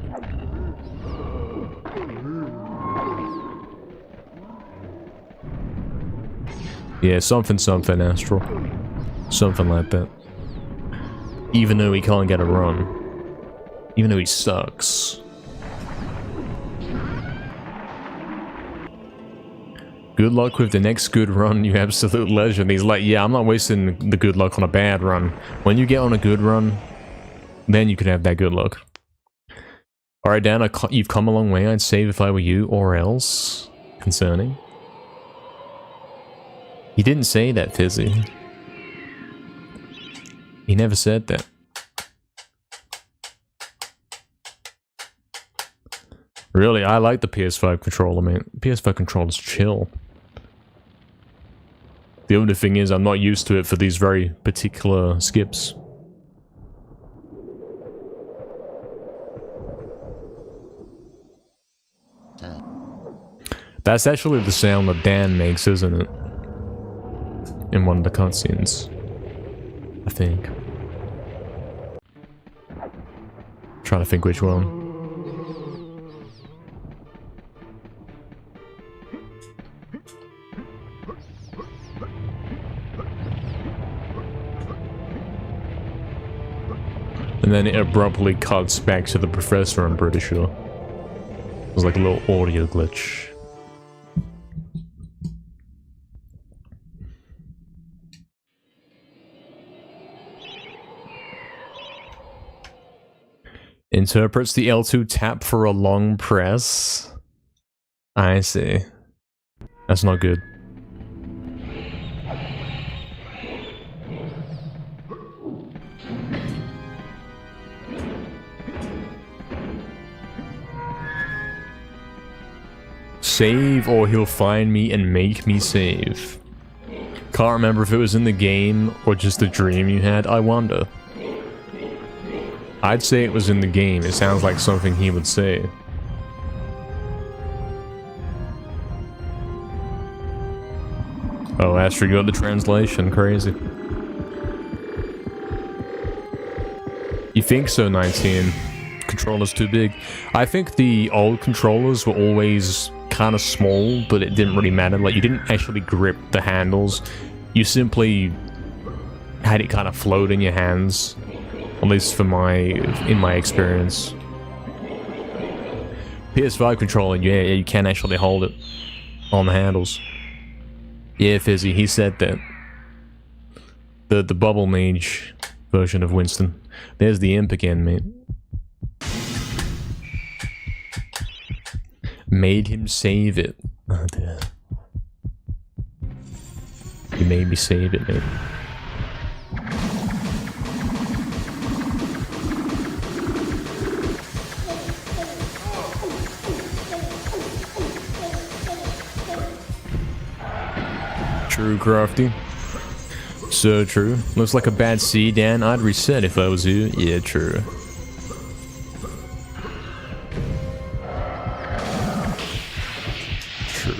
Yeah, something, Astral. Something like that. Even though he can't get a run. Even though he sucks. Good luck with the next good run, you absolute legend. He's like, yeah, I'm not wasting the good luck on a bad run. When you get on a good run, then you can have that good luck. Alright, Dan, you've come a long way. I'd save if I were you, or else. Concerning. He didn't say that, Fizzy. He never said that. Really, I like the PS5 controller, man. PS5 controller's chill. The only thing is, I'm not used to it for these very particular skips. That's actually the sound that Dan makes, isn't it? In one of the cutscenes. I think. Trying to think which one. And then it abruptly cuts back to the professor, I'm pretty sure. It was like a little audio glitch. Interprets the L2 tap for a long press. I see. That's not good. Save or he'll find me and make me save. Can't remember if it was in the game or just a dream you had, I wonder. I'd say it was in the game. It sounds like something he would say. Oh, Astrid got the translation. Crazy. You think so, 19? Controller's too big. I think the old controllers were always kind of small, but it didn't really matter. Like, you didn't actually grip the handles. You simply had it kind of float in your hands. At least in my experience. PS5 controller, yeah, you can actually hold it on the handles. Yeah, Fizzy, he said that. The Bubble Mage version of Winston. There's the imp again, mate. Made him save it. Oh dear. You made me save it, mate. True, Crafty. So true. Looks like a bad seed, Dan. I'd reset if I was you. Yeah, true. True.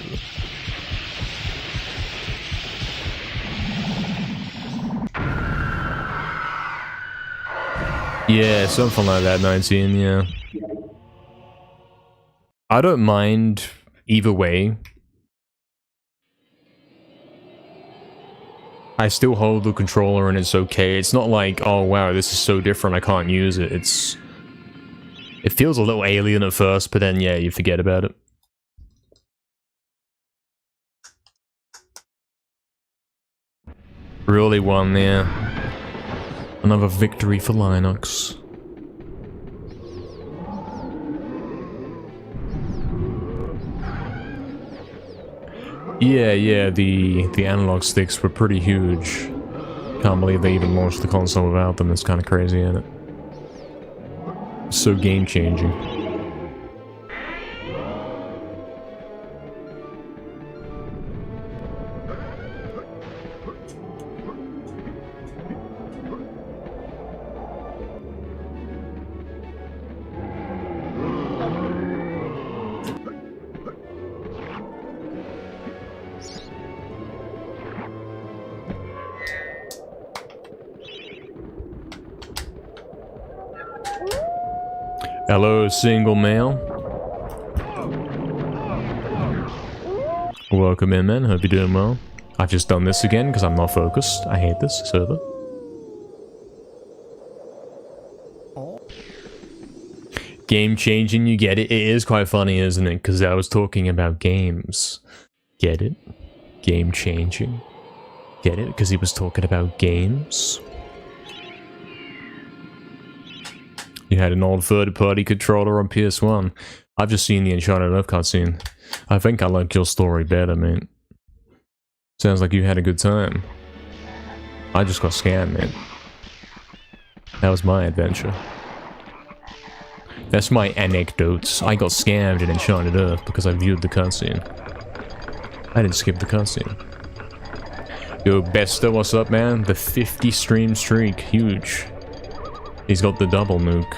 Yeah, something like that, 19, yeah. I don't mind either way. I still hold the controller and it's okay. It's not like, oh wow, this is so different, I can't use it. It feels a little alien at first, but then yeah, you forget about it. Really won there. Another victory for Linux. Yeah, the analog sticks were pretty huge. Can't believe they even launched the console without them. It's kind of crazy, isn't it? So game-changing. Hello, single male. Welcome in, man. Hope you're doing well. I've just done this again because I'm not focused. I hate this server. Game changing, you get it? It is quite funny, isn't it? Because I was talking about games. Get it? Game changing. Get it? Because he was talking about games. You had an old third-party controller on PS1. I've just seen the Uncharted Earth cutscene. I think I like your story better, mate. Sounds like you had a good time. I just got scammed, man. That was my adventure. That's my anecdotes. I got scammed in Uncharted Earth because I viewed the cutscene. I didn't skip the cutscene. Yo, Besta, what's up, man? The 50 stream streak. Huge. He's got the double nuke.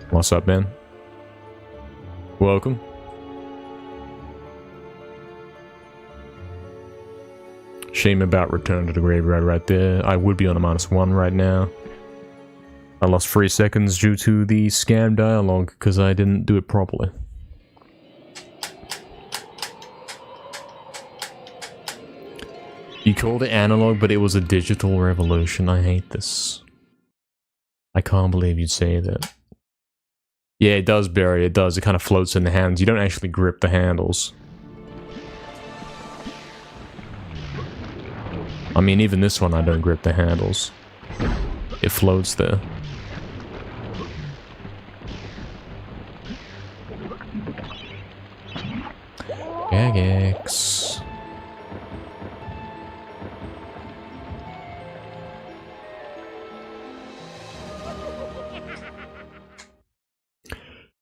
What's up, man? Welcome. Shame about Return to the Graveyard right there. I would be on a -1 right now. I lost 3 seconds due to the scam dialogue because I didn't do it properly. You called it analog, but it was a digital revolution. I hate this. I can't believe you'd say that. Yeah, it does, Barry. It does. It kind of floats in the hands. You don't actually grip the handles. I mean, even this one, I don't grip the handles. It floats there. Gagex.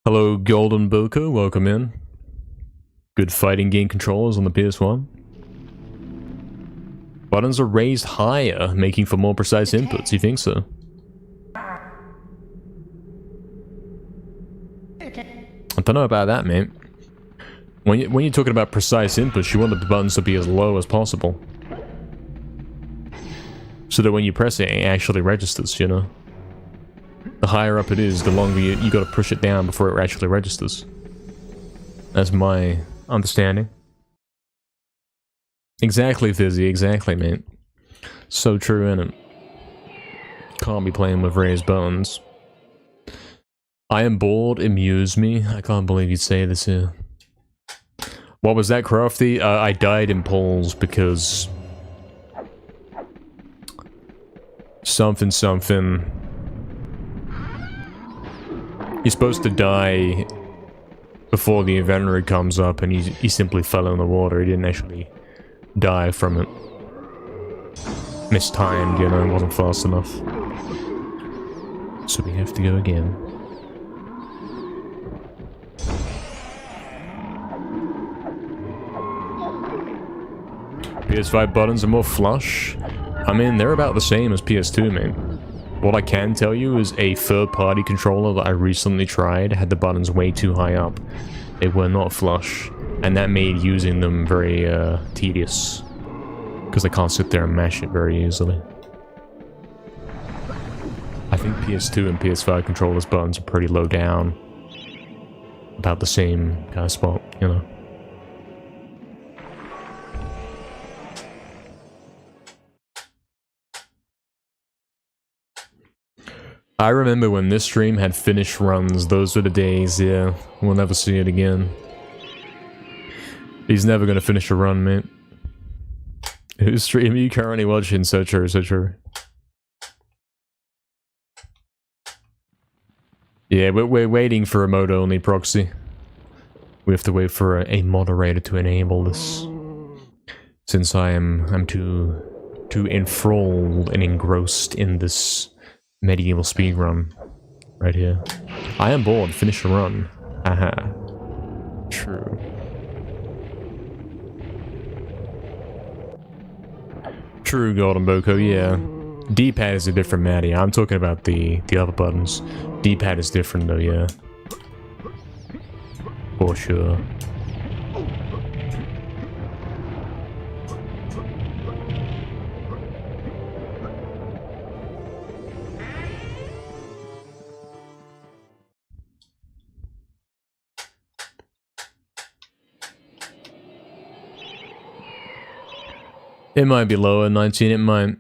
Hello, Golden Boko, welcome in. Good fighting game controllers on the PS1. Buttons are raised higher, making for more precise inputs, you think so? I don't know about that, mate. When you're talking about precise inputs, you want the buttons to be as low as possible. So that when you press it, it actually registers, you know? The higher up it is, the longer you gotta push it down before it actually registers. That's my understanding. Exactly, Fizzy, exactly, mate. So true, innit? Can't be playing with raised buttons. I am bored, amuse me. I can't believe you'd say this here. What was that, Crafty? I died in polls because... something. You're supposed to die before the inventory comes up, and he simply fell in the water. He didn't actually die from it. Mistimed, you know, it wasn't fast enough. So we have to go again. PS5 buttons are more flush. I mean, they're about the same as PS2, man. What I can tell you is a third-party controller that I recently tried had the buttons way too high up. They were not flush, and that made using them very tedious. Because I can't sit there and mash it very easily. I think PS2 and PS5 controllers buttons are pretty low down. About the same kind of spot, you know. I remember when this stream had finish runs, those were the days, yeah. We'll never see it again. He's never gonna finish a run, mate. Whose stream are you currently watching? So true, so true. Yeah, we're waiting for a mode-only proxy. We have to wait for a moderator to enable this. Since I'm too enthralled and engrossed in this MediEvil speedrun right here. I am bored. Finish the run. Haha. True. True, Golden Boko, yeah. D-pad is a different Maddie. I'm talking about the other buttons. D-pad is different though, yeah. For sure. It might be lower, 19, it might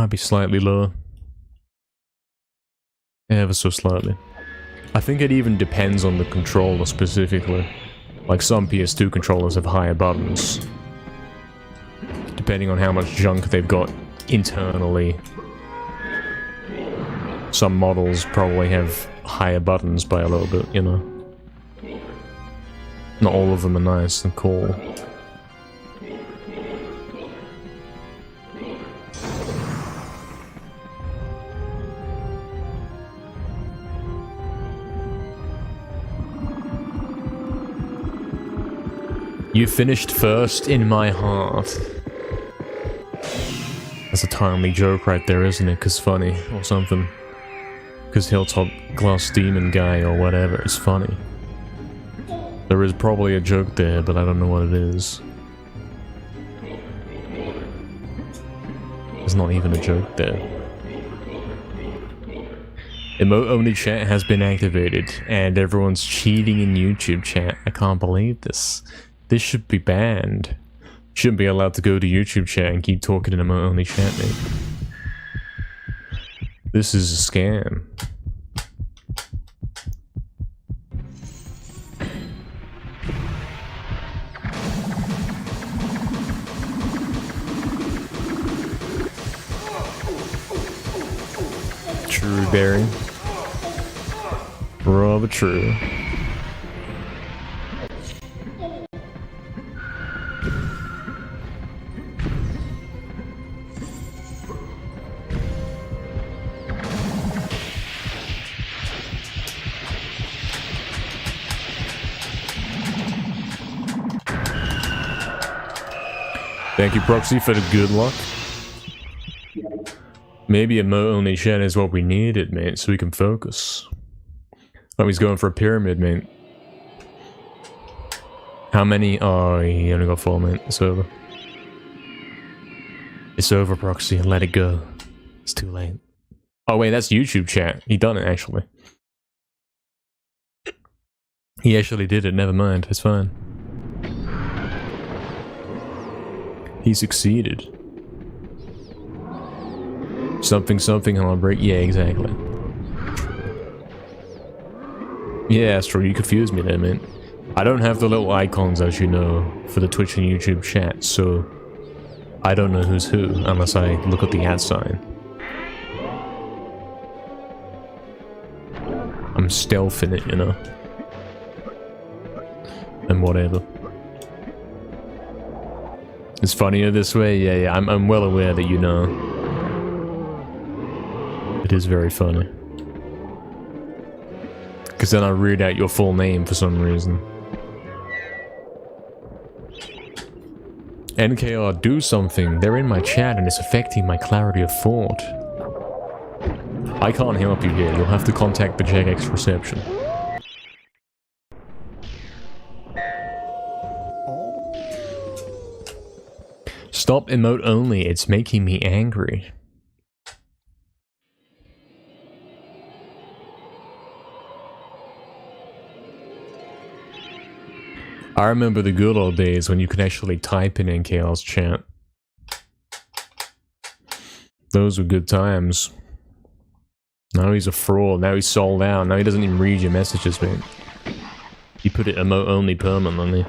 be slightly lower. Ever so slightly. I think it even depends on the controller specifically. Like some PS2 controllers have higher buttons. Depending on how much junk they've got internally. Some models probably have higher buttons by a little bit, you know. Not all of them are nice and cool. You finished first in my heart. That's a timely joke right there, isn't it? 'Cause funny, or something. 'Cause Hilltop Glass Demon guy or whatever is funny. There is probably a joke there, but I don't know what it is. There's not even a joke there. Emote-only chat has been activated, and everyone's cheating in YouTube chat. I can't believe this. This should be banned. Shouldn't be allowed to go to YouTube chat and keep talking in emote-only chat, mate. This is a scam. True, Barry. Rather true. Thank you, Proxy, for the good luck. Maybe a mo-only chat is what we needed, mate, so we can focus. Oh, he's going for a pyramid, mate. How many? Oh, he only got 4 minutes. It's over. It's over, Proxy. Let it go. It's too late. Oh wait, that's YouTube chat. He done it actually. He actually did it. Never mind. It's fine. He succeeded. Something something on break. Yeah, exactly. Yeah, Astro, you confused me there, man. I don't have the little icons, as you know, for the Twitch and YouTube chat, so I don't know who's who unless I look at the @ sign. I'm stealthing it, you know. And whatever. It's funnier this way? Yeah, I'm well aware that you know. It is very funny. Because then I read out your full name for some reason. NKR, do something. They're in my chat and it's affecting my clarity of thought. I can't help you here. You'll have to contact the JX reception. Stop emote only. It's making me angry. I remember the good old days when you could actually type in NKL's chat. Those were good times. Now he's a fraud. Now he's sold out. Now he doesn't even read your messages, man. He put it emote only permanently.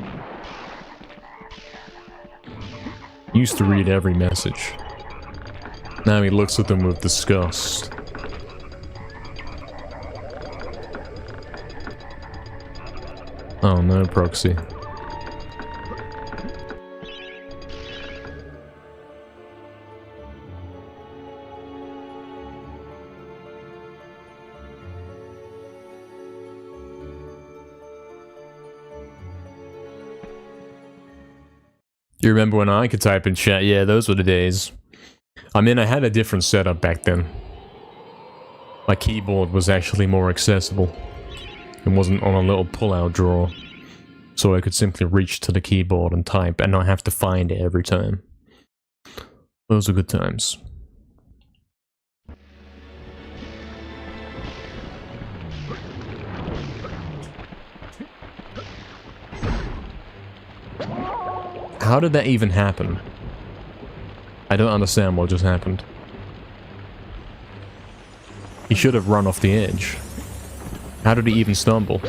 Used to read every message. Now he looks at them with disgust. Oh no, Proxy. You remember when I could type in chat? Yeah, those were the days. I mean, I had a different setup back then. My keyboard was actually more accessible. It wasn't on a little pull-out drawer. So I could simply reach to the keyboard and type and not have to find it every time. Those were good times. How did that even happen? I don't understand what just happened. He should have run off the edge. How did he even stumble?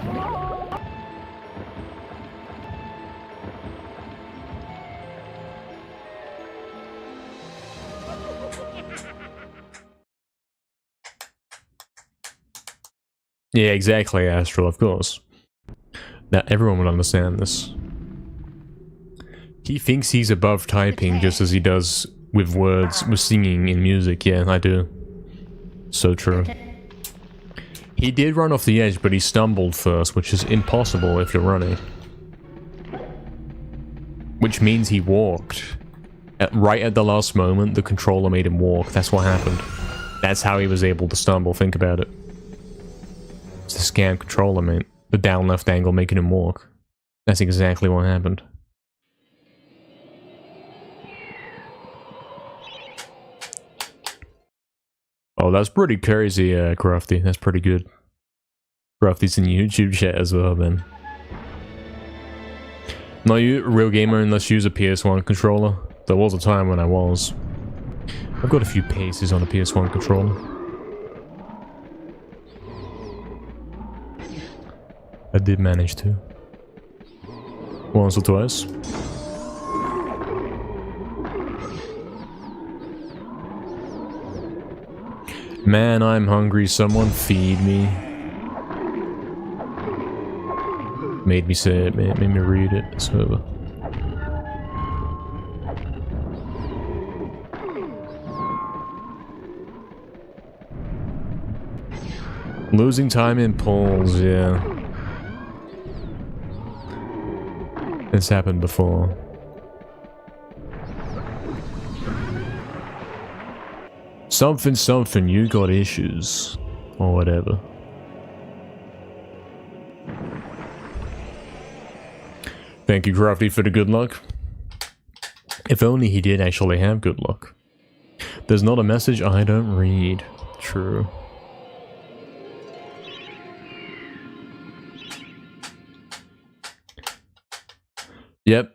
Yeah, exactly, Astral, of course. Now, everyone would understand this. He thinks he's above typing just as he does with words, with singing in music. Yeah, I do. So true. He did run off the edge, but he stumbled first, which is impossible if you're running. Which means he walked. Right at the last moment, the controller made him walk. That's what happened. That's how he was able to stumble. Think about it. It's a scam controller, mate. The down left angle making him walk. That's exactly what happened. Oh, that's pretty crazy, Crafty. That's pretty good. Crafty's in YouTube chat as well, man. Not you, a real gamer, unless you use a PS1 controller. There was a time when I was. I've got a few paces on a PS1 controller. I did manage to. Once or twice. Man, I'm hungry. Someone feed me. Made me say it, made me read it, so... Losing time in polls, yeah. It's happened before. Something, something, you got issues. Or whatever. Thank you, Crafty, for the good luck. If only he did actually have good luck. There's not a message I don't read. True. Yep.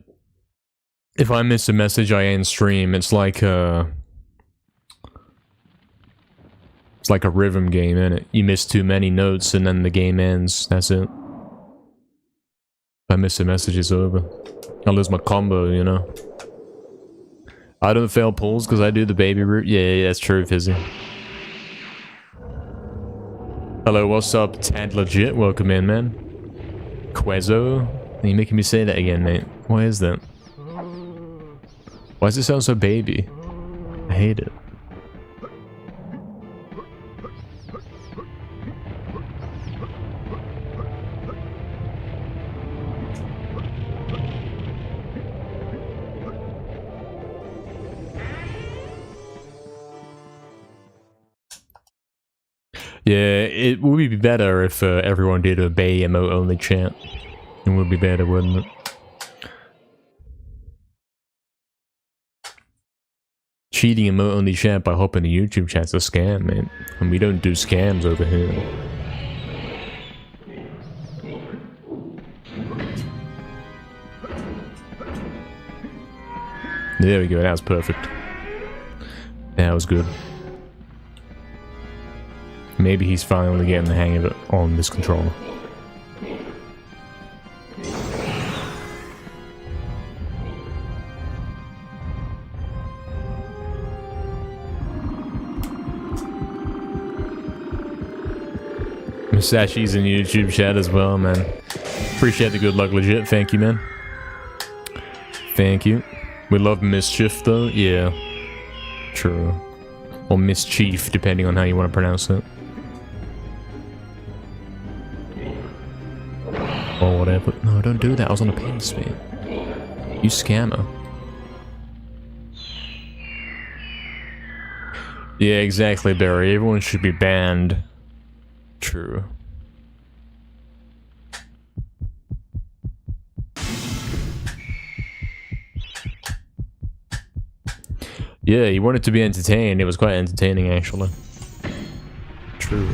If I miss a message, I end stream. It's like a rhythm game, innit? You miss too many notes and then the game ends. That's it. If I miss a message, it's over. I lose my combo, you know? I don't fail pulls because I do the baby route. Yeah, that's true, Fizzy. Hello, what's up, Tad Legit? Welcome in, man. Quezzo? Are you making me say that again, mate? Why is that? Why does it sound so baby? I hate it. Yeah, it would be better if everyone did a Bay emote only chant. It would be better, wouldn't it? Cheating emote only chat by hopping to YouTube chat's a scam, man. And we don't do scams over here. There we go, that was perfect. That was good. Maybe he's finally getting the hang of it on this controller. Masashi's in YouTube chat as well, man. Appreciate the good luck, legit. Thank you, man. Thank you. We love mischief, though. Yeah. True. Or mischief, depending on how you want to pronounce it. Or whatever. No, don't do that. I was on a pace, man. You scammer. Yeah, exactly, Barry. Everyone should be banned. True. Yeah, you wanted to be entertained. It was quite entertaining, actually. True.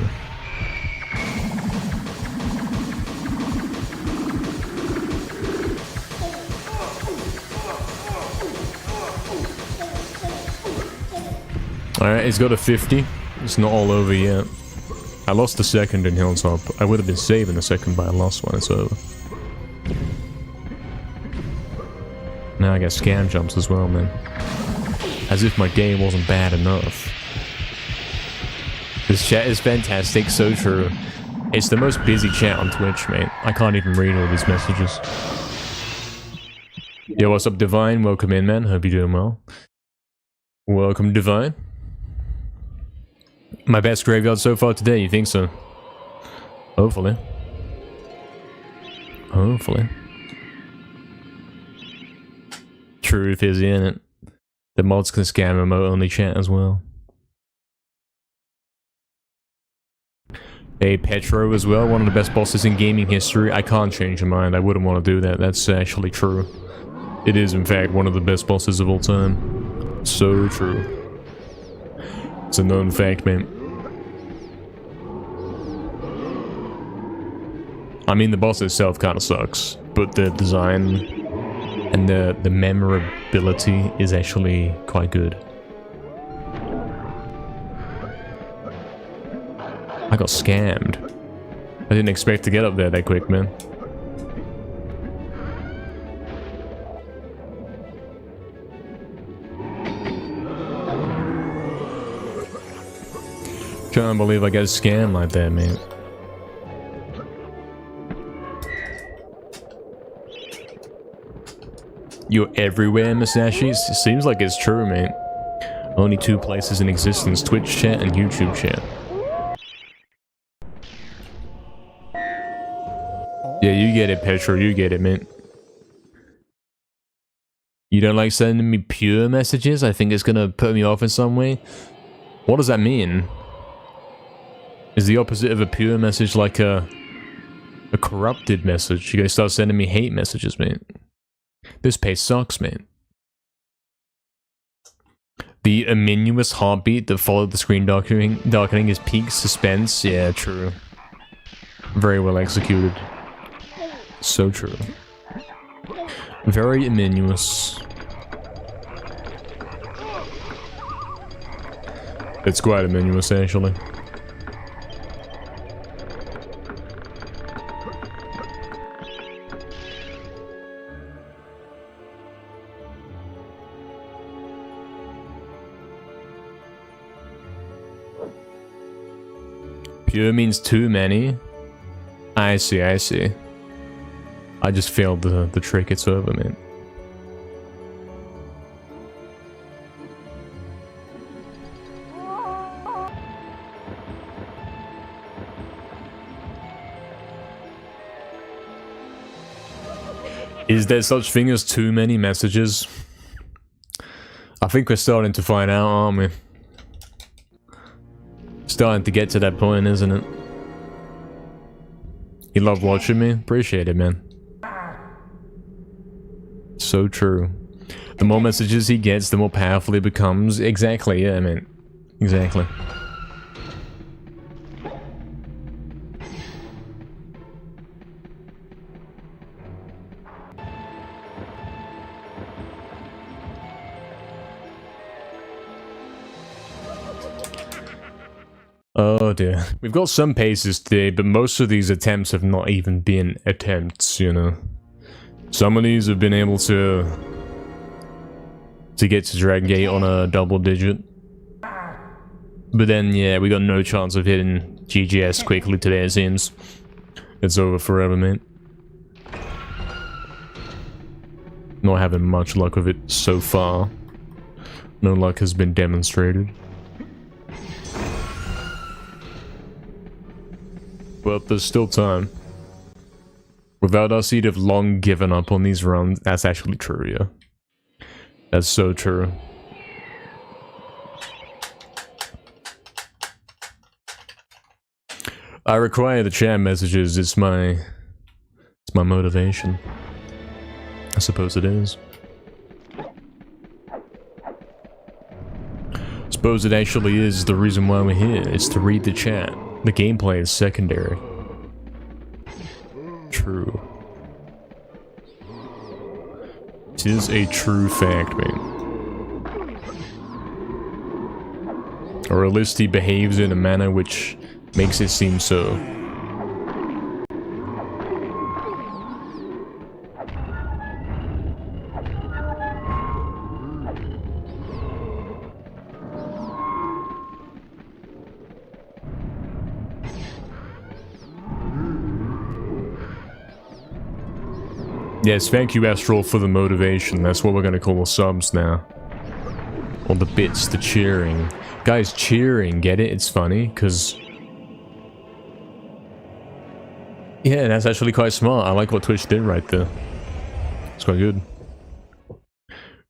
Alright, he's got a 50. It's not all over yet. I lost the second in Hilltop. I would have been saving the second, but I lost one. It's over. Now I got scam jumps as well, man. As if my game wasn't bad enough. This chat is fantastic, so true. It's the most busy chat on Twitch, mate. I can't even read all these messages. Yo, what's up, Divine? Welcome in, man. Hope you're doing well. Welcome, Divine. My best graveyard so far today, you think so? Hopefully. Hopefully. Truth is in it. The mods can scam emote only chat as well. Hey, Petro as well, one of the best bosses in gaming history. I can't change your mind, I wouldn't want to do that. That's actually true. It is, in fact, one of the best bosses of all time. So true. It's a known fact, man. I mean, the boss itself kind of sucks, but the design and the memorability is actually quite good. I got scammed. I didn't expect to get up there that quick, man. Can't believe I got scammed like that, man. You're everywhere, Masashi? It seems like it's true, mate. Only two places in existence, Twitch chat and YouTube chat. Yeah, you get it, Petro, you get it, mate. You don't like sending me pure messages? I think it's gonna put me off in some way. What does that mean? Is the opposite of a pure message like a corrupted message? You're gonna start sending me hate messages, mate. This pace sucks, man. The ominous heartbeat that followed the screen darkening is peak suspense. Yeah, true. Very well executed. So true. Very ominous. It's quite ominous, actually. Pure means too many. I see, I see. I just failed the trick, it's over, man. Is there such thing as too many messages? I think we're starting to find out, aren't we? Starting to get to that point, isn't it? You love watching me? Appreciate it, man. So true. The more messages he gets, the more powerful he becomes. Exactly, yeah, man. Exactly. Oh dear. We've got some paces today, but most of these attempts have not even been attempts, you know. Some of these have been able to get to Dragon Gate on a double digit. But then, yeah, we got no chance of hitting GGS quickly today, it seems. It's over forever, mate. Not having much luck with it so far. No luck has been demonstrated. But there's still time. Without us, he'd have long given up on these runs. That's actually true, yeah. That's so true. I require the chat messages. It's my motivation. I suppose it is. I suppose it actually is the reason why we're here. It's to read the chat. The gameplay is secondary. True. It is a true fact, man. Or at least he behaves in a manner which makes it seem so. Yes, thank you, Astral, for the motivation. That's what we're gonna call the subs now. Or the bits, the cheering. Guys, cheering, get it? It's funny, because... yeah, that's actually quite smart. I like what Twitch did right there. It's quite good.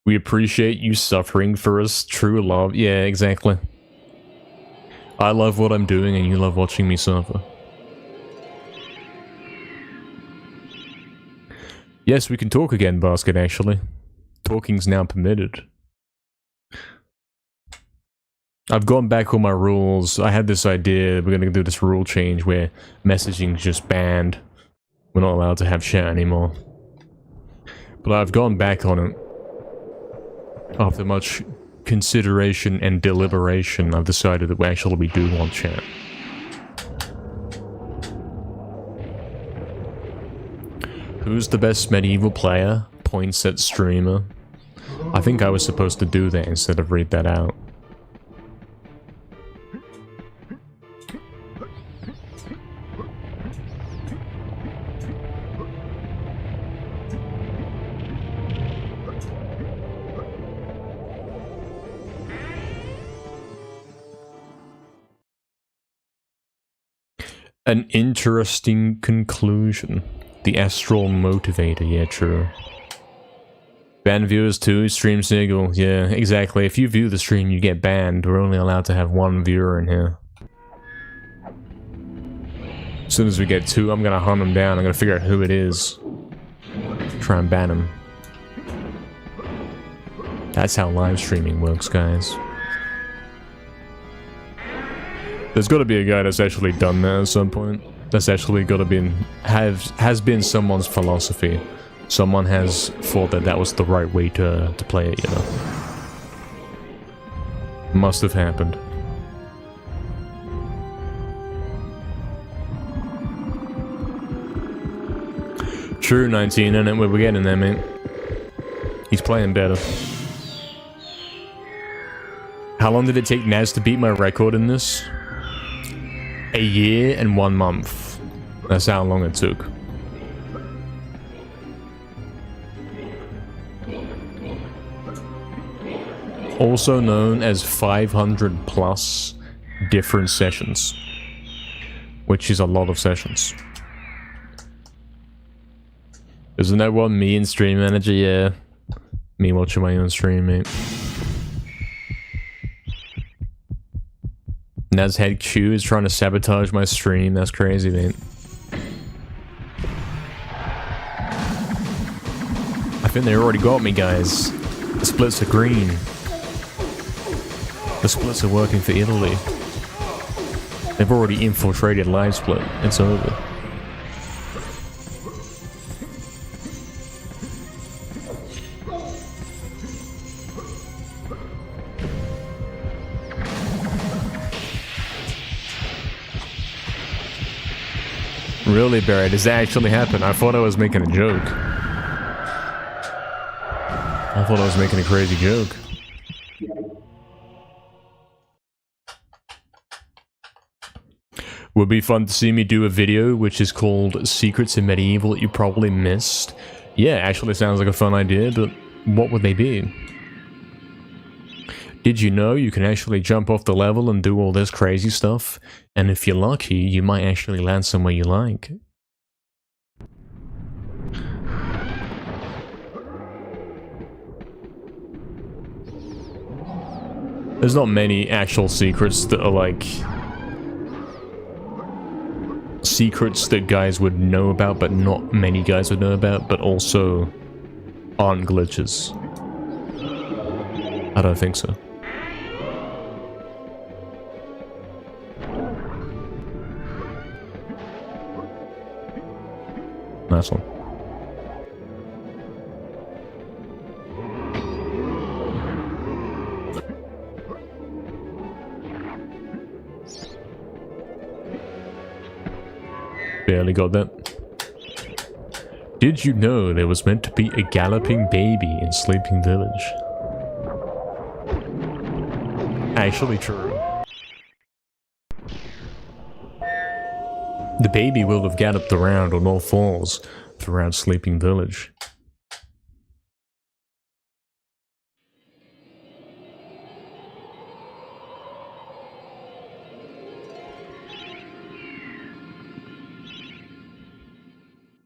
We appreciate you suffering for us. True love. Yeah, exactly. I love what I'm doing and you love watching me suffer. Yes, we can talk again, Basket, actually. Talking's now permitted. I've gone back on my rules. I had this idea, we're gonna do this rule change where messaging's just banned. We're not allowed to have chat anymore. But I've gone back on it. After much consideration and deliberation, I've decided that we do want chat. Who's the best MediEvil player? Points at streamer. I think I was supposed to do that instead of read that out. An interesting conclusion. The Astral Motivator, yeah, true. Ban viewers too, stream single, yeah, exactly. If you view the stream, you get banned. We're only allowed to have one viewer in here. As soon as we get two, I'm gonna hunt him down. I'm gonna figure out who it is. Try and ban him. That's how live streaming works, guys. There's got to be a guy that's actually done that at some point. That's actually got to be has been someone's philosophy. Someone has thought that that was the right way to play it, you know. Must have happened. True, 19, and we're getting there, mate. He's playing better. How long did it take Naz to beat my record in this? A year and 1 month. That's how long it took. Also known as 500 plus different sessions. Which is a lot of sessions. Isn't that what me and Stream Manager? Yeah. Me watching my own stream, mate. Naz Head Q is trying to sabotage my stream. That's crazy, mate. I think they already got me, guys. The splits are green. The splits are working for Italy. They've already infiltrated live split. It's over. Really, Barry? Does that actually happen? I thought I was making a joke. I thought I was making a crazy joke. Would be fun to see me do a video which is called Secrets in MediEvil that you probably missed. Yeah, actually sounds like a fun idea, but what would they be? Did you know you can actually jump off the level and do all this crazy stuff? And if you're lucky, you might actually land somewhere you like. There's not many actual secrets that are like... secrets that guys would know about, but not many guys would know about, but also aren't glitches. I don't think so. Nice one. Barely got that. Did you know there was meant to be a galloping baby in Sleeping Village? Actually true. The baby will have galloped around on all fours throughout Sleeping Village.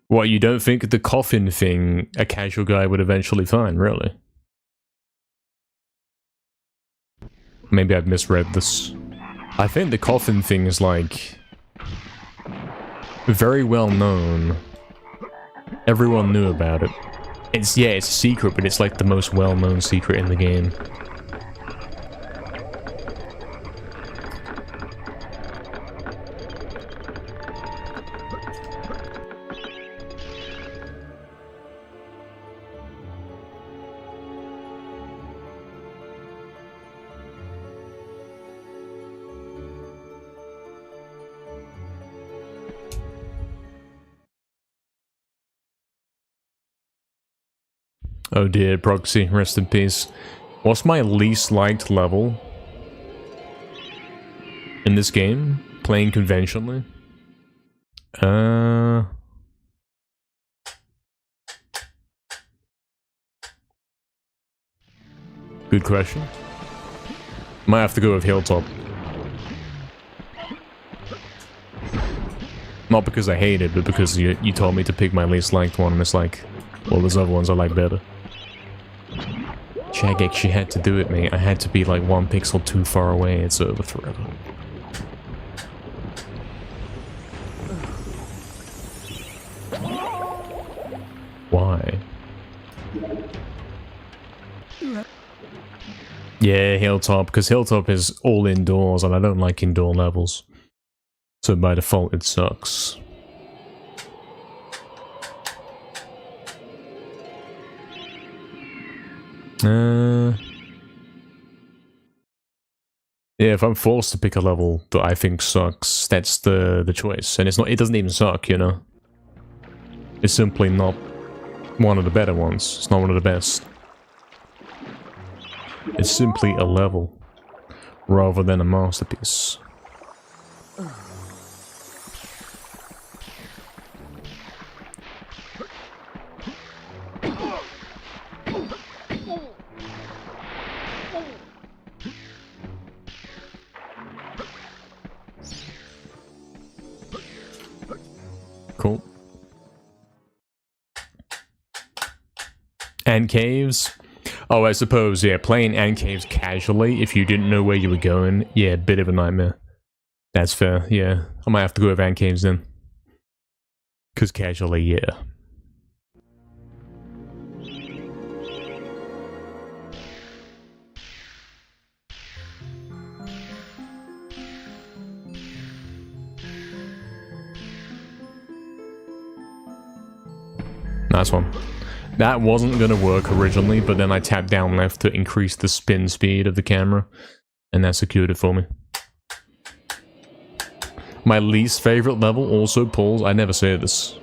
What, you don't think the coffin thing a casual guy would eventually find, really? Maybe I've misread this. I think the coffin thing is like... very well known. Everyone knew about it. It's, yeah, it's a secret, but it's like the most well-known secret in the game. Oh dear, Proxy, rest in peace. What's my least liked level in this game, playing conventionally? Good question. Might have to go with Hilltop. Not because I hate it, but because you told me to pick my least liked one, and it's like, well, there's other ones I like better. Jagex, you had to do it, mate. I had to be like 1 pixel too far away. It's over forever. Why? Yeah, Hilltop, because Hilltop is all indoors, and I don't like indoor levels. So by default, it sucks. Yeah, if I'm forced to pick a level that I think sucks, that's the choice. And it's not, it doesn't even suck, you know? It's simply not one of the better ones. It's not one of the best. It's simply a level, rather than a masterpiece. Cool. And caves? Oh, I suppose, yeah, playing ant caves casually, if you didn't know where you were going, yeah, bit of a nightmare. That's fair, yeah. I might have to go with ant caves then. Because casually, yeah. Nice one. That wasn't gonna work originally, but then I tapped down left to increase the spin speed of the camera, and that secured it for me. My least favorite level also pulls. I never say this.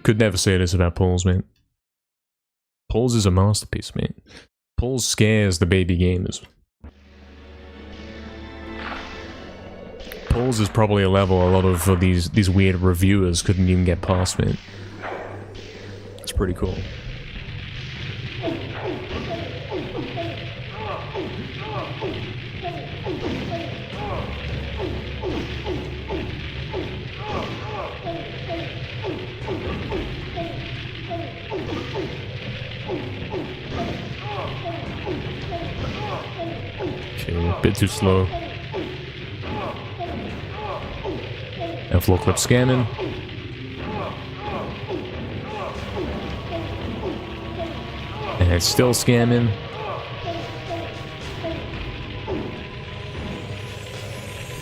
Could never say this about pulls, man. Pulls is a masterpiece, man. Pulls scares the baby gamers. Pulls is probably a level a lot of these weird reviewers couldn't even get past, man. It's pretty cool. Okay, a bit too slow. And floor clip scanning. And it's still scanning.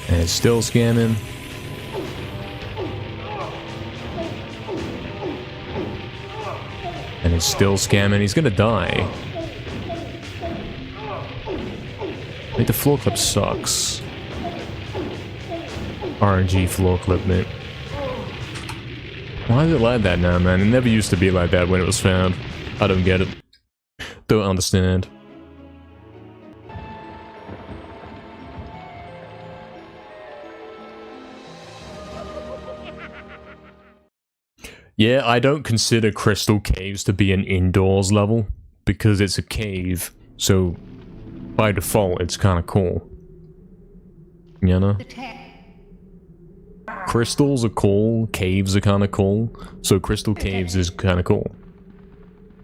And it's still scanning. And it's still scamming. He's gonna die. Like, the floor clip sucks. RNG floor clip, mate. Why is it like that now, man? It never used to be like that when it was found. I don't get it. Don't understand. Yeah, I don't consider Crystal Caves to be an indoors level, because it's a cave, so by default it's kind of cool. You know? Crystals are cool, caves are kind of cool, so Crystal Caves is kind of cool.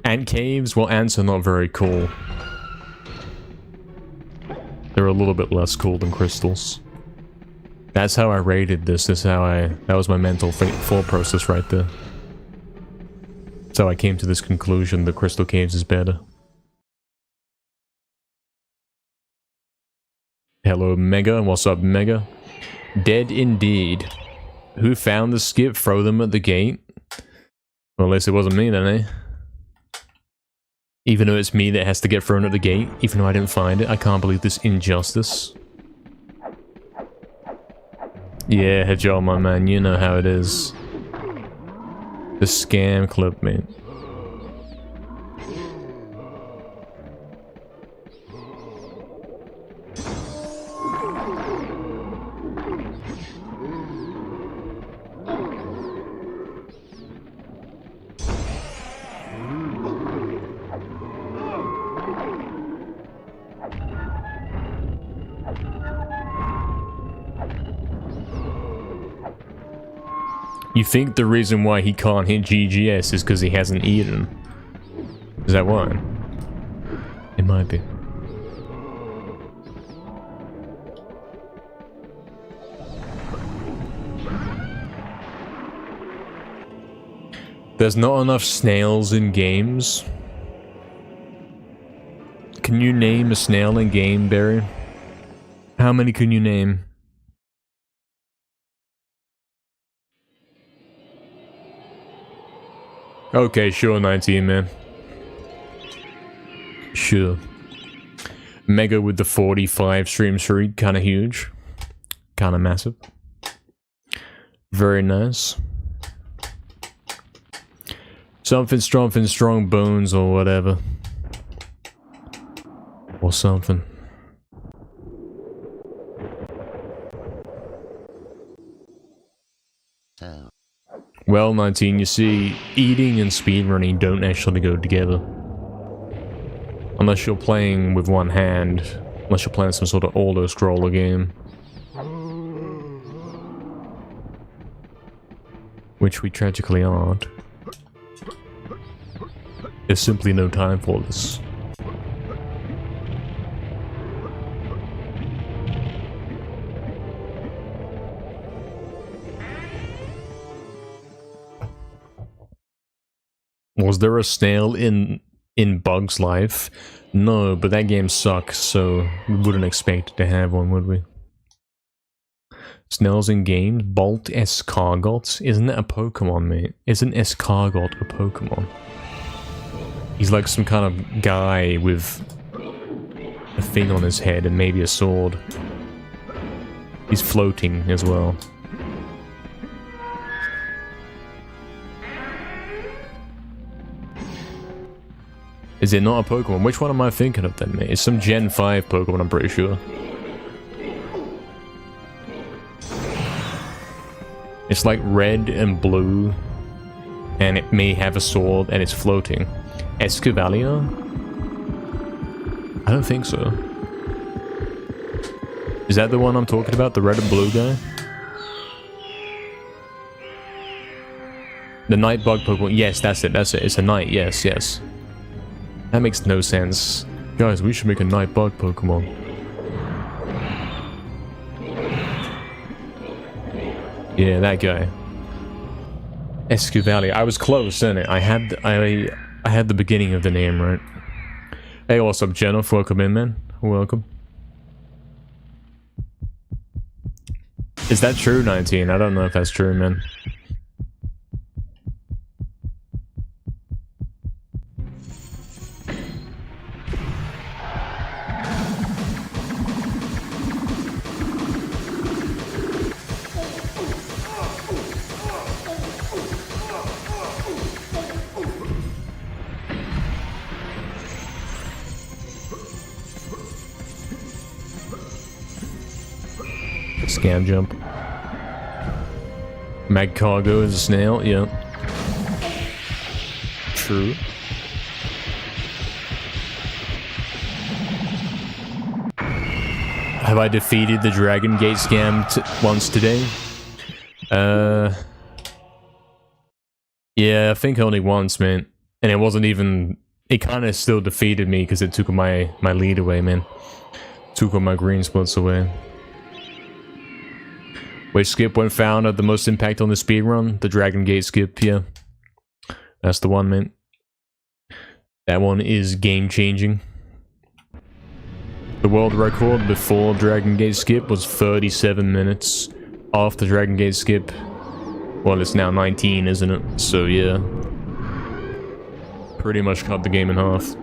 Ant caves, well, ants are not very cool. They're a little bit less cool than crystals. That's how I rated this, that was my mental thought process right there. That's how I came to this conclusion that Crystal Caves is better. Hello, Mega. What's up, Mega? Dead indeed. Who found the skip? Throw them at the gate? Well, at least it wasn't me then, eh? Even though it's me that has to get thrown at the gate, even though I didn't find it, I can't believe this injustice. Yeah, Hedgehog, my man, you know how it is. The scam clip, mate. You think the reason why he can't hit GGS is because he hasn't eaten? Is that why? It might be. There's not enough snails in games. Can you name a snail in game, Barry? How many can you name? Okay, sure, 19, man. Sure. Mega with the 45 stream streak, kinda huge. Kinda massive. Very nice. Something strong bones or whatever. Or something. Well, 19, you see, eating and speedrunning don't actually go together. Unless you're playing with one hand. Unless you're playing some sort of auto-scroller game. Which we tragically aren't. There's simply no time for this. Was there a snail in Bug's Life? No, but that game sucks, so we wouldn't expect to have one, would we? Snails in games? Bolt Escargot? Isn't that a Pokemon, mate? Isn't Escargot a Pokemon? He's like some kind of guy with a thing on his head and maybe a sword. He's floating as well. Is it not a Pokemon? Which one am I thinking of then, mate? It's some Gen 5 Pokemon, I'm pretty sure. It's like red and blue, and it may have a sword, and it's floating. Escavalier? I don't think so. Is that the one I'm talking about? The red and blue guy? The night bug Pokemon. Yes, that's it, that's it. It's a night, yes, yes. That makes no sense. Guys, we should make a night bug Pokemon. Yeah, that guy. Escavalier. I was close, didn't it? I had the beginning of the name right. Hey, what's up, Jennifer? Welcome in, man. Welcome. Is that true, 19? I don't know if that's true, man. Scam jump. Magcargo is a snail, yeah. True. Have I defeated the Dragon Gate scam once today? Yeah, I think only once, man. And it wasn't even... It kind of still defeated me because it took my lead away, man. Took all my green spots away. Which skip when found had the most impact on the speedrun? The Dragon Gate skip, yeah. That's the one, man. That one is game-changing. The world record before Dragon Gate skip was 37 minutes. After Dragon Gate skip, well, it's now 19, isn't it? So, yeah. Pretty much cut the game in half.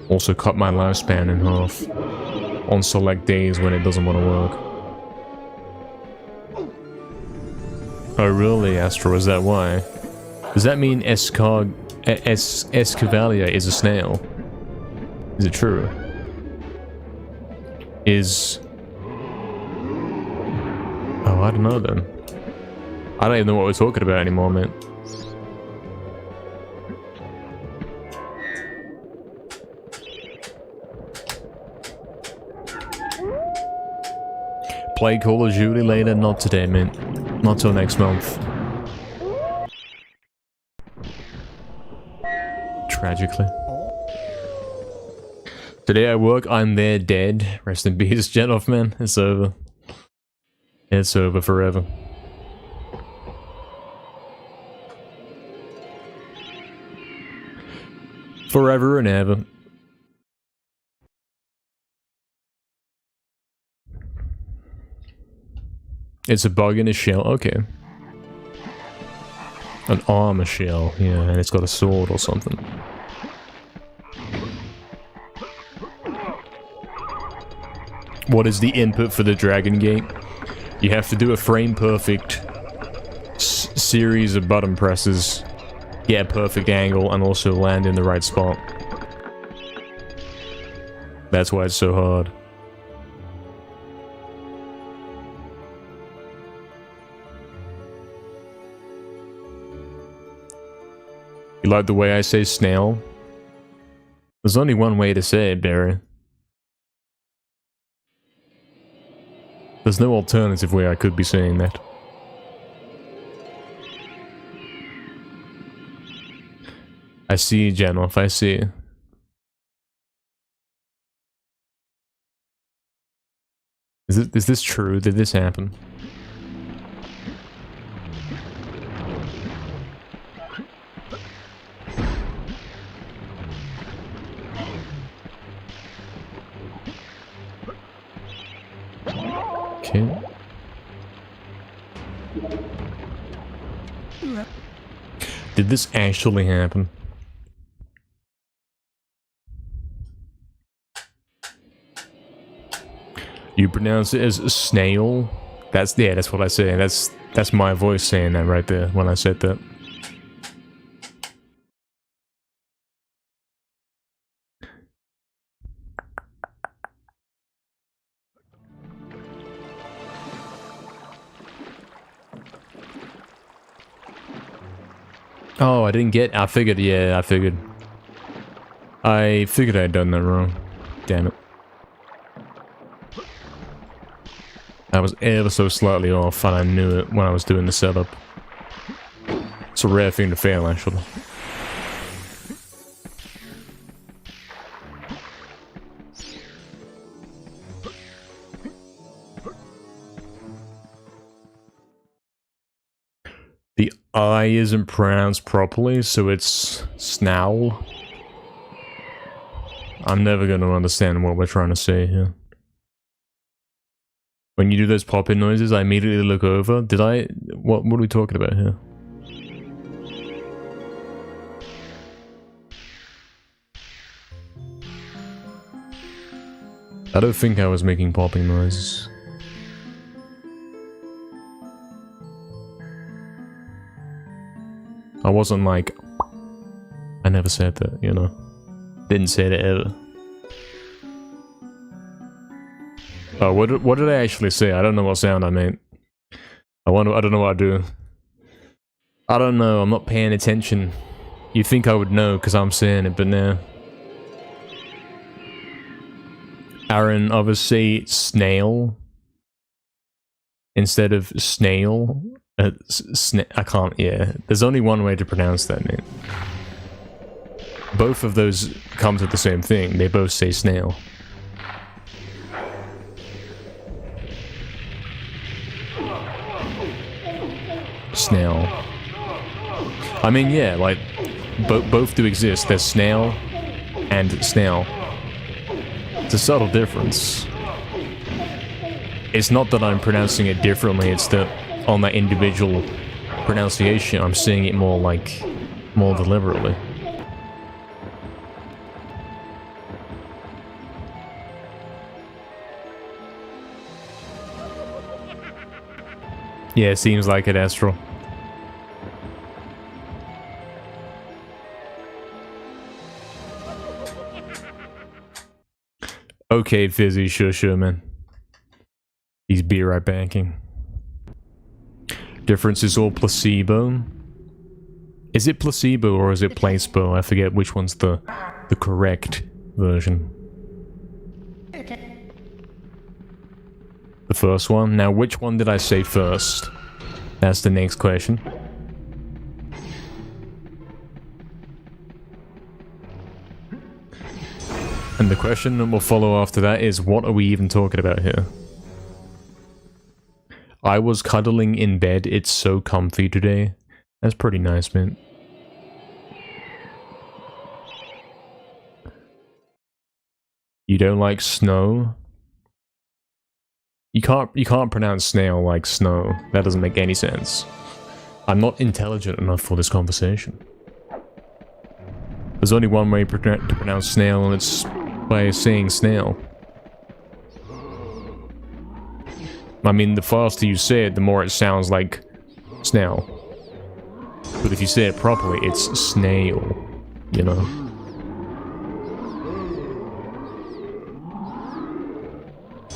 Also cut my lifespan in half on select days when it doesn't want to work. Oh really, Astro? Is that why? Does that mean Escavalier is a snail? Is it true? Is... Oh, I don't know then. I don't even know what we're talking about anymore, man. Play Call of Duty later? Not today, man. Not till next month. Tragically. Today I work, I'm there dead. Rest in peace, Genoff, man. It's over. It's over forever. Forever and ever. It's a bug in a shell, okay. An armor shell, yeah, and it's got a sword or something. What is the input for the Dragon Gate? You have to do a frame-perfect series of button presses, get a perfect angle, and also land in the right spot. That's why it's so hard. You like the way I say snail? There's only one way to say it, Barry. There's no alternative way I could be saying that. I see, Janoff, I see. Is this true? Did this happen? Okay. Did this actually happen? You pronounce it as snail? That's what I say. That's my voice saying that right there when I said that. Oh, I didn't get... I figured I'd done that wrong. Damn it. I was ever so slightly off, and I knew it when I was doing the setup. It's a rare thing to fail, actually. The I isn't pronounced properly, so it's snowl. I'm never going to understand what we're trying to say here. When you do those pop-in noises, I immediately look over. Did I... What are we talking about here? I don't think I was making popping noises. I wasn't like... I never said that, you know. Didn't say that ever. Oh, what did I actually say? I don't know what sound I made. I don't know what I do. I don't know, I'm not paying attention. You'd think I would know because I'm saying it, but no. Aaron, obviously snail instead of snail. I can't, yeah. There's only one way to pronounce that name. Both of those come to the same thing. They both say snail. Snail. I mean, yeah, like, both do exist. There's snail and snail. It's a subtle difference. It's not that I'm pronouncing it differently, it's that on that individual pronunciation, I'm saying it more like, more deliberately. Yeah, it seems like it, Astral. Okay, Fizzy, sure, man. He's be right backing. Difference is all placebo. Is it placebo or is it placebo? I forget which one's the correct version. The first one? Now, which one did I say first? That's the next question. And the question that will follow after that is, what are we even talking about here? I was cuddling in bed, it's so comfy today. That's pretty nice, man. You don't like snow? You can't pronounce snail like snow. That doesn't make any sense. I'm not intelligent enough for this conversation. There's only one way to pronounce snail, and it's by saying snail. I mean, the faster you say it, the more it sounds like snail. But if you say it properly, it's snail, you know?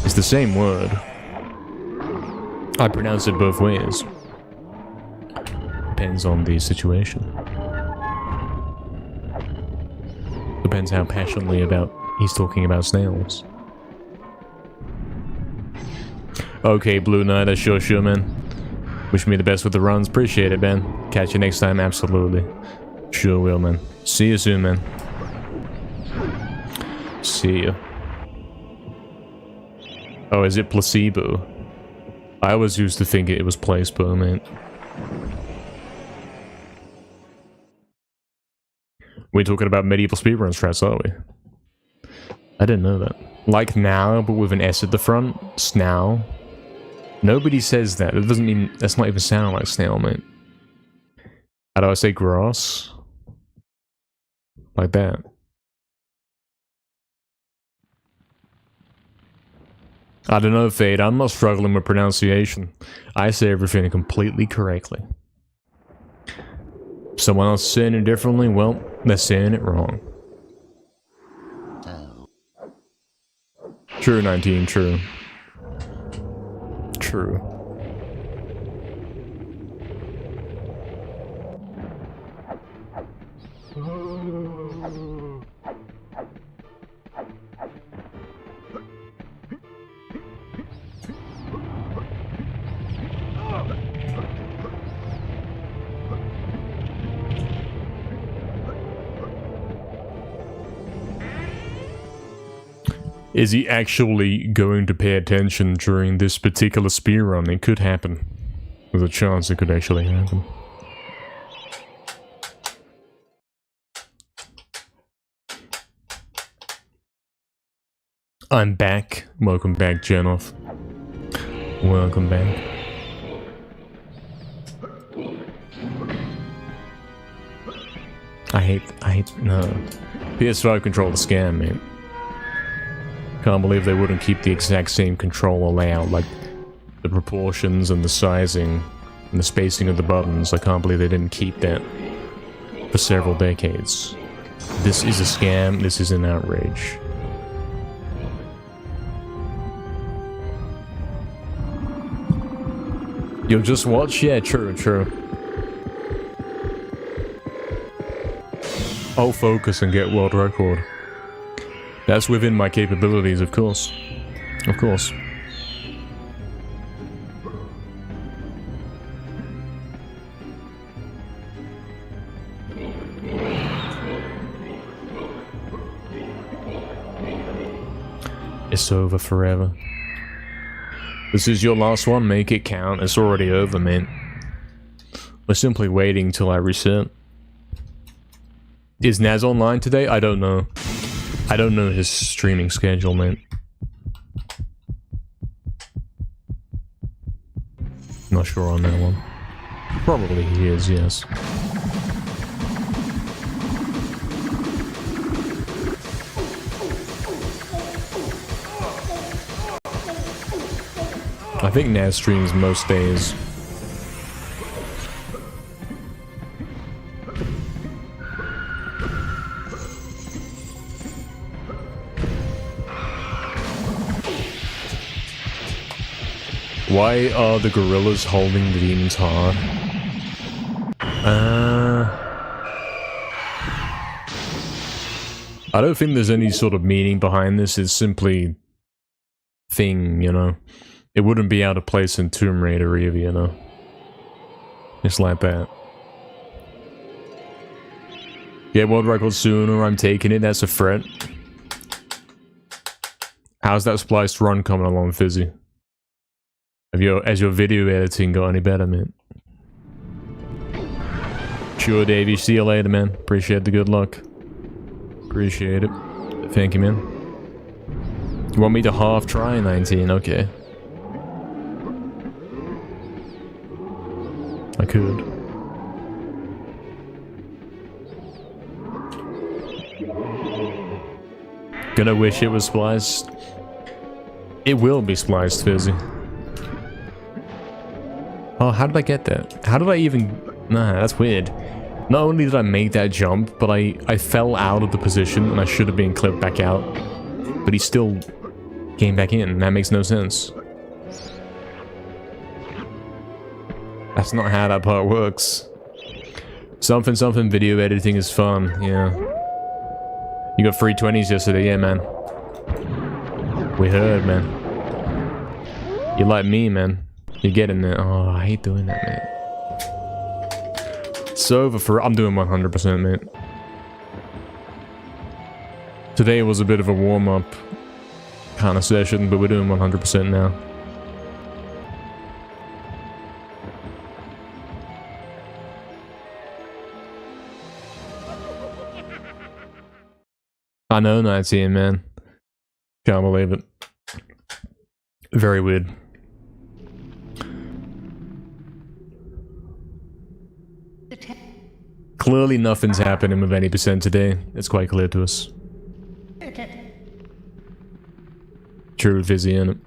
It's the same word. I pronounce it both ways. Depends on the situation. Depends how passionately he's talking about snails. Okay, Blue Knight, I sure, man. Wish me the best with the runs. Appreciate it, man. Catch you next time, absolutely. Sure will, man. See you soon, man. See ya. Oh, is it placebo? I always used to think it was placebo, man. We're talking about medieval speedrun strats, are we? I didn't know that. Like now, but with an S at the front. Snow. Nobody says that. It doesn't even... That's not even sound like snail, mate. How do I say grass? Like that. I don't know, Fade. I'm not struggling with pronunciation. I say everything completely correctly. Someone else saying it differently, well, they're saying it wrong. True, 19, true. True. Is he actually going to pay attention during this particular speedrun? It could happen. There's a chance it could actually happen. I'm back. Welcome back, Janoff. Welcome back. I hate, no. PS5 controller scam, man. Can't believe they wouldn't keep the exact same controller layout, like the proportions and the sizing and the spacing of the buttons. I can't believe they didn't keep that for several decades. This is a scam, this is an outrage. You'll just watch? Yeah, true, true. I'll focus and get world record. That's within my capabilities, of course. Of course. It's over forever. This is your last one, make it count. It's already over, man. We're simply waiting till I reset. Is Naz online today? I don't know. I don't know his streaming schedule, man. Not sure on that one. Probably he is, yes. I think Naz streams most days. Why are the gorillas holding the demon's heart? I don't think there's any sort of meaning behind this. It's simply thing, you know. It wouldn't be out of place in Tomb Raider either, you know. It's like that. Get world record soon or I'm taking it, that's a threat. How's that spliced run coming along, Fizzy? Has your video editing got any better, man? Sure, Davey. See you later, man. Appreciate the good luck. Appreciate it. Thank you, man. You want me to half try 19? Okay. I could. Gonna wish it was spliced. It will be spliced, Fizzy. Oh, how did I get that? How did I even... Nah, that's weird. Not only did I make that jump, but I fell out of the position and I should have been clipped back out. But he still came back in. That makes no sense. That's not how that part works. Something video editing is fun, yeah. You got 320s yesterday, yeah, man. We heard, man. You like me, man. You're getting there. Oh, I hate doing that, man. It's over for... I'm doing 100%, mate. Today was a bit of a warm-up kind of session, but we're doing 100% now. I know 19, man. Can't believe it. Very weird. Clearly nothing's happening with any percent today. It's quite clear to us. True Fizzy, innit?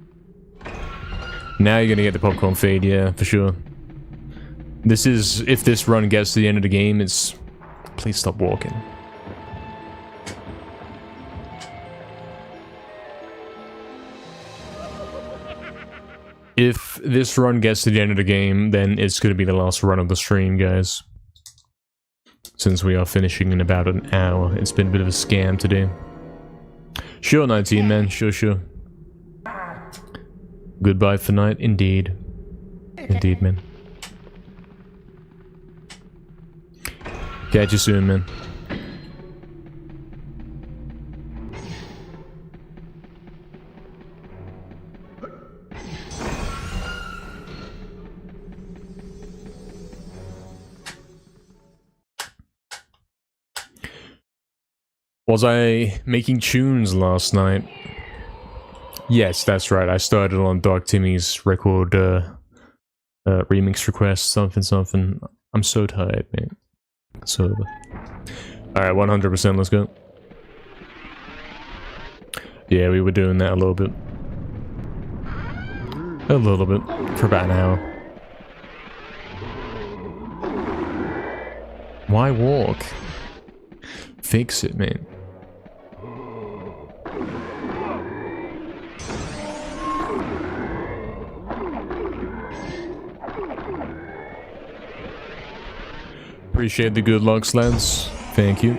Now you're gonna get the popcorn fade, yeah, for sure. This is... If this run gets to the end of the game, it's... Please stop walking. If this run gets to the end of the game, then it's going to be the last run of the stream, guys. Since we are finishing in about an hour. It's been a bit of a scam today. Sure, 19, man. Sure. Goodbye for night, indeed. Indeed, man. Catch you soon, man. Was I making tunes last night? Yes, that's right. I started on Dark Timmy's record remix request, something. I'm so tired, mate. It's over. Alright, 100%, let's go. Yeah, we were doing that a little bit. A little bit. For about an hour. Why walk? Fix it, man. Appreciate the good luck, lads. Thank you.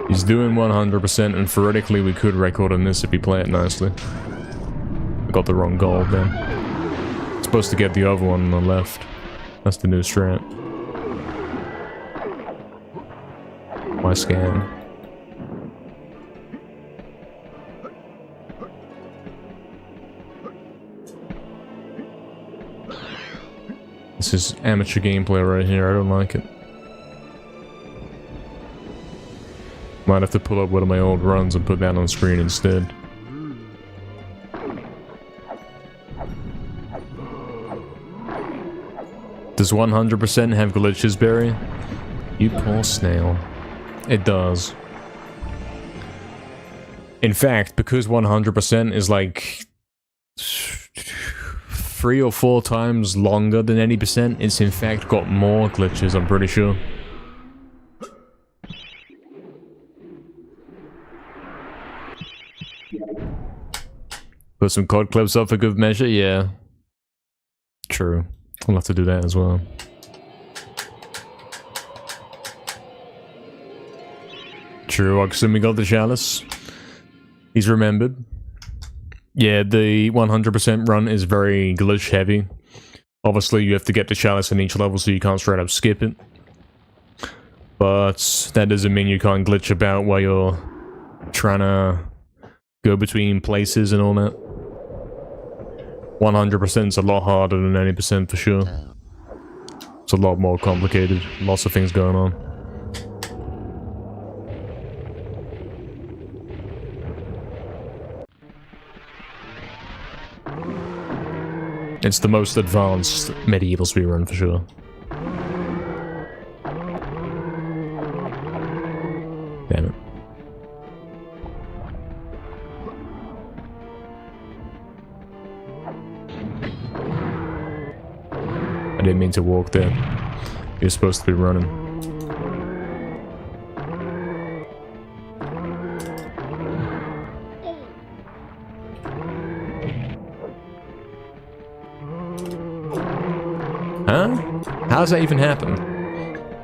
He's doing 100%, and theoretically we could record on this if we play it nicely. I got the wrong goal then. Supposed to get the other one on the left. That's the new strat. My scan. This is amateur gameplay right here, I don't like it. Might have to pull up one of my old runs and put that on screen instead. Does 100% have glitches, Barry? You poor snail. It does. In fact, because 100% is like 3 or 4 times longer than any percent, it's in fact got more glitches, I'm pretty sure. Put some COD clips up for good measure, yeah. True. I'll have to do that as well. True, Oxen, we got the chalice. He's remembered. Yeah, the 100% run is very glitch heavy. Obviously, you have to get the chalice in each level, so you can't straight up skip it. But that doesn't mean you can't glitch about while you're trying to go between places and all that. 100% is a lot harder than 80% for sure. It's a lot more complicated. Lots of things going on. It's the most advanced MediEvil speedrun for sure. Damn it. I didn't mean to walk there. You're supposed to be running. Huh? How does that even happen?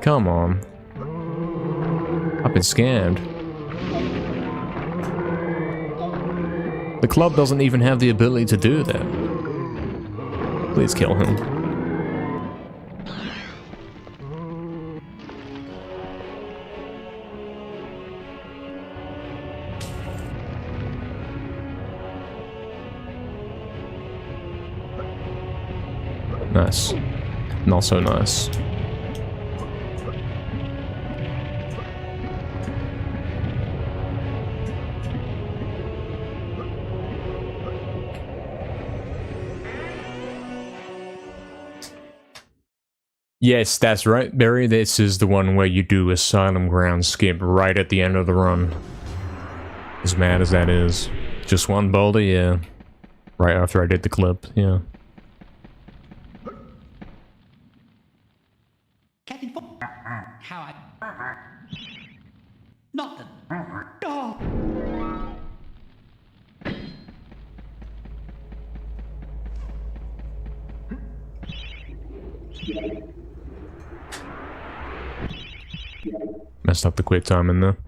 Come on. I've been scammed. The club doesn't even have the ability to do that. Please kill him. Nice. Not so nice. Yes, that's right, Barry. This is the one where you do Asylum ground skip right at the end of the run. As mad as that is. Just one boulder, yeah. Right after I did the clip, yeah. How I... Nothing. Oh. Messed up the quick time in there.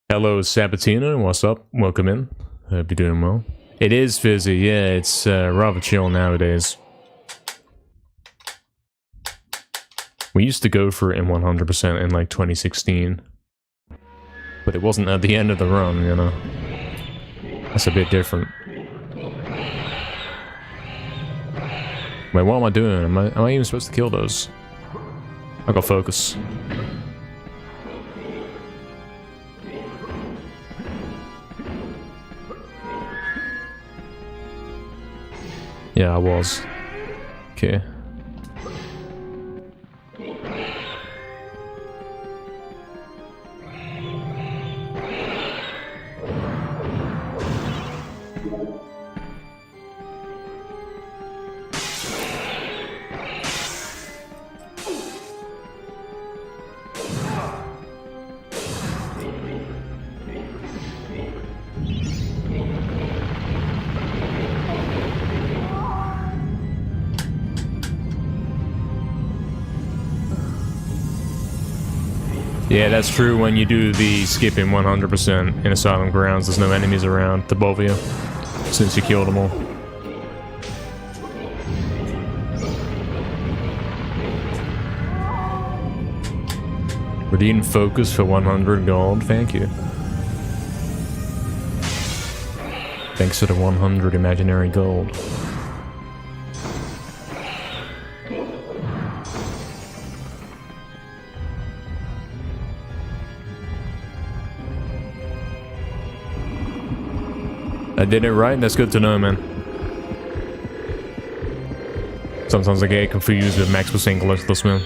Hello, Sabatina. What's up? Welcome in. Hope you're doing well. It is fizzy, yeah. It's rather chill nowadays. We used to go for it in 100% in like 2016. But it wasn't at the end of the run, you know. That's a bit different. Wait, what am I doing? Am I even supposed to kill those? I got focus. Yeah, I was. Okay. Yeah, that's true when you do the skipping 100% in Asylum grounds. There's no enemies around above you, since you killed them all. Redeem focus for 100 gold, thank you. Thanks for the 100 imaginary gold. I did it right, that's good to know, man. Sometimes I get confused with Max was English, man.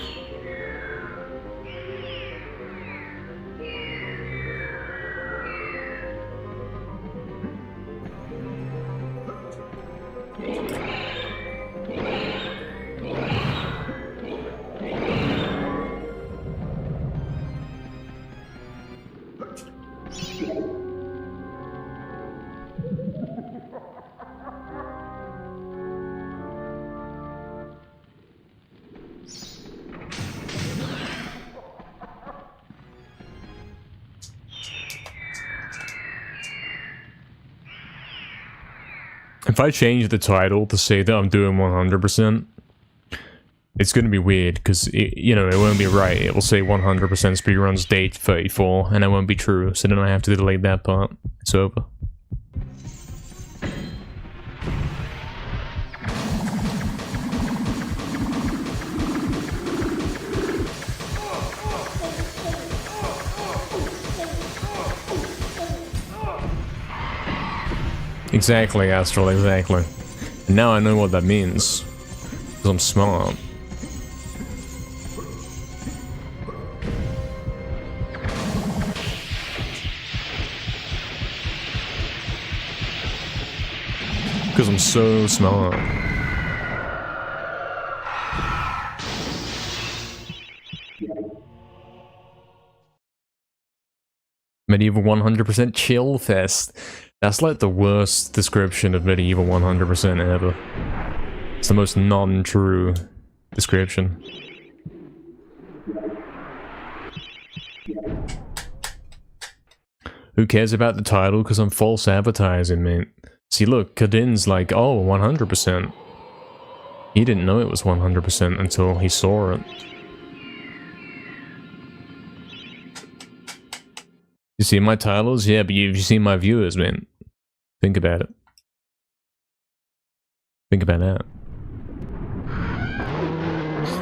If I change the title to say that I'm doing 100%, it's going to be weird, because, you know, it won't be right. It will say 100% speedruns date 34, and it won't be true, so then I have to delete that part. It's over. Exactly, Astral, exactly. And now I know what that means. Because I'm smart. Because I'm so smart. MediEvil 100% chill fest. That's like the worst description of MediEvil 100% ever. It's the most non-true description. Who cares about the title? Because I'm false advertising, mate. See, look, Kadin's like, oh, 100%. He didn't know it was 100% until he saw it. You see my titles? Yeah, but you've seen my viewers, man. Think about it. Think about that.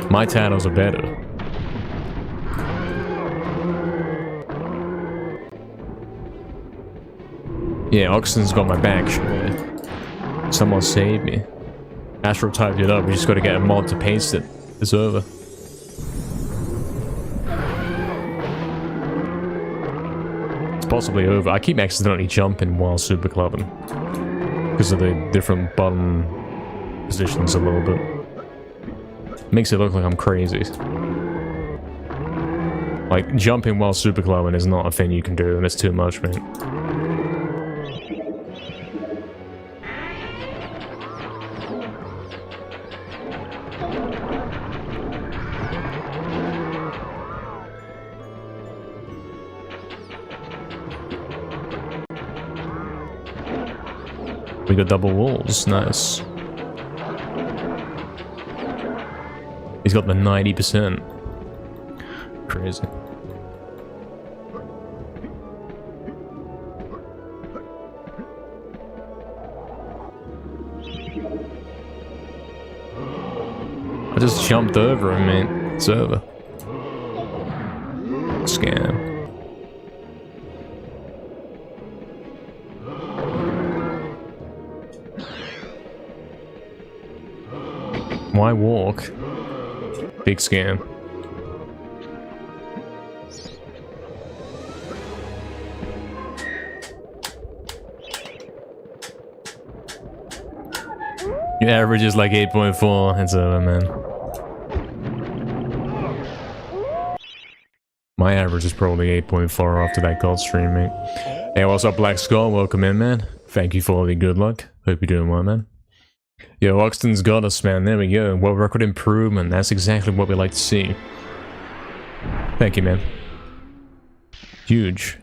My titles are better. Yeah, Oxen's got my back, surely. Someone save me. Astro typed it up, we just gotta get a mod to paste it. It's over. It's possibly over. I keep accidentally jumping while super clubbing. Because of the different button positions a little bit. Makes it look like I'm crazy. Like, jumping while super clubbing is not a thing you can do, and it's too much, man. We got double walls, nice. He's got the 90%. Crazy. I just jumped over him, man. It's over. Scam. Why walk? Big scam. Your average is like 8.4. It's over, man. My average is probably 8.4 after that gold stream, mate. Hey, what's up, Black Skull? Welcome in, man. Thank you for all the good luck. Hope you're doing well, man. Yo, Oxton's got us, man. There we go. World record improvement. That's exactly what we like to see. Thank you, man. Huge.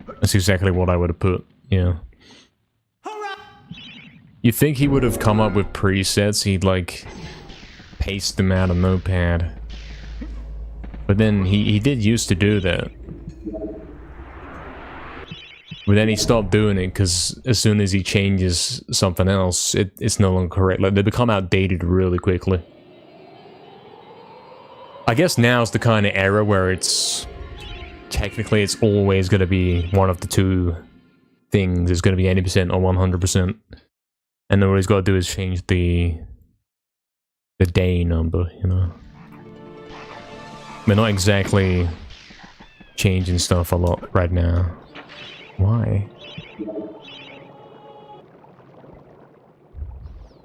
That's exactly what I would have put. Yeah. You think he would have come up with presets? He'd like paste them out on Notepad. But then he did used to do that. But then he stopped doing it because as soon as he changes something else, it's no longer correct. Like, they become outdated really quickly. I guess now's the kind of era where it's... Technically, it's always going to be one of the two things. It's going to be 80% or 100%. And then all he's got to do is change the day number, you know? We're not exactly changing stuff a lot right now. Why?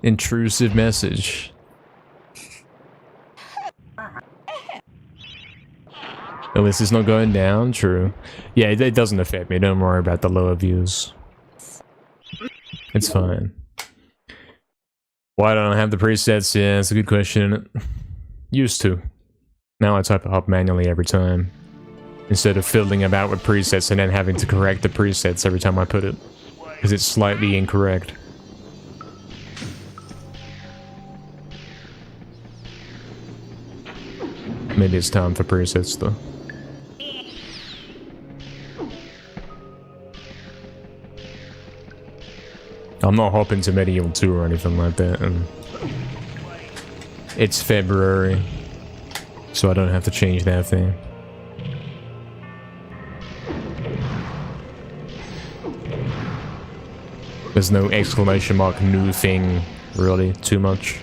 Intrusive message. At least it's not going down, true. Yeah, it doesn't affect me, don't worry about the lower views. It's fine. Why don't I have the presets? Yeah, it's a good question. Used to. Now I type it up manually every time. Instead of fiddling about with presets and then having to correct the presets every time I put it. Because it's slightly incorrect. Maybe it's time for presets though. I'm not hopping to MediEvil 2 or anything like that, and it's February, so I don't have to change that thing. There's no exclamation mark new thing, really, too much.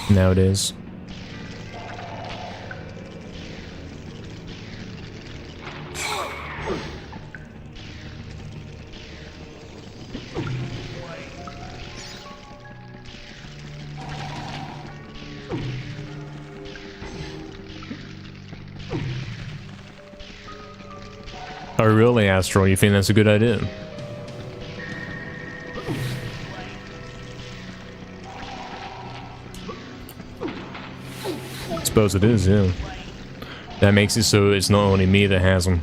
Nowadays. Oh really, Astral? You think that's a good idea? I suppose it is, yeah. That makes it so it's not only me that has them.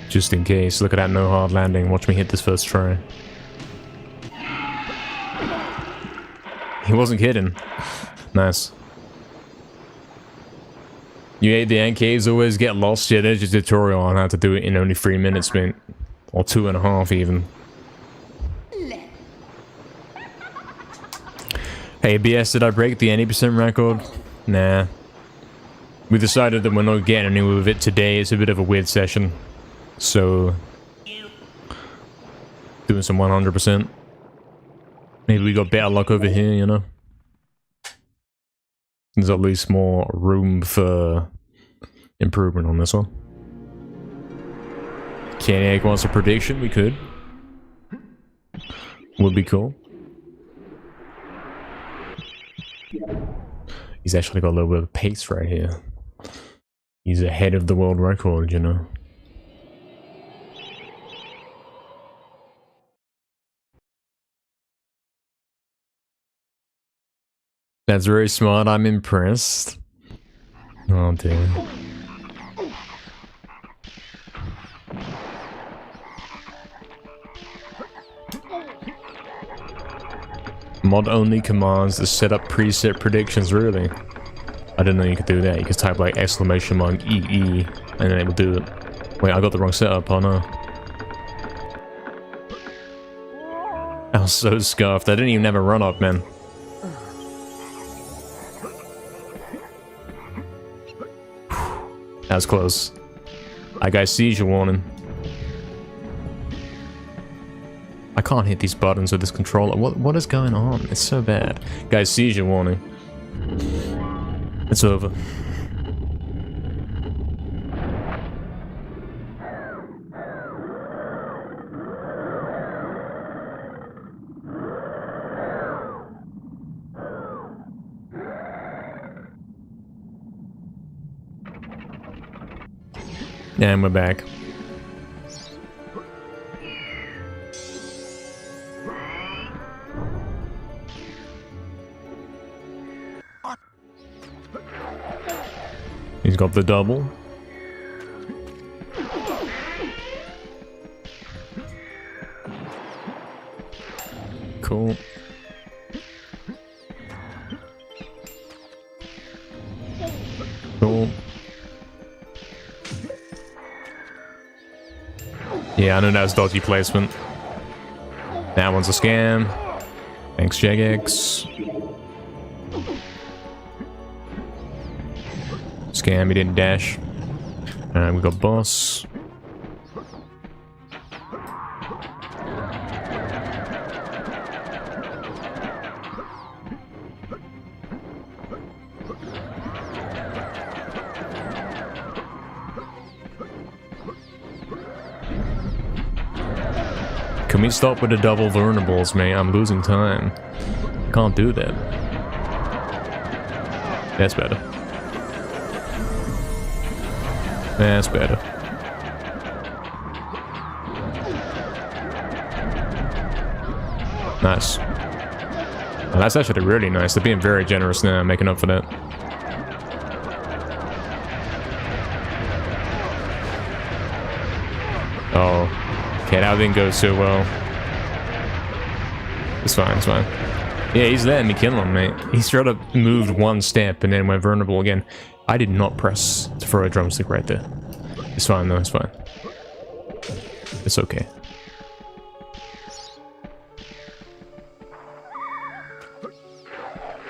Just in case, look at that no hard landing. Watch me hit this first try. He wasn't kidding. Nice. You ate the NKs always get lost. Yeah, there's a tutorial on how to do it in only 3 minutes, mate. Or 2.5 even. Hey BS, did I break the 80% record? Nah. We decided that we're not getting anywhere with it today. It's a bit of a weird session. So... doing some 100%. Maybe we got better luck over here, you know? There's at least more room for improvement on this one. Caniac wants a prediction, we could. Would be cool. He's actually got a little bit of pace right here. He's ahead of the world record, you know? That's very smart, I'm impressed. Oh dear. Mod only commands to set up preset predictions, really? I didn't know you could do that. You could type like exclamation mark EE and then it would do it. Wait, I got the wrong setup, oh no. I was so scuffed, I didn't even have a run up, man. That was close. I got seizure warning. I can't hit these buttons with this controller. What is going on? It's so bad. Guys, seizure warning. It's over. And we're back. He's got the double. Cool. Cool. Yeah, I know that was dodgy placement. That one's a scam. Thanks, Jagex. Scam, he didn't dash. We got boss. Can we stop with the double vulnerables, mate? I'm losing time. Can't do that. That's better. That's better. Nice. Well, that's actually really nice. They're being very generous now, making up for that. Oh. Okay, that didn't go so well. It's fine, it's fine. Yeah, he's letting me kill him, mate. He straight up moved one step and then went vulnerable again. I did not press to throw a drumstick right there. It's fine though, it's fine. It's okay.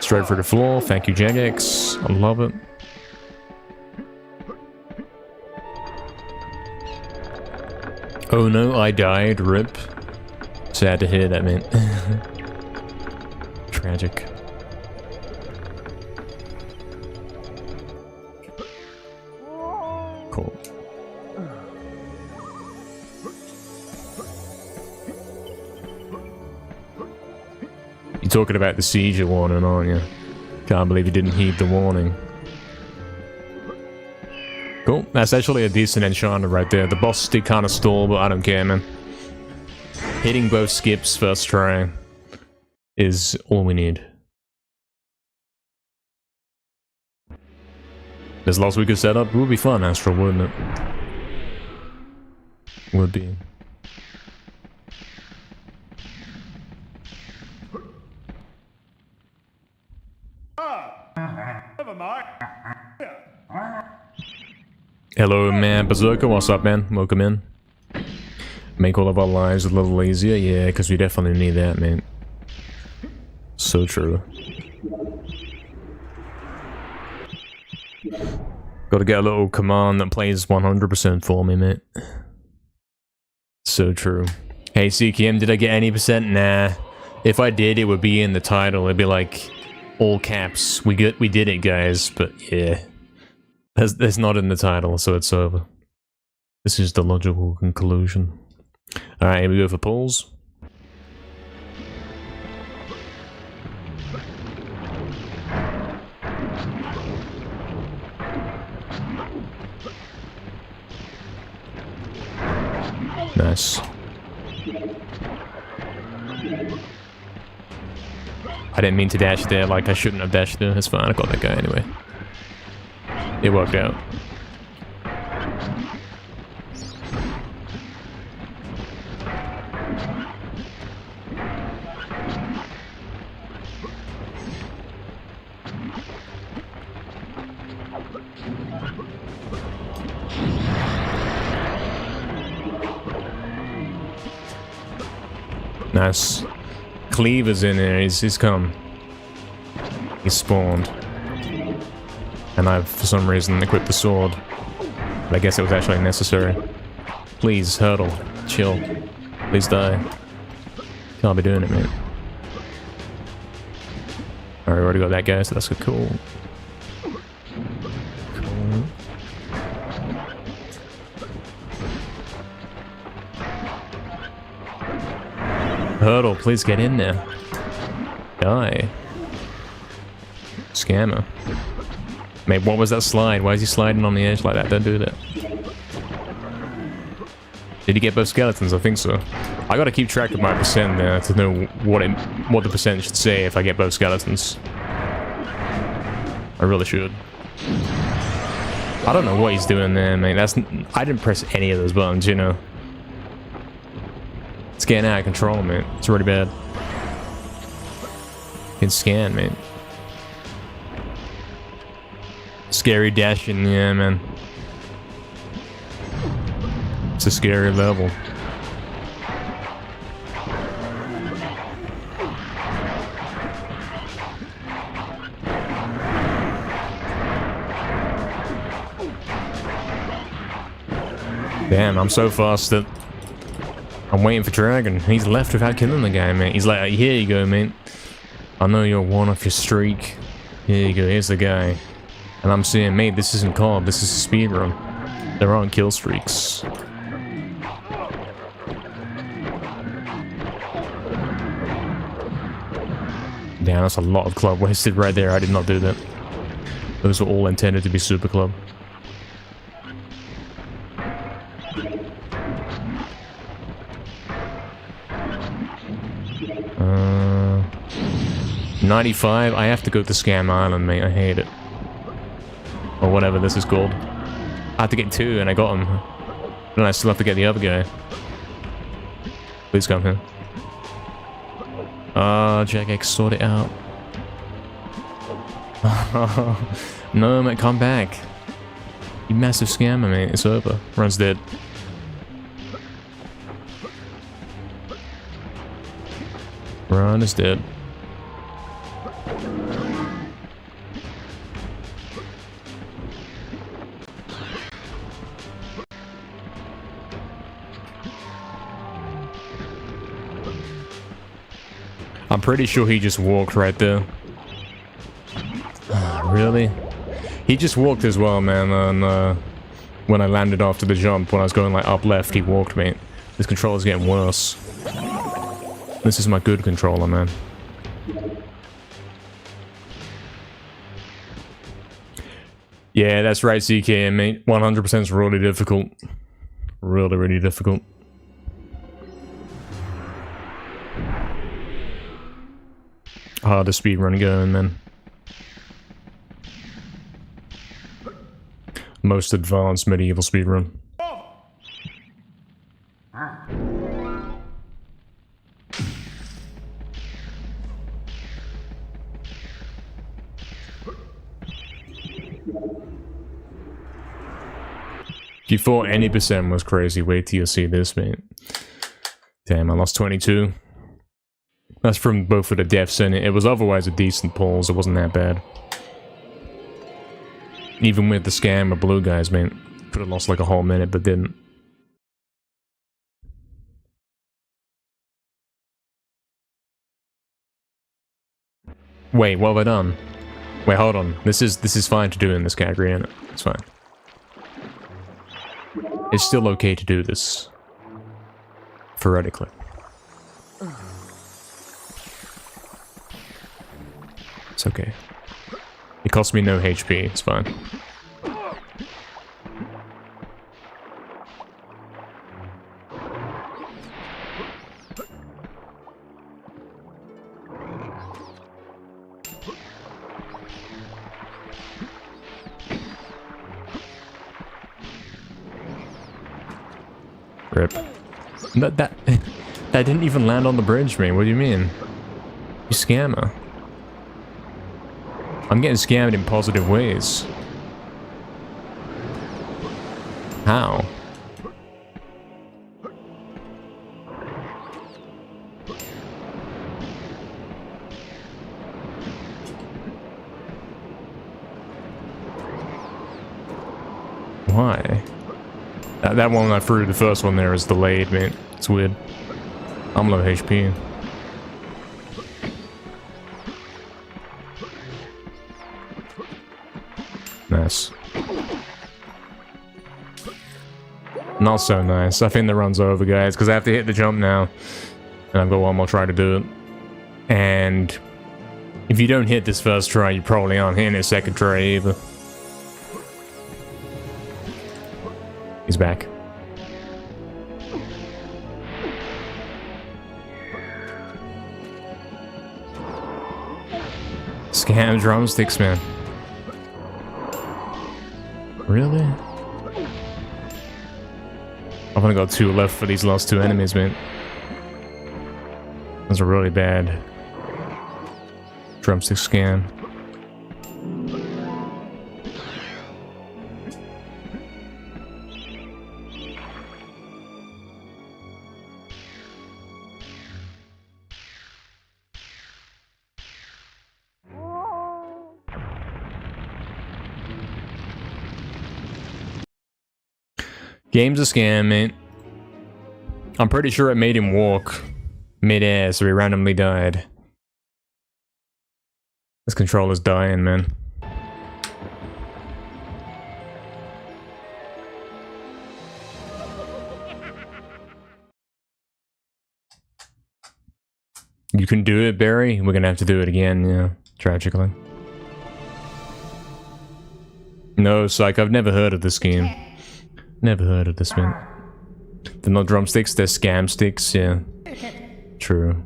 Straight for the floor. Thank you, Jagex. I love it. Oh no, I died. Rip. Sad to hear that, man. Tragic. Cool. You're talking about the seizure warning, aren't you? Can't believe you didn't heed the warning. Cool. That's actually a decent enchanter right there. The boss did kind of stall, but I don't care, man. Hitting both skips first try is all we need. There's lots we could set up. It would be fun, Astral, wouldn't it? Would be. Hello, man. Berserker, what's up, man? Welcome in. Make all of our lives a little easier? Yeah, because we definitely need that, man. So true. Gotta get a little command that plays 100% for me, mate. So true. Hey, CKM, did I get any percent? Nah. If I did, it would be in the title. It'd be like, all caps. We did it, guys, but yeah. That's not in the title, so it's over. This is the logical conclusion. Alright, here we go for pulls. Nice. I didn't mean to dash there, like I shouldn't have dashed there. It's fine, I got that guy anyway. It worked out. Nice. Cleaver's in there, he's come. He's spawned. And I've, for some reason, equipped the sword. But I guess it was actually necessary. Please, hurdle. Chill. Please die. Can't be doing it, man. Alright, we already got that guy, so that's cool. Cool. Hurdle, please get in there. Die. Scammer. Mate, what was that slide? Why is he sliding on the edge like that? Don't do that. Did he get both skeletons? I think so. I gotta keep track of my percent there to know what the percent should say if I get both skeletons. I really should. I don't know what he's doing there, mate. I didn't press any of those buttons, you know. It's getting out of control, mate. It's really bad. You can scan, mate. Scary dashing, yeah, man. It's a scary level. Damn, I'm so fast that I'm waiting for Dragon. He's left without killing the guy, man. He's like, here you go, man. I know you're one off your streak. Here you go, here's the guy. And I'm saying, mate, this isn't COD, this is a speedrun. There aren't kill streaks. Damn, that's a lot of club wasted right there. I did not do that. Those were all intended to be super club. 95, I have to go to Scam Island, mate. I hate it. Or whatever this is called. I had to get 2 and I got him. And I still have to get the other guy. Please come here. Jagex, sort it out. No, mate, come back. You massive scammer, mate. It's over. Run's dead. Run is dead. I'm pretty sure he just walked right there. Really? He just walked as well, man, and when I landed after the jump, when I was going like up left, he walked me. This controller's getting worse. This is my good controller, man. Yeah, that's right, CKM, mate. 100% is really difficult. Really, really difficult. Hard to speedrun going, man. Most advanced medieval speedrun. If you thought any percent was crazy, wait till you see this, mate. Damn, I lost 22. That's from both of the deaths in it. It was otherwise a decent pulls, it wasn't that bad. Even with the scam of blue guys, man. Could have lost like a whole minute, but didn't. Wait, what have I done? Wait, hold on. This is fine to do in this category, isn't it? It's fine. It's still okay to do this. Theoretically. It's okay. It cost me no HP, it's fine. Rip. That didn't even land on the bridge, man. What do you mean? You scammer. I'm getting scammed in positive ways. How? Why? That one I threw, the first one there is delayed, man. It's weird. I'm low HP. Nice. Not so nice. I think the run's over, guys, because I have to hit the jump now. And I've got one more try to do it. And if you don't hit this first try, you probably aren't hitting a second try either. He's back. Scam drumsticks, man. Really? I've only got 2 left for these last 2 enemies, man. Those are really bad. Drumstick scam. Game's a scam, mate. I'm pretty sure it made him walk mid-air, so he randomly died. This controller's dying, man. You can do it, Barry? We're gonna have to do it again, yeah. Tragically. No, psych, I've never heard of this game. Never heard of this, man. They're not drumsticks, they're scam sticks, yeah. True.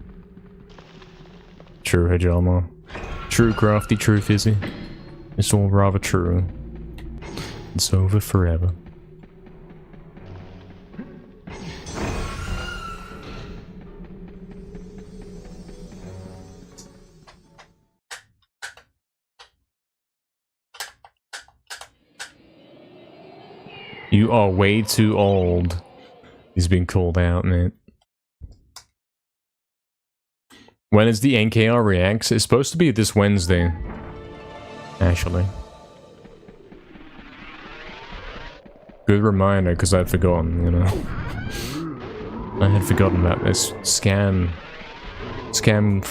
True, Hajama. True, Crafty, true, Fizzy. It's all rather true. It's over forever. You are way too old. He's been called out, man. When is the NKR Reacts? It's supposed to be this Wednesday. Actually. Good reminder, because I'd forgotten, you know. I had forgotten about this scam Scam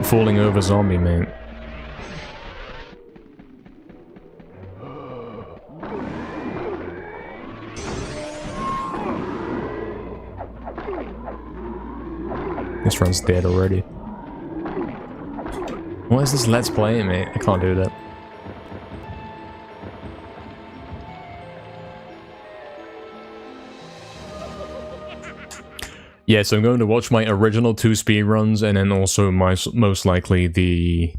falling over zombie, mate. This run's dead already. What is this let's play, mate? I can't do that. Yeah, so I'm going to watch my original 2 speedruns and then also my most likely the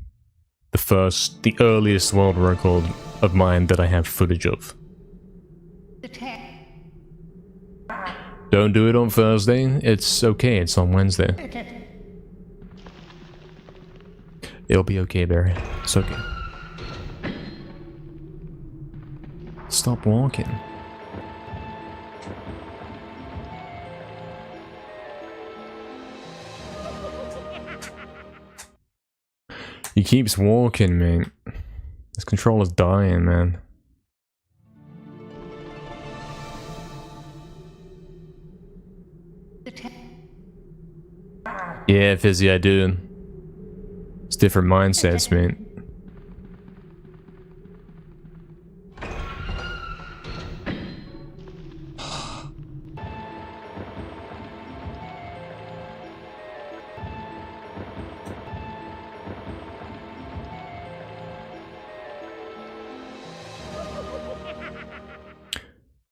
earliest world record of mine that I have footage of. Don't do it on Thursday. It's okay. It's on Wednesday. It'll be okay, Barry. It's okay. Stop walking. He keeps walking, man. This controller's dying, man. Yeah, Fizzy, I do. It's different mindsets, man.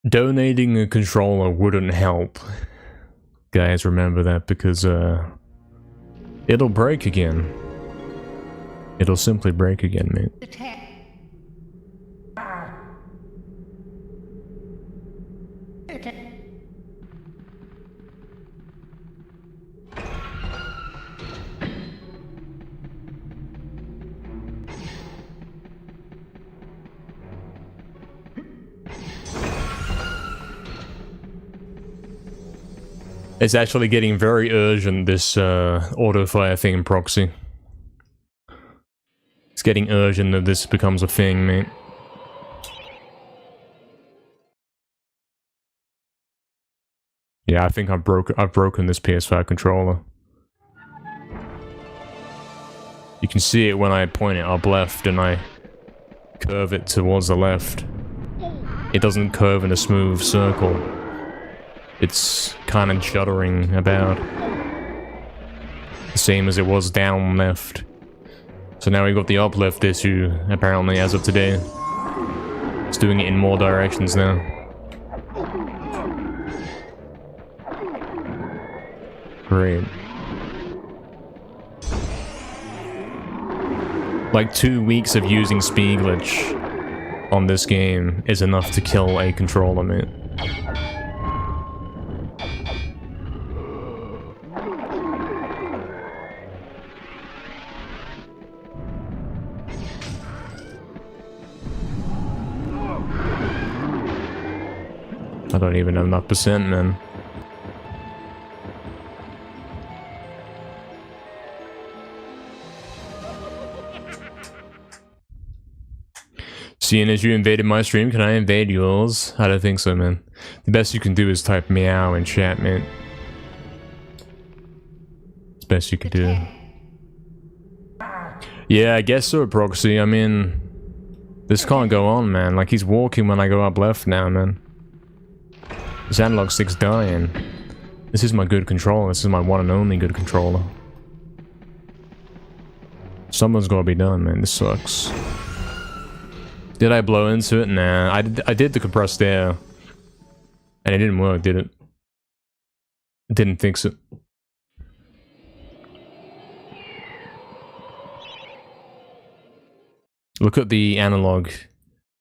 Donating a controller wouldn't help. Guys, remember that, because it'll break again. It'll simply break again, mate. It's actually getting very urgent, this auto-fire thing in proxy. It's getting urgent that this becomes a thing, mate. Yeah, I think I've broken this PS5 controller. You can see it when I point it up left and I curve it towards the left. It doesn't curve in a smooth circle. It's kind of juddering about. The same as it was down left. So now we've got the up left issue, apparently, as of today. It's doing it in more directions now. Great. Like 2 weeks of using speed glitch on this game is enough to kill a controller, mate. I don't even have enough percent, man. Seeing as you invaded my stream, can I invade yours? I don't think so, man. The best you can do is type meow in chat, man. It's the best you can do. Yeah, I guess so, Proxy. I mean, this can't go on, man. Like, he's walking when I go up left now, man. This analog stick's dying. This is my good controller. This is my one and only good controller. Someone's gotta be done, man. This sucks. Did I blow into it? Nah, I did the compressed air. And it didn't work, did it? It didn't fix it. Look at the analog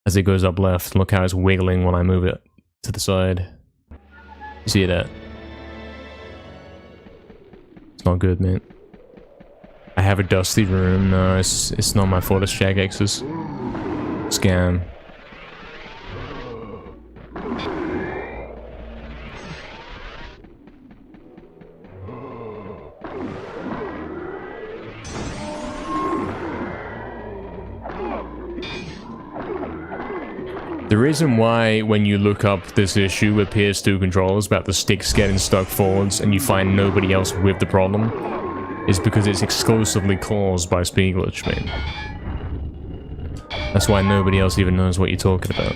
as it goes up left. Look how it's wiggling when I move it to the side. You see that? It's not good, man. I have a dusty room. No, it's not my fault. It's Shagx's. Scam. The reason why when you look up this issue with PS2 controllers about the sticks getting stuck forwards and you find nobody else with the problem is because it's exclusively caused by speed glitch, man. That's why nobody else even knows what you're talking about.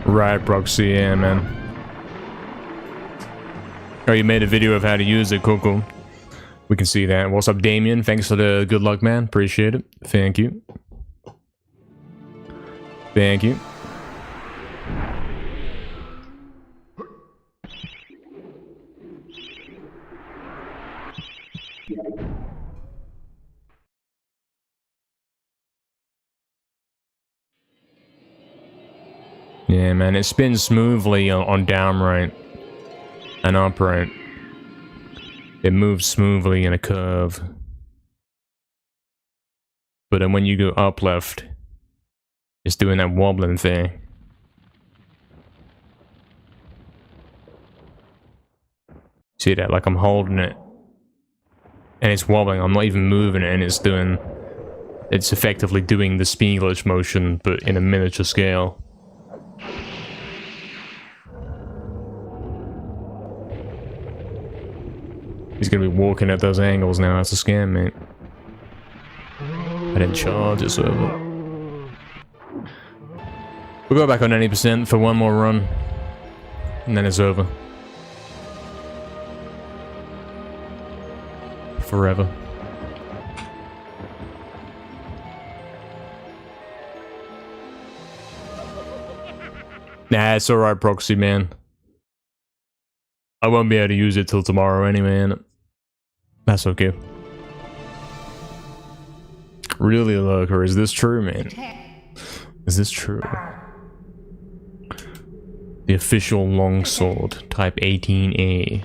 Right, Proxy, yeah, man. Oh, you made a video of how to use it, cool. We can see that. What's up, Damien? Thanks for the good luck, man. Appreciate it. Thank you. Thank you. Yeah, man, it spins smoothly on down right and up right. It moves smoothly in a curve. But then when you go up left, it's doing that wobbling thing. See that? Like I'm holding it. And it's wobbling. I'm not even moving it, and it's effectively doing the speed glitch motion, but in a miniature scale. He's gonna be walking at those angles now. That's a scam, mate. I didn't charge it, so we'll go back on 90% for one more run, and then it's over. Forever. Nah, it's alright, Proxy, man. I won't be able to use it till tomorrow anyway, and that's okay. Really, Lurker, is this true, man? Is this true? The official longsword, type 18A.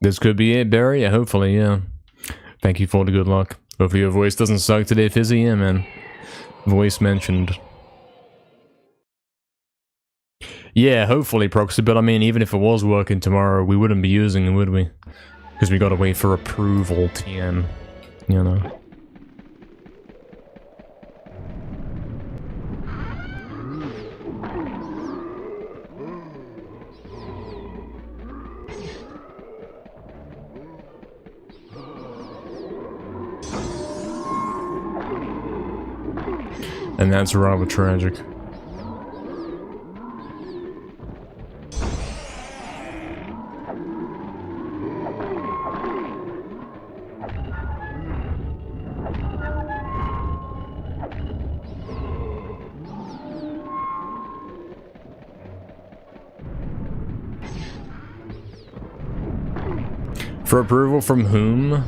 This could be it, Barry. Yeah, hopefully, yeah. Thank you for the good luck. Hopefully your voice doesn't suck today, Fizzy. Yeah, man. Voice mentioned. Yeah, hopefully, Proxy. But I mean, even if it was working tomorrow, we wouldn't be using it, would we? Because we gotta wait for approval, TM. You know. And that's rather tragic. For approval from whom?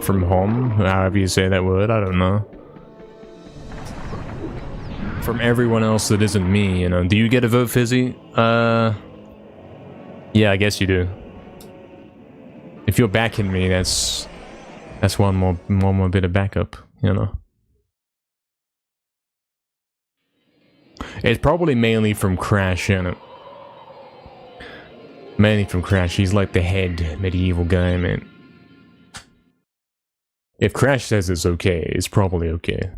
From whom? However you say that word, I don't know. From everyone else that isn't me, you know. Do you get a vote, Fizzy? Yeah, I guess you do. If you're backing me, that's one more bit of backup, you know. It's probably mainly from Crash, isn't it? Mainly from Crash. He's like the head MediEvil guy, man. If Crash says it's okay, it's probably okay.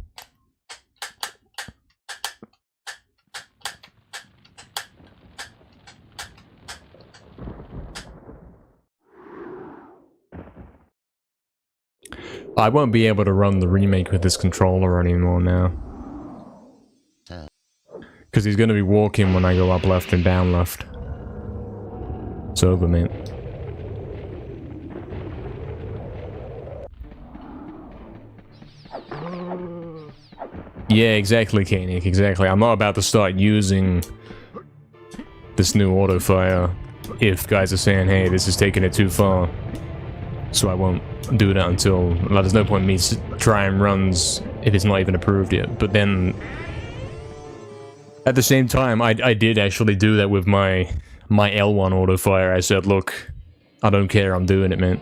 I won't be able to run the remake with this controller anymore now. Because he's going to be walking when I go up left and down left. It's over, man. Yeah, exactly, Koenig, exactly. I'm not about to start using this new auto fire if guys are saying, hey, this is taking it too far. So I won't do that until... Like, there's no point in me trying runs if it's not even approved yet. But then... At the same time, I did actually do that with my L1 auto fire. I said, look, I don't care, I'm doing it, man.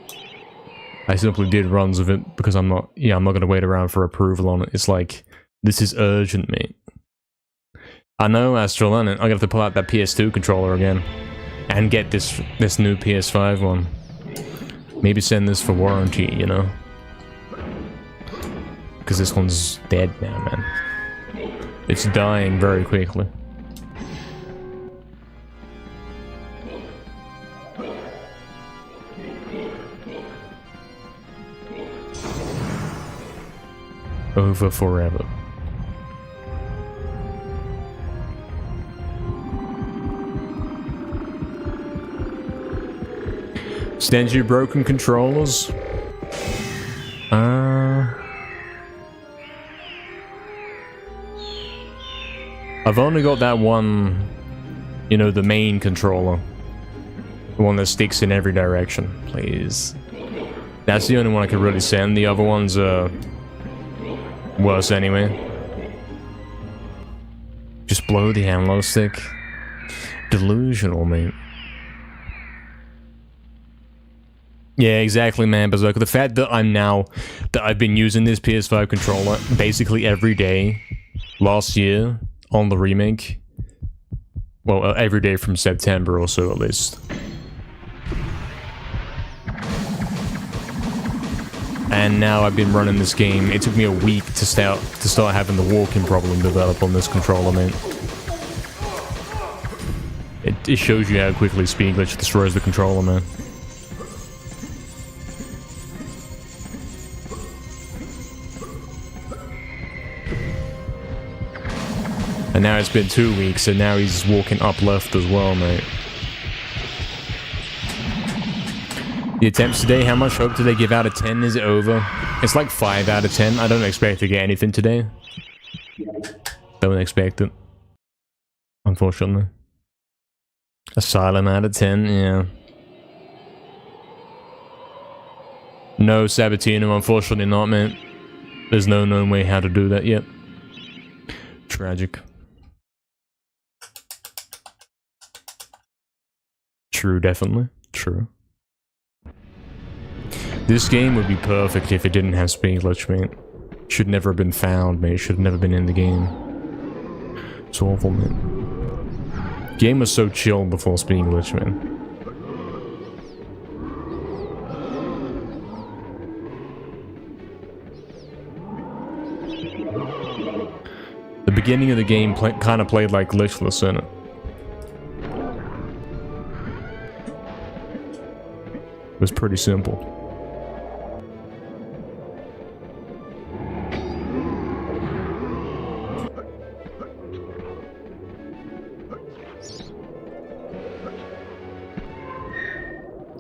I simply did runs of it because I'm not gonna wait around for approval on it. It's like, this is urgent, mate. I know, Astrolana, I'm gonna have to pull out that PS2 controller again. And get this new PS5 one. Maybe send this for warranty, you know? Because this one's dead now, man. It's dying very quickly. Over forever. Stingy broken controllers? I've only got that one, you know, the main controller. The one that sticks in every direction, please. That's the only one I could really send. The other ones are worse anyway. Just blow the analog stick. Delusional, mate. Yeah, exactly, man, Berserker. The fact that I've been using this PS5 controller basically every day last year on the remake. Well, every day from September or so, at least. And now I've been running this game. It took me a week to start having the walking problem develop on this controller, man. It shows you how quickly Speed Glitch destroys the controller, man. And now it's been 2 weeks, and now he's walking up left as well, mate. The attempts today, how much hope do they give out of 10? Is it over? It's like 5 out of 10. I don't expect to get anything today. Don't expect it. Unfortunately. A silent out of 10, yeah. No, Sabatino, unfortunately not, man. There's no known way how to do that yet. Tragic. True, definitely. True. This game would be perfect if it didn't have Speed Glitch, mate. Should never have been found, mate. Should have never been in the game. It's awful, man. Game was so chill before Speed Glitch, man. The beginning of the game kind of played like glitchless, innit? It was pretty simple.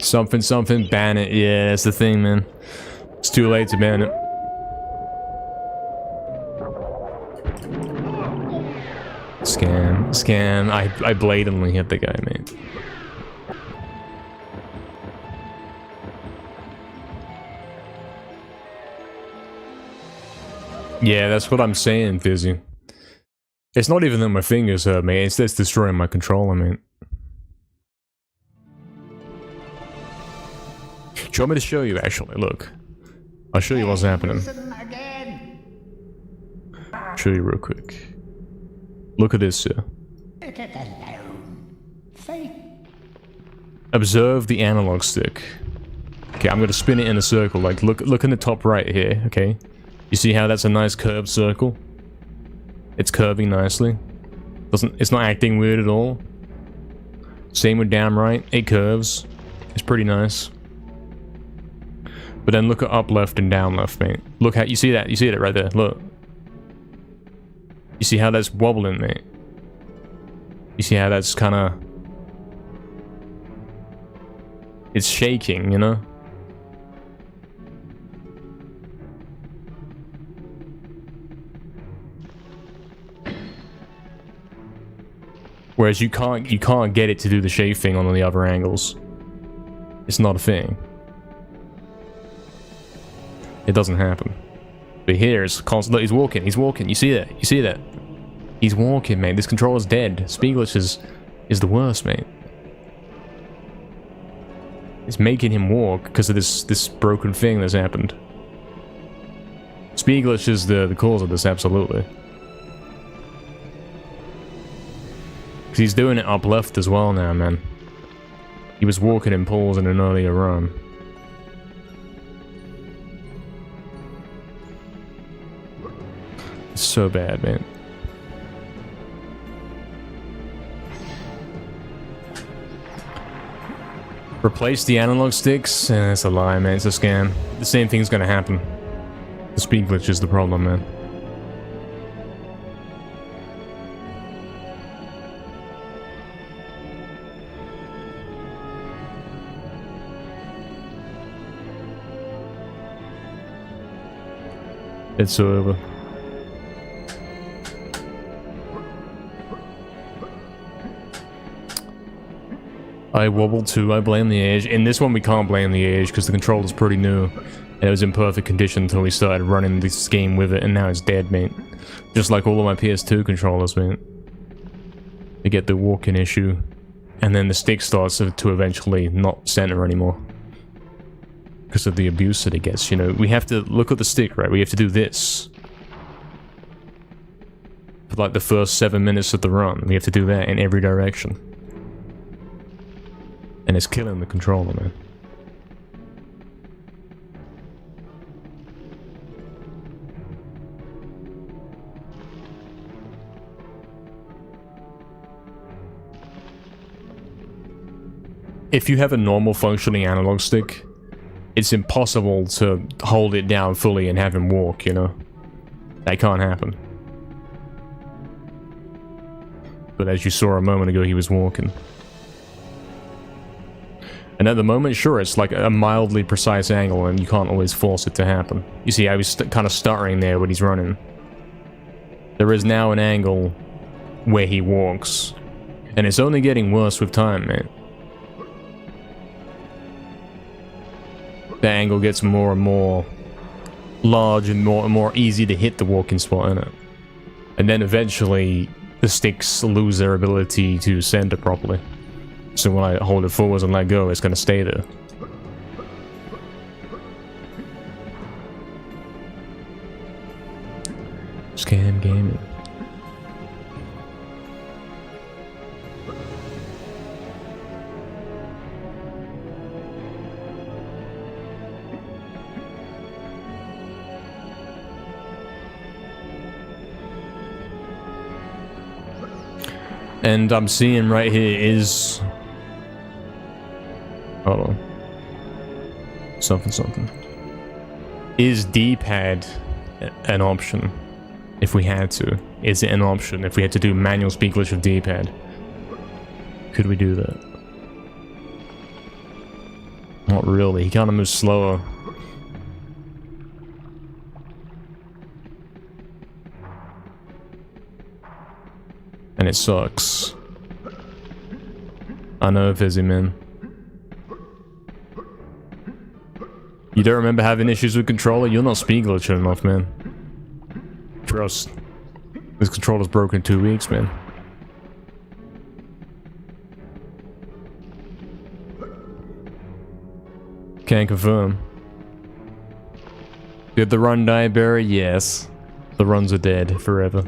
Something, something, ban it. Yeah, that's the thing, man. It's too late to ban it. Scam, scam. I blatantly hit the guy, mate. Yeah, that's what I'm saying, Fizzy. It's not even that my fingers hurt, mate. It's that's destroying my controller, mate. Do you want me to show you, actually? Look. I'll show you what's happening. Show you real quick. Look at this, sir. Observe the analog stick. Okay, I'm gonna spin it in a circle. Like, look in the top right here, okay? You see how that's a nice curved circle? It's curving nicely. It's not acting weird at all. Same with down right, it curves. It's pretty nice. But then look at up left and down left, mate. Look how, you see that? You see it right there, look. You see how that's wobbling, mate? You see how that's kinda... It's shaking, you know? Whereas you can't get it to do the shave thing on the other angles. It's not a thing. It doesn't happen. But here it's constant. Look, he's walking. He's walking. You see that? You see that? He's walking, mate. This controller's dead. Speed glitch is the worst, mate. It's making him walk because of this broken thing that's happened. Speed glitch is the cause of this, absolutely. Because he's doing it up left as well now, man. He was walking in poles in an earlier run. It's so bad, man. Replace the analog sticks? That's a lie, man. It's a scam. The same thing's gonna happen. The speed glitch is the problem, man. It's over. I wobbled too, I blame the age. In this one we can't blame the age because the controller's pretty new. And it was in perfect condition until we started running this game with it and now it's dead, mate. Just like all of my PS2 controllers, mate. They get the walking issue. And then the stick starts to eventually not center anymore. Because of the abuse that it gets, you know. We have to look at the stick, right? We have to do this. For like the first 7 minutes of the run. We have to do that in every direction. And it's killing the controller, man. If you have a normal functioning analog stick, it's impossible to hold it down fully and have him walk, you know? That can't happen. But as you saw a moment ago, he was walking. And at the moment, sure, it's like a mildly precise angle and you can't always force it to happen. You see, I was kind of stuttering there when he's running. There is now an angle where he walks. And it's only getting worse with time, man. The angle gets more and more large and more easy to hit the walking spot in it. And then eventually, the sticks lose their ability to center properly. So when I hold it forwards and let go, it's gonna stay there. Scam gaming. And I'm seeing right here is... Hold on. Something. Is D-pad an option? If we had to. Is it an option if we had to do manual speed glitch of D-pad? Could we do that? Not really. He kind of moves slower. And it sucks. I know, Fizzy, man. You don't remember having issues with controller? You're not speed glitching enough, man. Trust. This controller's broken in 2 weeks, man. Can't confirm. Did the run die, Barry? Yes. The runs are dead forever.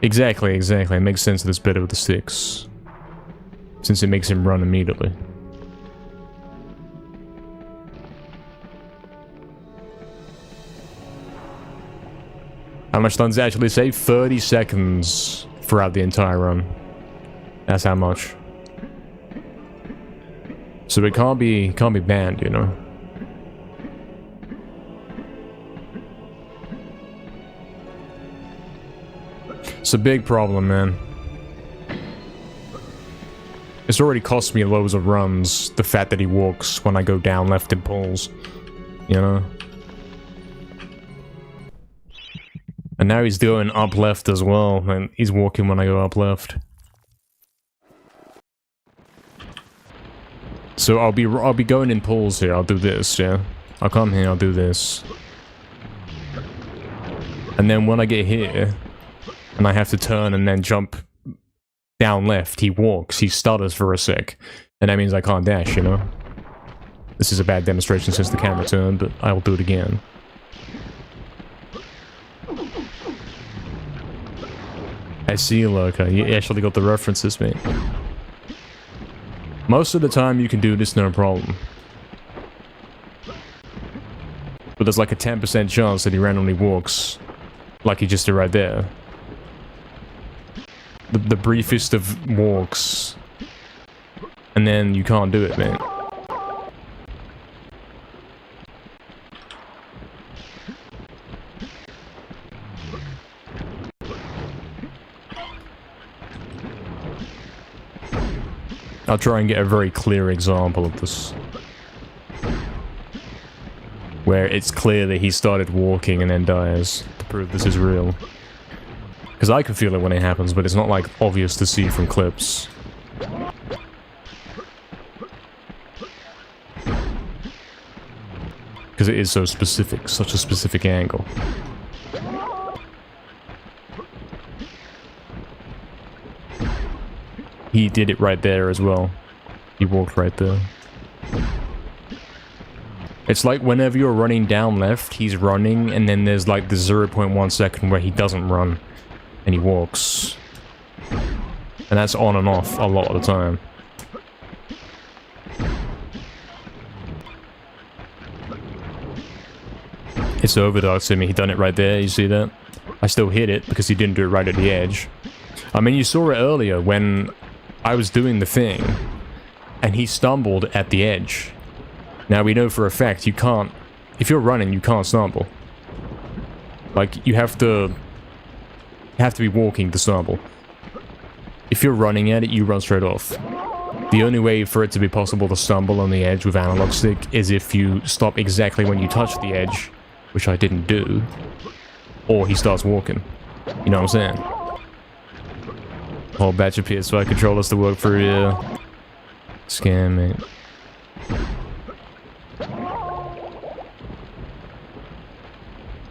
Exactly. It makes sense that it's better with the sticks. Since it makes him run immediately. How much time does it actually save? 30 seconds throughout the entire run. That's how much. So it can't be banned, you know. It's a big problem, man. It's already cost me loads of runs, the fact that he walks when I go down left in pulls. You know? And now he's going up left as well, and he's walking when I go up left. So I'll be going in pulls here. I'll do this, yeah. I'll come here, I'll do this. And then when I get here, and I have to turn and then jump down left, he walks, he stutters for a sec. And that means I can't dash, you know? This is a bad demonstration since the camera turned, but I'll do it again. I see you, Lurker. You actually got the references, mate. Most of the time you can do this no problem. But there's like a 10% chance that he randomly walks. Like he just did right there. The briefest of walks. And then you can't do it, man. I'll try and get a very clear example of this. Where it's clear that he started walking and then dies to prove this is real. Because I can feel it when it happens, but it's not like obvious to see from clips. Because it is so specific, such a specific angle. He did it right there as well. He walked right there. It's like whenever you're running down left, he's running, and then there's like the 0.1 second where he doesn't run, and he walks. And that's on and off a lot of the time. It's overdog to me, he done it right there, you see that? I still hit it because he didn't do it right at the edge. I mean, you saw it earlier when I was doing the thing, and he stumbled at the edge. Now we know for a fact you can't, if you're running, you can't stumble. Like, you have to be walking to stumble. If you're running at it, you run straight off. The only way for it to be possible to stumble on the edge with analog stick is if you stop exactly when you touch the edge, which I didn't do, or he starts walking. You know what I'm saying? Whole batch of PS5 controllers to work for you. Scam, mate.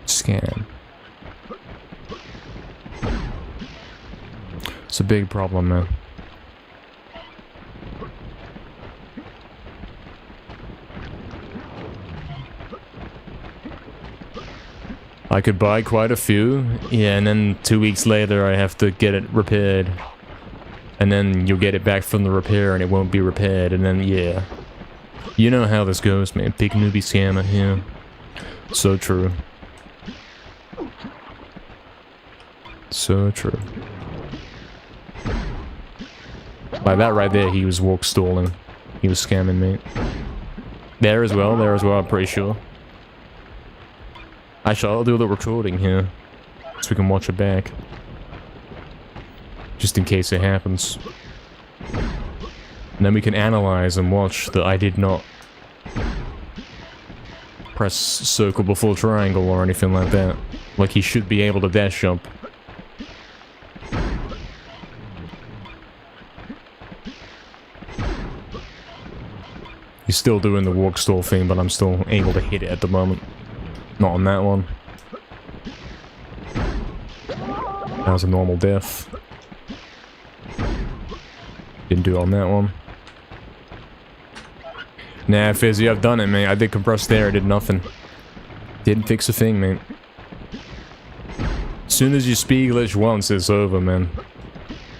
Scam. It's a big problem, man. I could buy quite a few, yeah, and then 2 weeks later I have to get it repaired. And then you'll get it back from the repair and it won't be repaired, and then, yeah. You know how this goes, man. Big newbie scammer here. So true. So true. Like that right there, he was walk stalling. He was scamming, mate. There as well, I'm pretty sure. Actually, I'll do the recording here, so we can watch it back. Just in case it happens. And then we can analyze and watch that I did not press circle before triangle or anything like that. Like he should be able to dash jump. He's still doing the walk stall thing, but I'm still able to hit it at the moment. Not on that one. That was a normal death. Didn't do it on that one. Nah, Fizzy, I've done it, mate. I did compress there, I did nothing. Didn't fix a thing, mate. As soon as you speed glitch once, it's over, man.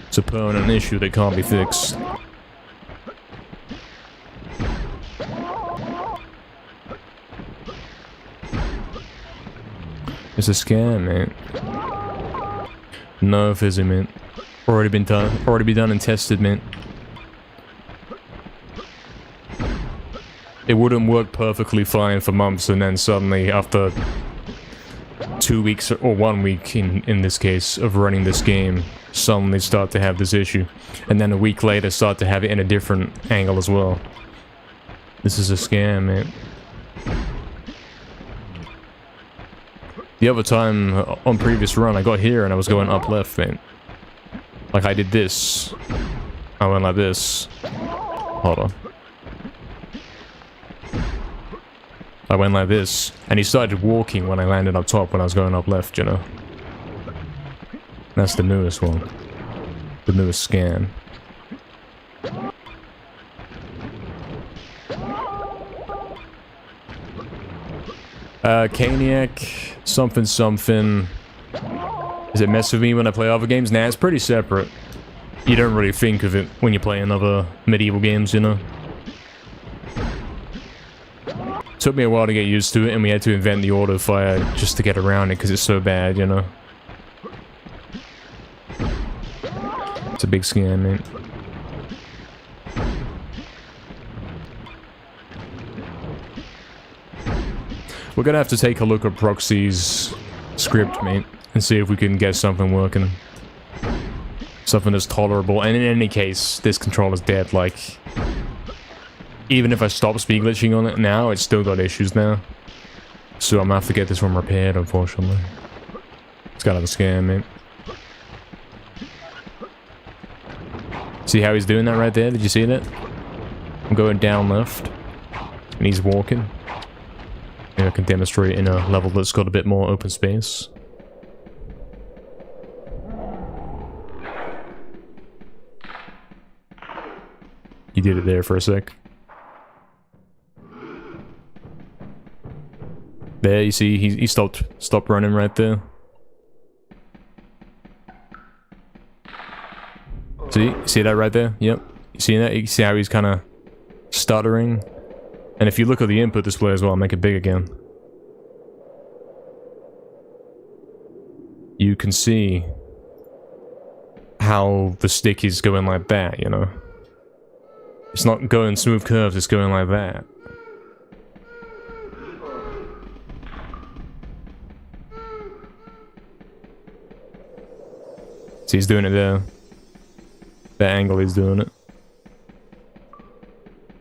It's a permanent issue that can't be fixed. It's a scam, man. No, Fizzy, man. Already been done and tested, man. It wouldn't work perfectly fine for months, and then suddenly, after 2 weeks, or 1 week in this case, of running this game, suddenly start to have this issue. And then a week later, start to have it in a different angle as well. This is a scam, man. The other time on previous run, I got here and I was going up left, man. Like I did this. I went like this. Hold on. I went like this, and he started walking when I landed up top when I was going up left, you know. That's the newest one. The newest scan. Caniac, something something. Does it mess with me when I play other games? Nah, it's pretty separate. You don't really think of it when you're playing other medieval games, you know. Took me a while to get used to it, and we had to invent the auto fire just to get around it because it's so bad, you know. It's a big scan, mate. We're gonna have to take a look at Proxy's script, mate, and see if we can get something working. Something that's tolerable. And in any case, this controller's dead, like... Even if I stop speed glitching on it now, it's still got issues now. So I'm gonna have to get this one repaired, unfortunately. It's kind of a scam, mate. See how he's doing that right there? Did you see that? I'm going down left. And he's walking. Maybe I can demonstrate in a level that's got a bit more open space. You did it there for a sec. There, you see, he stopped running right there. See that right there? Yep. You see that? You see how he's kind of stuttering? And if you look at the input display as well, I'll make it big again. You can see how the stick is going like that, you know? It's not going smooth curves, it's going like that. See, he's doing it there. That angle he's doing it.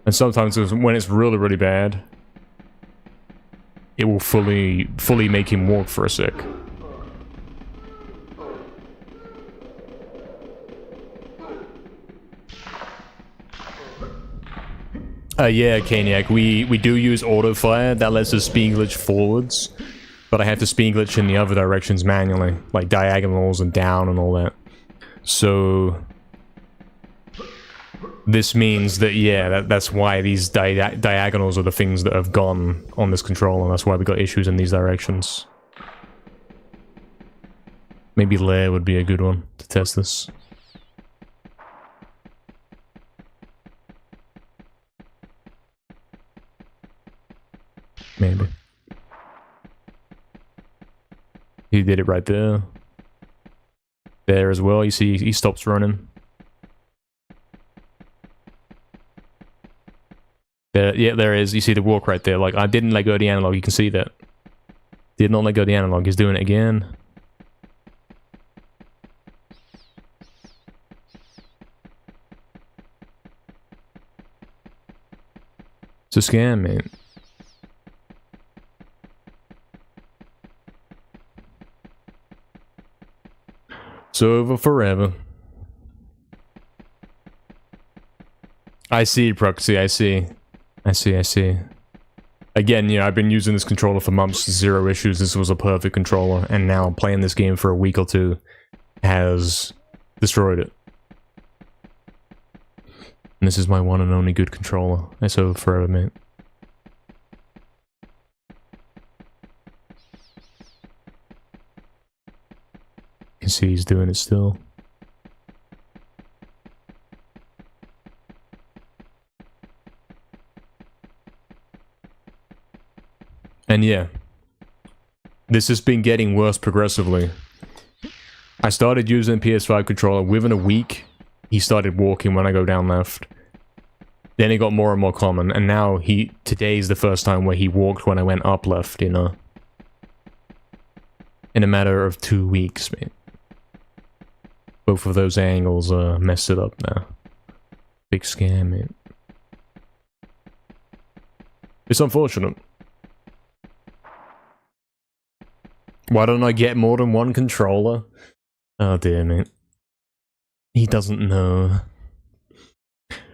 And sometimes when it's really, really bad, it will fully make him walk for a sec. Yeah, Caniac, we do use auto fire. That lets us speed glitch forwards. But I have to speed glitch in the other directions manually. Like diagonals and down and all that. So... This means that, yeah, that's why these diagonals are the things that have gone on this controller. That's why we got issues in these directions. Maybe layer would be a good one to test this. Maybe. He did it right there. There as well, you see he stops running. There, yeah, there is. You see the walk right there. Like, I didn't let go of the analog. You can see that. Did not let go of the analog. He's doing it again. It's a scam, man. It's over forever. I see, Proxy, I see. I see. Again, yeah, I've been using this controller for months, zero issues. This was a perfect controller, and now playing this game for a week or two has destroyed it. And this is my one and only good controller. It's over forever, mate. You can see he's doing it still. And yeah, this has been getting worse progressively. I started using PS5 controller. Within a week, he started walking when I go down left. Then it got more and more common, and now today's the first time where he walked when I went up left, you know. In a matter of 2 weeks, mate. Both of those angles messed it up now. Big scam, mate. It's unfortunate. Why don't I get more than one controller? Oh dear, mate. He doesn't know.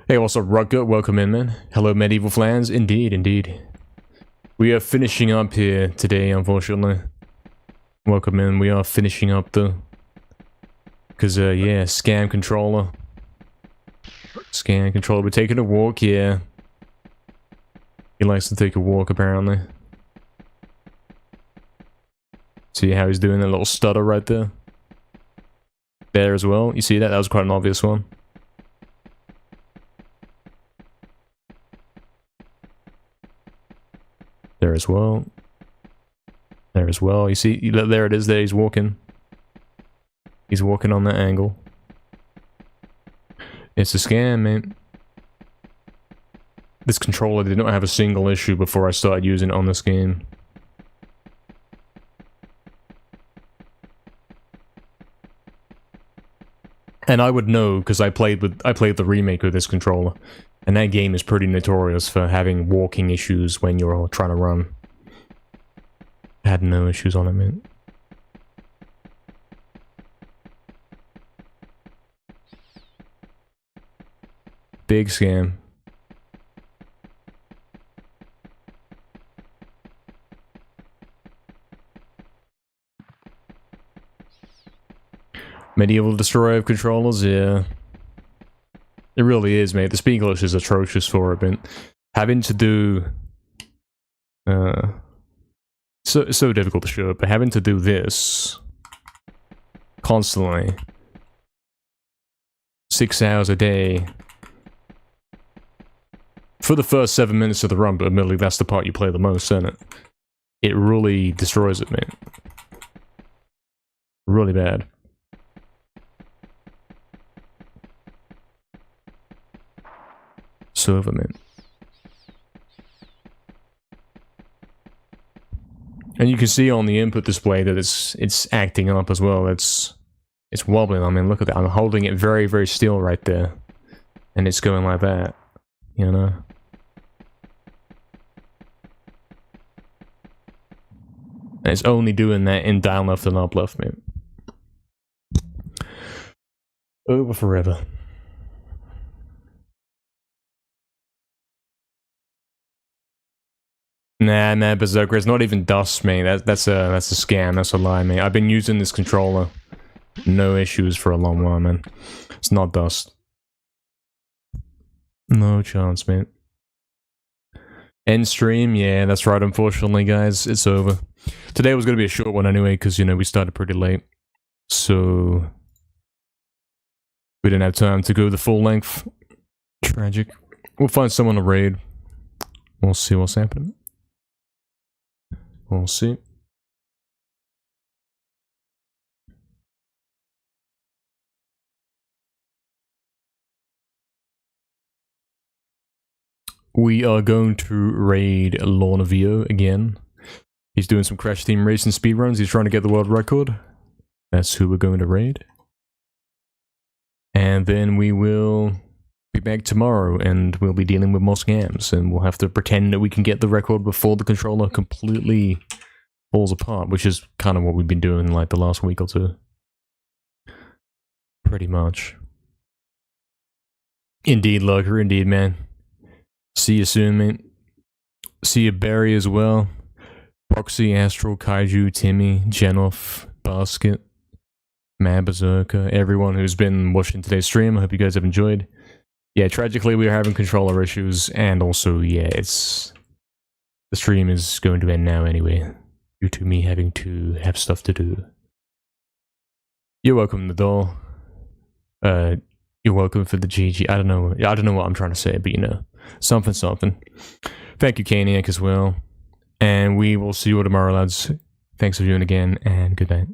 Hey, what's up, Rutger? Welcome in, man. Hello, MediEvil fans. Indeed, indeed. We are finishing up here today, unfortunately. Welcome in. We are finishing up the... Because, yeah, scam controller. Scam controller. We're taking a walk, yeah. He likes to take a walk, apparently. See how he's doing that little stutter right there? There as well. You see that? That was quite an obvious one. There as well. There as well. You see, there it is there, he's walking. He's walking on that angle. It's a scam, man. This controller did not have a single issue before I started using it on this game. And I would know, because I played the remake of this controller. And that game is pretty notorious for having walking issues when you're trying to run. I had no issues on it, man. Big scam. MediEvil destroyer of controllers, yeah. It really is, mate. The speed glitch is atrocious for it, but having to do... so difficult to show, but having to do this... constantly... 6 hours a day... for the first 7 minutes of the run, but admittedly that's the part you play the most, isn't it? It really destroys it, mate. Really bad. So over, man. And you can see on the input display that it's acting up as well. It's wobbling. I mean, look at that. I'm holding it very, very still right there. And it's going like that. You know? And it's only doing that in down left and up left, man. Over forever. Nah, Berserker, it's not even dust, mate. That's a scam, that's a lie, mate. I've been using this controller. No issues for a long while, man. It's not dust. No chance, mate. End stream, yeah, that's right, unfortunately, guys. It's over. Today was gonna be a short one anyway, because, you know, we started pretty late. So... we didn't have time to go the full length. Tragic. We'll find someone to raid. We'll see what's happening. We'll see. We are going to raid Lornavio again. He's doing some Crash Team Racing speedruns. He's trying to get the world record. That's who we're going to raid. And then we will be back tomorrow, and we'll be dealing with more scams, and we'll have to pretend that we can get the record before the controller completely falls apart, which is kind of what we've been doing like the last week or two. Pretty much. Indeed, Lurker, indeed, man. See you soon, mate. See you, Barry, as well. Proxy, Astral, Kaiju, Timmy, Genoff, Basket, Mad Berserker, everyone who's been watching today's stream. I hope you guys have enjoyed. Yeah, tragically we are having controller issues, and also, yeah, the stream is going to end now anyway, due to me having to have stuff to do. You're welcome, Nadal. You're welcome for the GG. I don't know what I'm trying to say, but you know, something. Thank you, Kaniac, as well. And we will see you all tomorrow, lads. Thanks for viewing again, and good night.